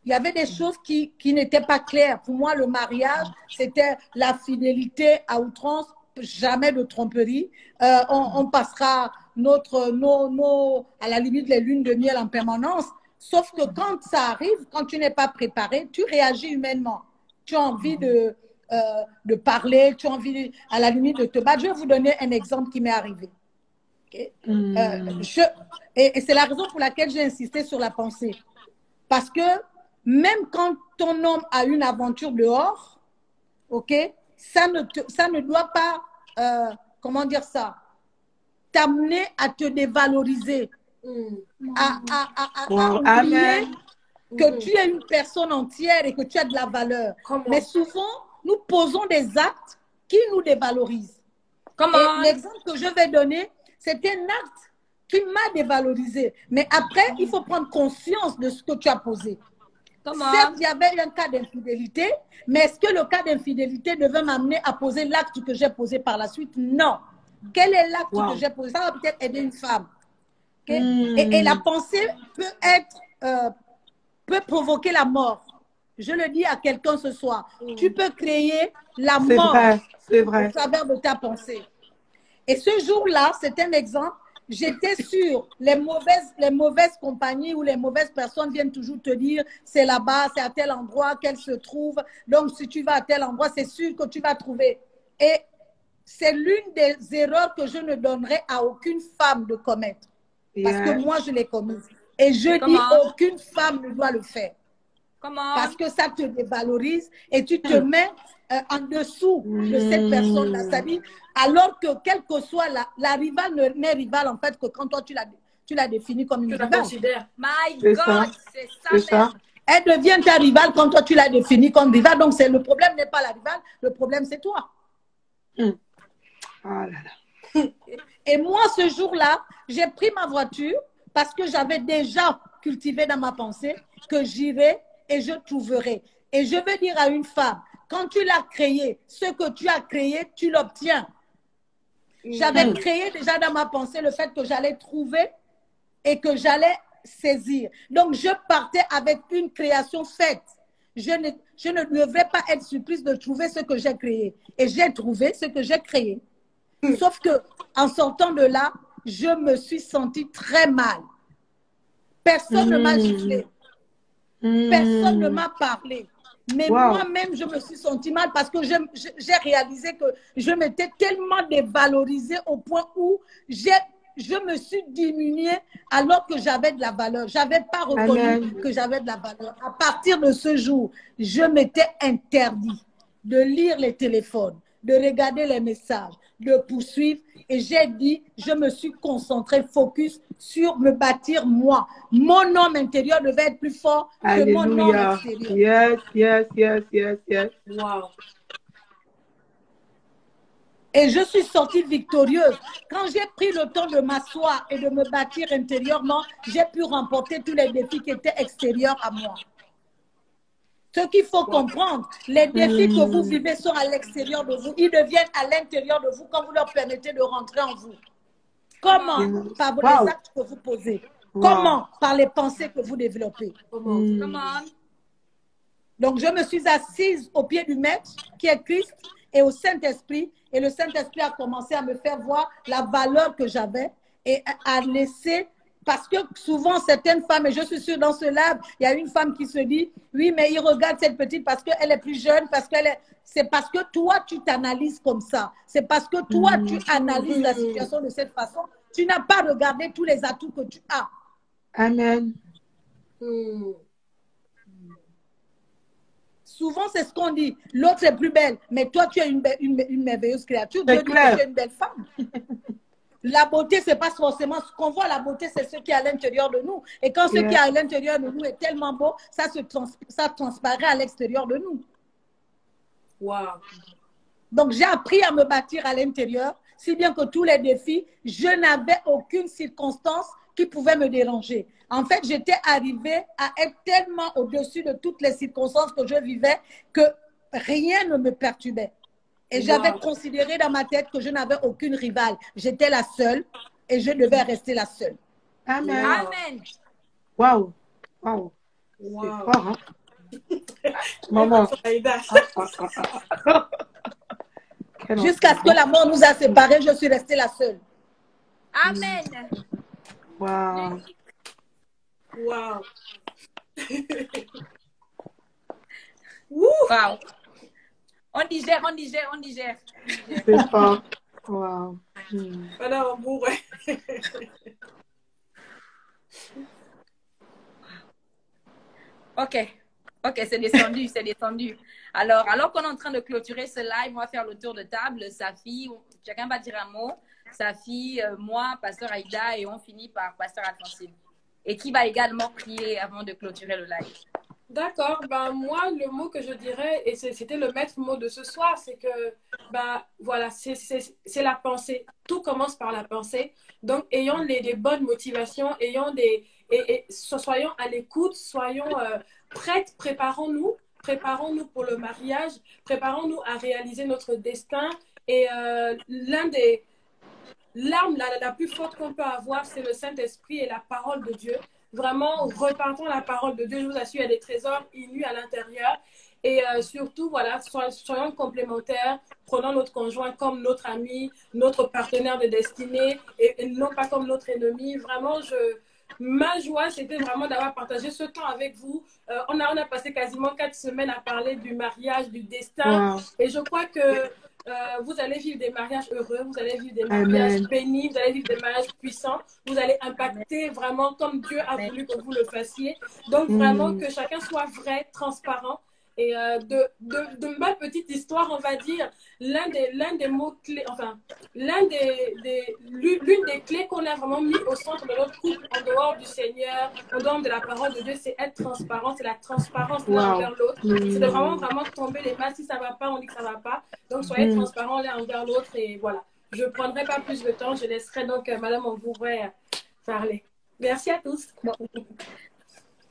Il y avait des choses qui n'étaient pas claires. Pour moi, le mariage, c'était la fidélité à outrance, jamais de tromperie. On passera à la limite, les lunes de miel en permanence. Sauf que quand ça arrive, quand tu n'es pas préparé, tu réagis humainement. Tu as envie de parler, tu as envie, à la limite, de te battre. Je vais vous donner un exemple qui m'est arrivé. Okay? Et c'est la raison pour laquelle j'ai insisté sur la pensée. Parce que même quand ton homme a une aventure dehors, okay, ça ne doit pas, comment dire ça, t'amener à te dévaloriser, à oublier que tu es une personne entière et que tu as de la valeur. Mais souvent, nous posons des actes qui nous dévalorisent. Et l'exemple que je vais donner, c'est un acte qui m'a dévalorisé. Mais après, il faut prendre conscience de ce que tu as posé. Certes, il y avait un cas d'infidélité, mais est-ce que le cas d'infidélité devait m'amener à poser l'acte que j'ai posé par la suite? Non. Quel est l'acte que j'ai posé? Ça va peut-être aider une femme. Okay? Et la pensée peut provoquer la mort. Je le dis à quelqu'un ce soir. Tu peux créer la mort au travers de ta pensée. Et ce jour-là, c'est un exemple. J'étais sûre, les mauvaises compagnies ou les mauvaises personnes viennent toujours te dire c'est là-bas, c'est à tel endroit qu'elle se trouve. Donc, si tu vas à tel endroit, c'est sûr que tu vas trouver. Et c'est l'une des erreurs que je ne donnerai à aucune femme de commettre. Parce que moi, je l'ai commise. Et je dis aucune femme ne doit le faire. Parce que ça te dévalorise et tu te mets en dessous de cette personne-là. C'est-à-dire, alors que quelle que soit la rivale n'est rivale en fait que quand toi tu l'as définie comme une rivale. My God, c'est ça. Elle devient ta rivale quand toi tu l'as définie comme rivale. Donc le problème n'est pas la rivale, le problème c'est toi. Oh là là. Et moi ce jour-là, j'ai pris ma voiture parce que j'avais déjà cultivé dans ma pensée que j'irai et je trouverai. Et je veux dire à une femme, quand tu l'as créé, ce que tu as créé, tu l'obtiens. J'avais créé déjà dans ma pensée le fait que j'allais trouver et que j'allais saisir. Donc, je partais avec une création faite. Je ne devrais pas être surprise de trouver ce que j'ai créé. Et j'ai trouvé ce que j'ai créé. Sauf que en sortant de là, je me suis sentie très mal. Personne ne m'a giflé. Personne ne m'a parlé. Mais moi-même, je me suis sentie mal parce que j'ai réalisé que je m'étais tellement dévalorisée au point où je me suis diminuée alors que j'avais de la valeur. Je n'avais pas reconnu que j'avais de la valeur. À partir de ce jour, je m'étais interdit de lire les téléphones, de regarder les messages, de poursuivre. Et j'ai dit, je me suis concentrée, focus sur me bâtir moi. Mon homme intérieur devait être plus fort que mon homme extérieur. Yes. Wow. Et je suis sortie victorieuse. Quand j'ai pris le temps de m'asseoir et de me bâtir intérieurement, j'ai pu remporter tous les défis qui étaient extérieurs à moi. Ce qu'il faut comprendre, les défis que vous vivez sont à l'extérieur de vous. Ils deviennent à l'intérieur de vous quand vous leur permettez de rentrer en vous. Comment? Par les actes que vous posez. Comment? Par les pensées que vous développez. Comment? Donc, je me suis assise au pied du Maître, qui est Christ, et au Saint-Esprit. Et le Saint-Esprit a commencé à me faire voir la valeur que j'avais et à laisser... Parce que souvent, certaines femmes, et je suis sûre dans ce live, il y a une femme qui se dit, oui, mais il regarde cette petite parce qu'elle est plus jeune, parce qu'elle est... C'est parce que toi, tu t'analyses comme ça. C'est parce que toi, tu analyses la situation de cette façon. Tu n'as pas regardé tous les atouts que tu as. Amen. Souvent, c'est ce qu'on dit. L'autre est plus belle, mais toi, tu es une merveilleuse créature. Dieu dit que tu es une belle femme. La beauté, ce n'est pas forcément ce qu'on voit. La beauté, c'est ce qui est à l'intérieur de nous. Et quand ce qui est à l'intérieur de nous est tellement beau, ça transparaît à l'extérieur de nous. Wow. Donc, j'ai appris à me bâtir à l'intérieur, si bien que tous les défis, je n'avais aucune circonstance qui pouvait me déranger. En fait, j'étais arrivée à être tellement au-dessus de toutes les circonstances que je vivais que rien ne me perturbait. Et j'avais considéré dans ma tête que je n'avais aucune rivale. J'étais la seule et je devais rester la seule. Amen. Amen. Waouh. Waouh. C'est fort, hein? Maman. Jusqu'à ce que la mort nous a séparés, je suis restée la seule. Amen. Waouh. Wow. Wow. On digère. C'est fort. Wow. Voilà, bon, ouais. Ok, c'est descendu. Alors qu'on est en train de clôturer ce live, on va faire le tour de table. Safi, chacun va dire un mot. Safi, moi, Pasteur Aïda, et on finit par Pasteur Alphonsine. Et qui va également prier avant de clôturer le live. D'accord, ben moi le mot que je dirais, et c'était le maître mot de ce soir, c'est que ben voilà, c'est la pensée. Tout commence par la pensée. Donc ayons des bonnes motivations, soyons à l'écoute, soyons prêtes, préparons-nous pour le mariage, préparons-nous à réaliser notre destin. Et l'arme la plus forte qu'on peut avoir, c'est le Saint-Esprit et la parole de Dieu. Vraiment, repartons la parole de Dieu. Je vous assure, il y a des trésors innus à l'intérieur. Et surtout, voilà, soyons complémentaires. Prenons notre conjoint comme notre ami, notre partenaire de destinée, et non pas comme notre ennemi. Vraiment, ma joie, c'était vraiment d'avoir partagé ce temps avec vous. On a passé quasiment 4 semaines à parler du mariage, du destin. Wow. Et je crois que vous allez vivre des mariages heureux, vous allez vivre des mariages bénis, vous allez vivre des mariages puissants, vous allez impacter vraiment comme Dieu a voulu que vous le fassiez. Donc vraiment que chacun soit vrai, transparent. Et de ma petite histoire, on va dire, l'un des mots clés, enfin, l'une des clés qu'on a vraiment mis au centre de notre couple, en dehors du Seigneur, en dehors de la parole de Dieu, c'est être transparent, c'est la transparence l'un envers l'autre. C'est de vraiment tomber les mains. Si ça ne va pas, on dit que ça ne va pas. Donc, soyez transparents l'un envers l'autre et voilà. Je ne prendrai pas plus de temps, je laisserai donc Madame Ongouré parler. Merci à tous. Bon.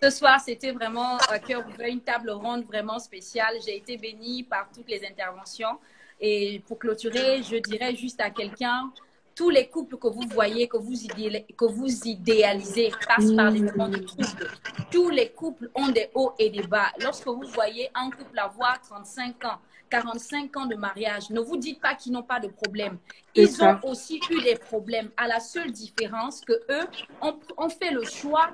Ce soir, c'était vraiment cœur ouvert, une table ronde vraiment spéciale. J'ai été bénie par toutes les interventions. Et pour clôturer, je dirais juste à quelqu'un, tous les couples que vous voyez, que vous idéalisez, passent par des moments de trouble. Tous les couples ont des hauts et des bas. Lorsque vous voyez un couple avoir 35 ans, 45 ans de mariage, ne vous dites pas qu'ils n'ont pas de problème. Ils ont aussi eu des problèmes, à la seule différence que eux ont fait le choix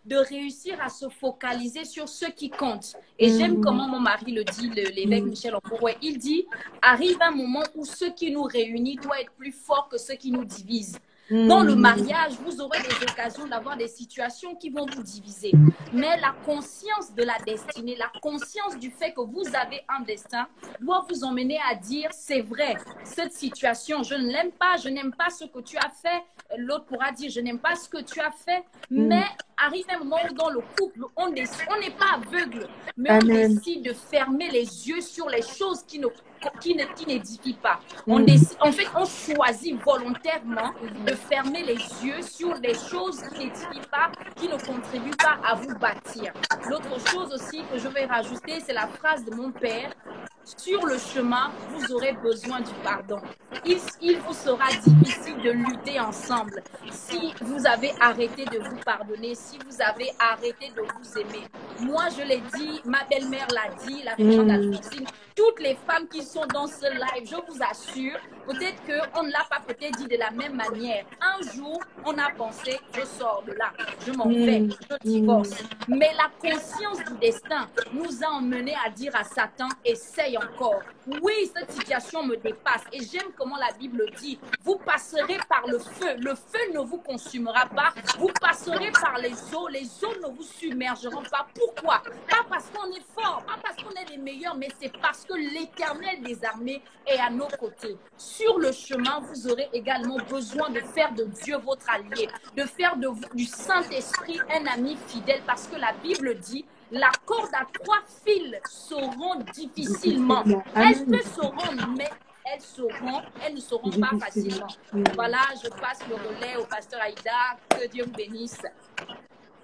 de réussir à se focaliser sur ce qui compte. Et j'aime comment mon mari le dit, l'évêque Michel Okoroué. Il dit, arrive un moment où ce qui nous réunit doit être plus fort que ce qui nous divise. Dans le mariage, vous aurez des occasions d'avoir des situations qui vont vous diviser. Mais la conscience de la destinée, la conscience du fait que vous avez un destin doit vous emmener à dire, c'est vrai, cette situation, je ne l'aime pas, je n'aime pas ce que tu as fait. L'autre pourra dire, je n'aime pas ce que tu as fait. Mais arrive un moment où dans le couple, on n'est pas aveugle, mais on décide de fermer les yeux sur les choses qui n'édifient pas. En fait, on choisit volontairement de fermer les yeux sur les choses qui n'édifient pas, qui ne contribuent pas à vous bâtir. L'autre chose aussi que je vais rajouter, c'est la phrase de mon père. Sur le chemin, vous aurez besoin du pardon. Il vous sera difficile de lutter ensemble si vous avez arrêté de vous pardonner, si vous avez arrêté de vous aimer. Moi, je l'ai dit, ma belle-mère l'a dit, la révérende Alphonsine, toutes les femmes qui sont dans ce live, je vous assure, peut-être qu'on ne l'a pas peut-être dit de la même manière. Un jour, on a pensé, je sors de là, je m'en vais, je divorce. Mais la conscience du destin nous a emmenés à dire à Satan, essaye encore. Oui, cette situation me dépasse. Et j'aime comment la Bible dit, vous passerez par le feu ne vous consumera pas. Vous passerez par les eaux ne vous submergeront pas. Pourquoi? Pas parce qu'on est fort, pas parce qu'on est les meilleurs, mais c'est parce que l'Éternel des armées est à nos côtés. Sur le chemin, vous aurez également besoin de faire de Dieu votre allié, de faire du Saint-Esprit un ami fidèle, parce que la Bible dit, la corde à 3 fils se rend difficilement. Elle peut se rendre, mais elles ne seront pas facilement. Voilà, je passe le relais au pasteur Aïda. Que Dieu vous bénisse.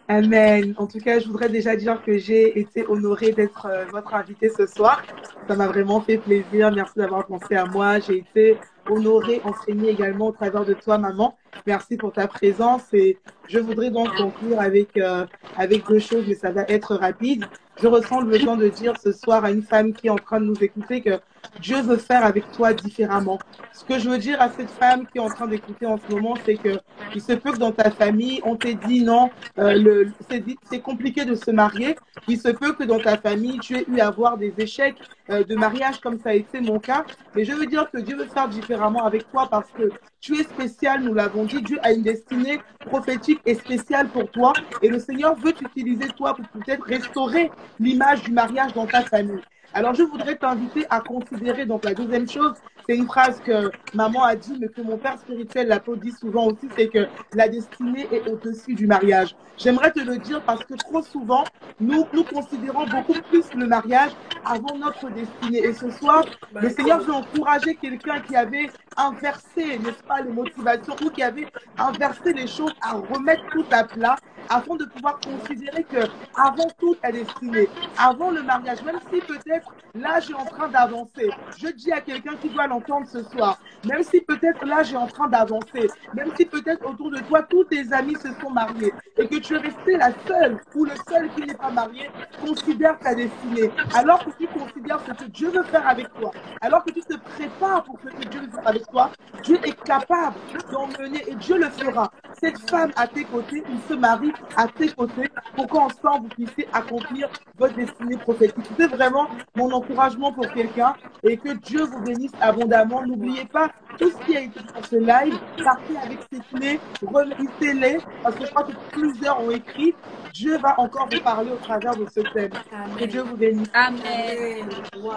Amen. En tout cas, je voudrais déjà dire que j'ai été honorée d'être votre invitée ce soir. Ça m'a vraiment fait plaisir. Merci d'avoir pensé à moi. J'ai été honorée, enseignée également au travers de toi, maman. Merci pour ta présence. Et je voudrais donc conclure avec 2 choses, mais ça va être rapide. Je ressens le besoin de dire ce soir à une femme qui est en train de nous écouter que Dieu veut faire avec toi différemment. Ce que je veux dire à cette femme qui est en train d'écouter en ce moment, c'est que il se peut que dans ta famille, on t'ait dit non, c'est compliqué de se marier. Il se peut que dans ta famille, tu aies eu à avoir des échecs de mariage comme ça a été mon cas. Mais je veux dire que Dieu veut faire différemment avec toi parce que tu es spécial, nous l'avons dit. Dieu a une destinée prophétique et spéciale pour toi. Et le Seigneur veut t'utiliser toi pour peut-être restaurer l'image du mariage dans ta famille. Alors, je voudrais t'inviter à considérer, donc la deuxième chose, c'est une phrase que maman a dit, mais que mon père spirituel l'applaudit souvent aussi, c'est que la destinée est au-dessus du mariage. J'aimerais te le dire parce que trop souvent, nous considérons beaucoup plus le mariage avant notre destinée. Et ce soir, le Seigneur veut encourager quelqu'un qui avait inversé, n'est-ce pas, les motivations ou qui avait inversé les choses à remettre tout à plat afin de pouvoir considérer que avant tout ta destinée, avant le mariage, même si peut-être l'âge est en train d'avancer, je dis à quelqu'un qui doit l'entendre ce soir, même si peut-être l'âge est en train d'avancer, même si peut-être autour de toi tous tes amis se sont mariés et que tu es restée la seule ou le seul qui n'est pas marié, considère ta destinée. Alors que tu considères ce que Dieu veut faire avec toi, alors que tu te prépares pour ce que Dieu veut faire avec toi, Dieu est capable d'emmener et Dieu le fera. Cette femme à tes côtés, il se marie à tes côtés pour qu'ensemble vous puissiez accomplir votre destinée prophétique. C'est vraiment mon encouragement pour quelqu'un et que Dieu vous bénisse abondamment. N'oubliez pas tout ce qui a été dans ce live, partez avec ces clés, relisez-les parce que je crois que plusieurs ont écrit. Dieu va encore vous parler au travers de ce thème. Amen. Que Dieu vous bénisse. Amen. Wow.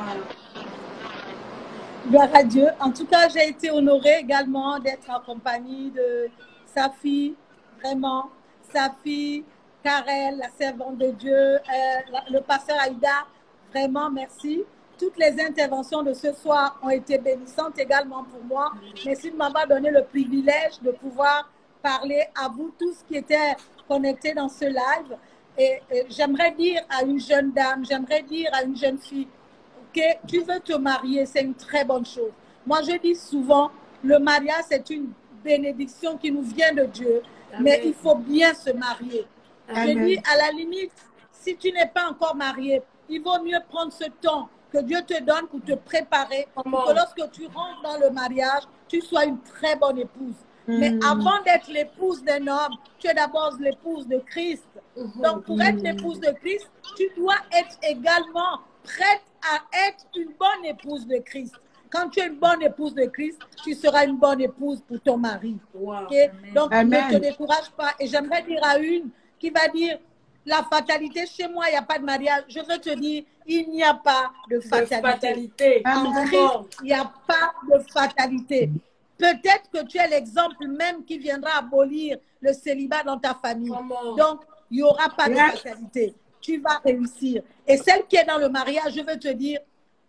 Gloire à Dieu. En tout cas, j'ai été honorée également d'être en compagnie de sa fille, vraiment, sa fille, Karel, la servante de Dieu, le pasteur Aïda, vraiment merci. Toutes les interventions de ce soir ont été bénissantes également pour moi. Merci de m'avoir donné le privilège de pouvoir parler à vous tous qui étaient connectés dans ce live. Et j'aimerais dire à une jeune dame, j'aimerais dire à une jeune fille, que tu veux te marier, c'est une très bonne chose. Moi, je dis souvent, le mariage, c'est une bénédiction qui nous vient de Dieu, Amen. Mais il faut bien se marier. Amen. Je dis, à la limite, si tu n'es pas encore marié, il vaut mieux prendre ce temps que Dieu te donne pour te préparer, pour que lorsque tu rentres dans le mariage, tu sois une très bonne épouse. Mais avant d'être l'épouse d'un homme, tu es d'abord l'épouse de Christ. Donc, pour être l'épouse de Christ, tu dois être également prête à être une bonne épouse de Christ. Quand tu es une bonne épouse de Christ, tu seras une bonne épouse pour ton mari. Wow. Okay? Donc, Amen. ne te décourage pas. Et j'aimerais dire à une qui va dire, la fatalité, chez moi, il n'y a pas de mariage. Je veux te dire, il n'y a pas de fatalité. En Christ, il n'y a pas de fatalité. Peut-être que tu es l'exemple même qui viendra abolir le célibat dans ta famille. Donc, il n'y aura pas de fatalité. Tu vas réussir. Et celle qui est dans le mariage, je veux te dire,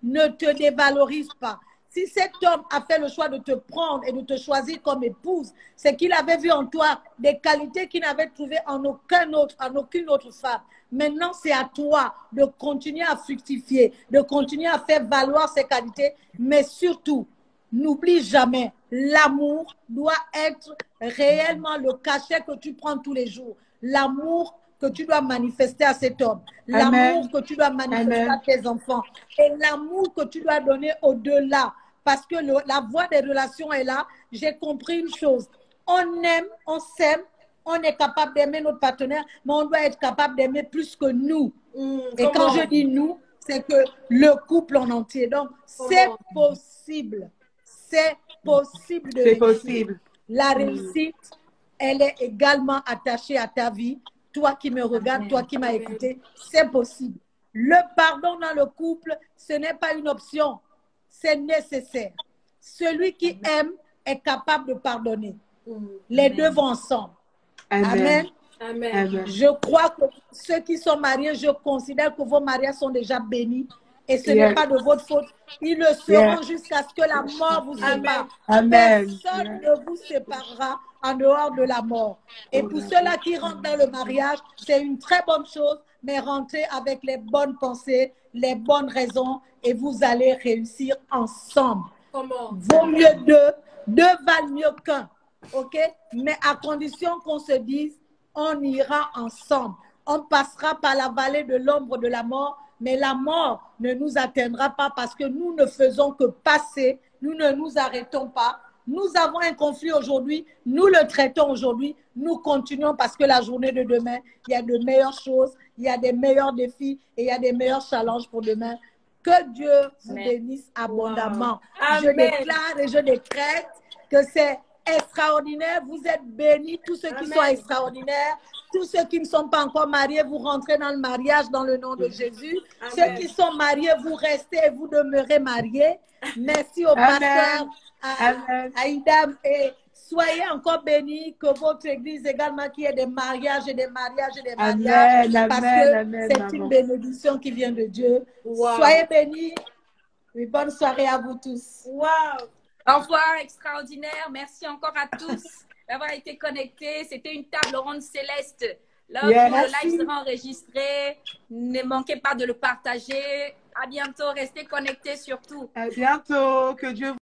ne te dévalorise pas. Si cet homme a fait le choix de te prendre et de te choisir comme épouse, c'est qu'il avait vu en toi des qualités qu'il n'avait trouvées en aucune autre femme. Maintenant, c'est à toi de continuer à fructifier, de continuer à faire valoir ces qualités, mais surtout, n'oublie jamais, l'amour doit être réellement le cachet que tu prends tous les jours. L'amour que tu dois manifester à cet homme, l'amour que tu dois manifester à tes enfants et l'amour que tu dois donner au-delà. Parce que la voie des relations est là. J'ai compris une chose. On aime, on s'aime, on est capable d'aimer notre partenaire, mais on doit être capable d'aimer plus que nous. Et quand je dis nous, c'est que le couple en entier. Donc, c'est possible. C'est possible de réussir. Possible. La réussite, elle est également attachée à ta vie. Toi qui me regardes, toi qui m'as écouté, c'est possible. Le pardon dans le couple, ce n'est pas une option. C'est nécessaire. Celui qui aime est capable de pardonner. Les deux vont ensemble. Amen. Amen. Je crois que ceux qui sont mariés, je considère que vos mariages sont déjà bénis. Et ce n'est pas de votre faute. Ils le seront jusqu'à ce que la mort vous sépare. Personne ne vous séparera en dehors de la mort. Et pour ceux-là qui rentrent dans le mariage, c'est une très bonne chose, mais rentrez avec les bonnes pensées, les bonnes raisons, et vous allez réussir ensemble. Vaut mieux deux valent mieux qu'un. OK? Mais à condition qu'on se dise, on ira ensemble. On passera par la vallée de l'ombre de la mort, mais la mort ne nous atteindra pas parce que nous ne faisons que passer, nous ne nous arrêtons pas. Nous avons un conflit aujourd'hui, nous le traitons aujourd'hui, nous continuons parce que la journée de demain, il y a de meilleures choses, il y a des meilleurs défis et il y a des meilleurs challenges pour demain. Que Dieu vous bénisse abondamment. Je déclare et je décrète que c'est extraordinaire. Vous êtes bénis, tous ceux qui sont extraordinaires. Tous ceux qui ne sont pas encore mariés, vous rentrez dans le mariage dans le nom de Jésus. Ceux qui sont mariés, vous restez et vous demeurez mariés. Merci au pasteur Aïda. Et soyez encore bénis, que votre église également, qu'il y ait des mariages et des mariages et des mariages. Parce que c'est une bénédiction qui vient de Dieu. Soyez bénis. Et bonne soirée à vous tous. Au revoir, extraordinaire. Merci encore à tous d'avoir été connectés. C'était une table ronde céleste. Là, le live sera enregistré. Ne manquez pas de le partager. À bientôt. Restez connectés surtout. À bientôt. Que Dieu vous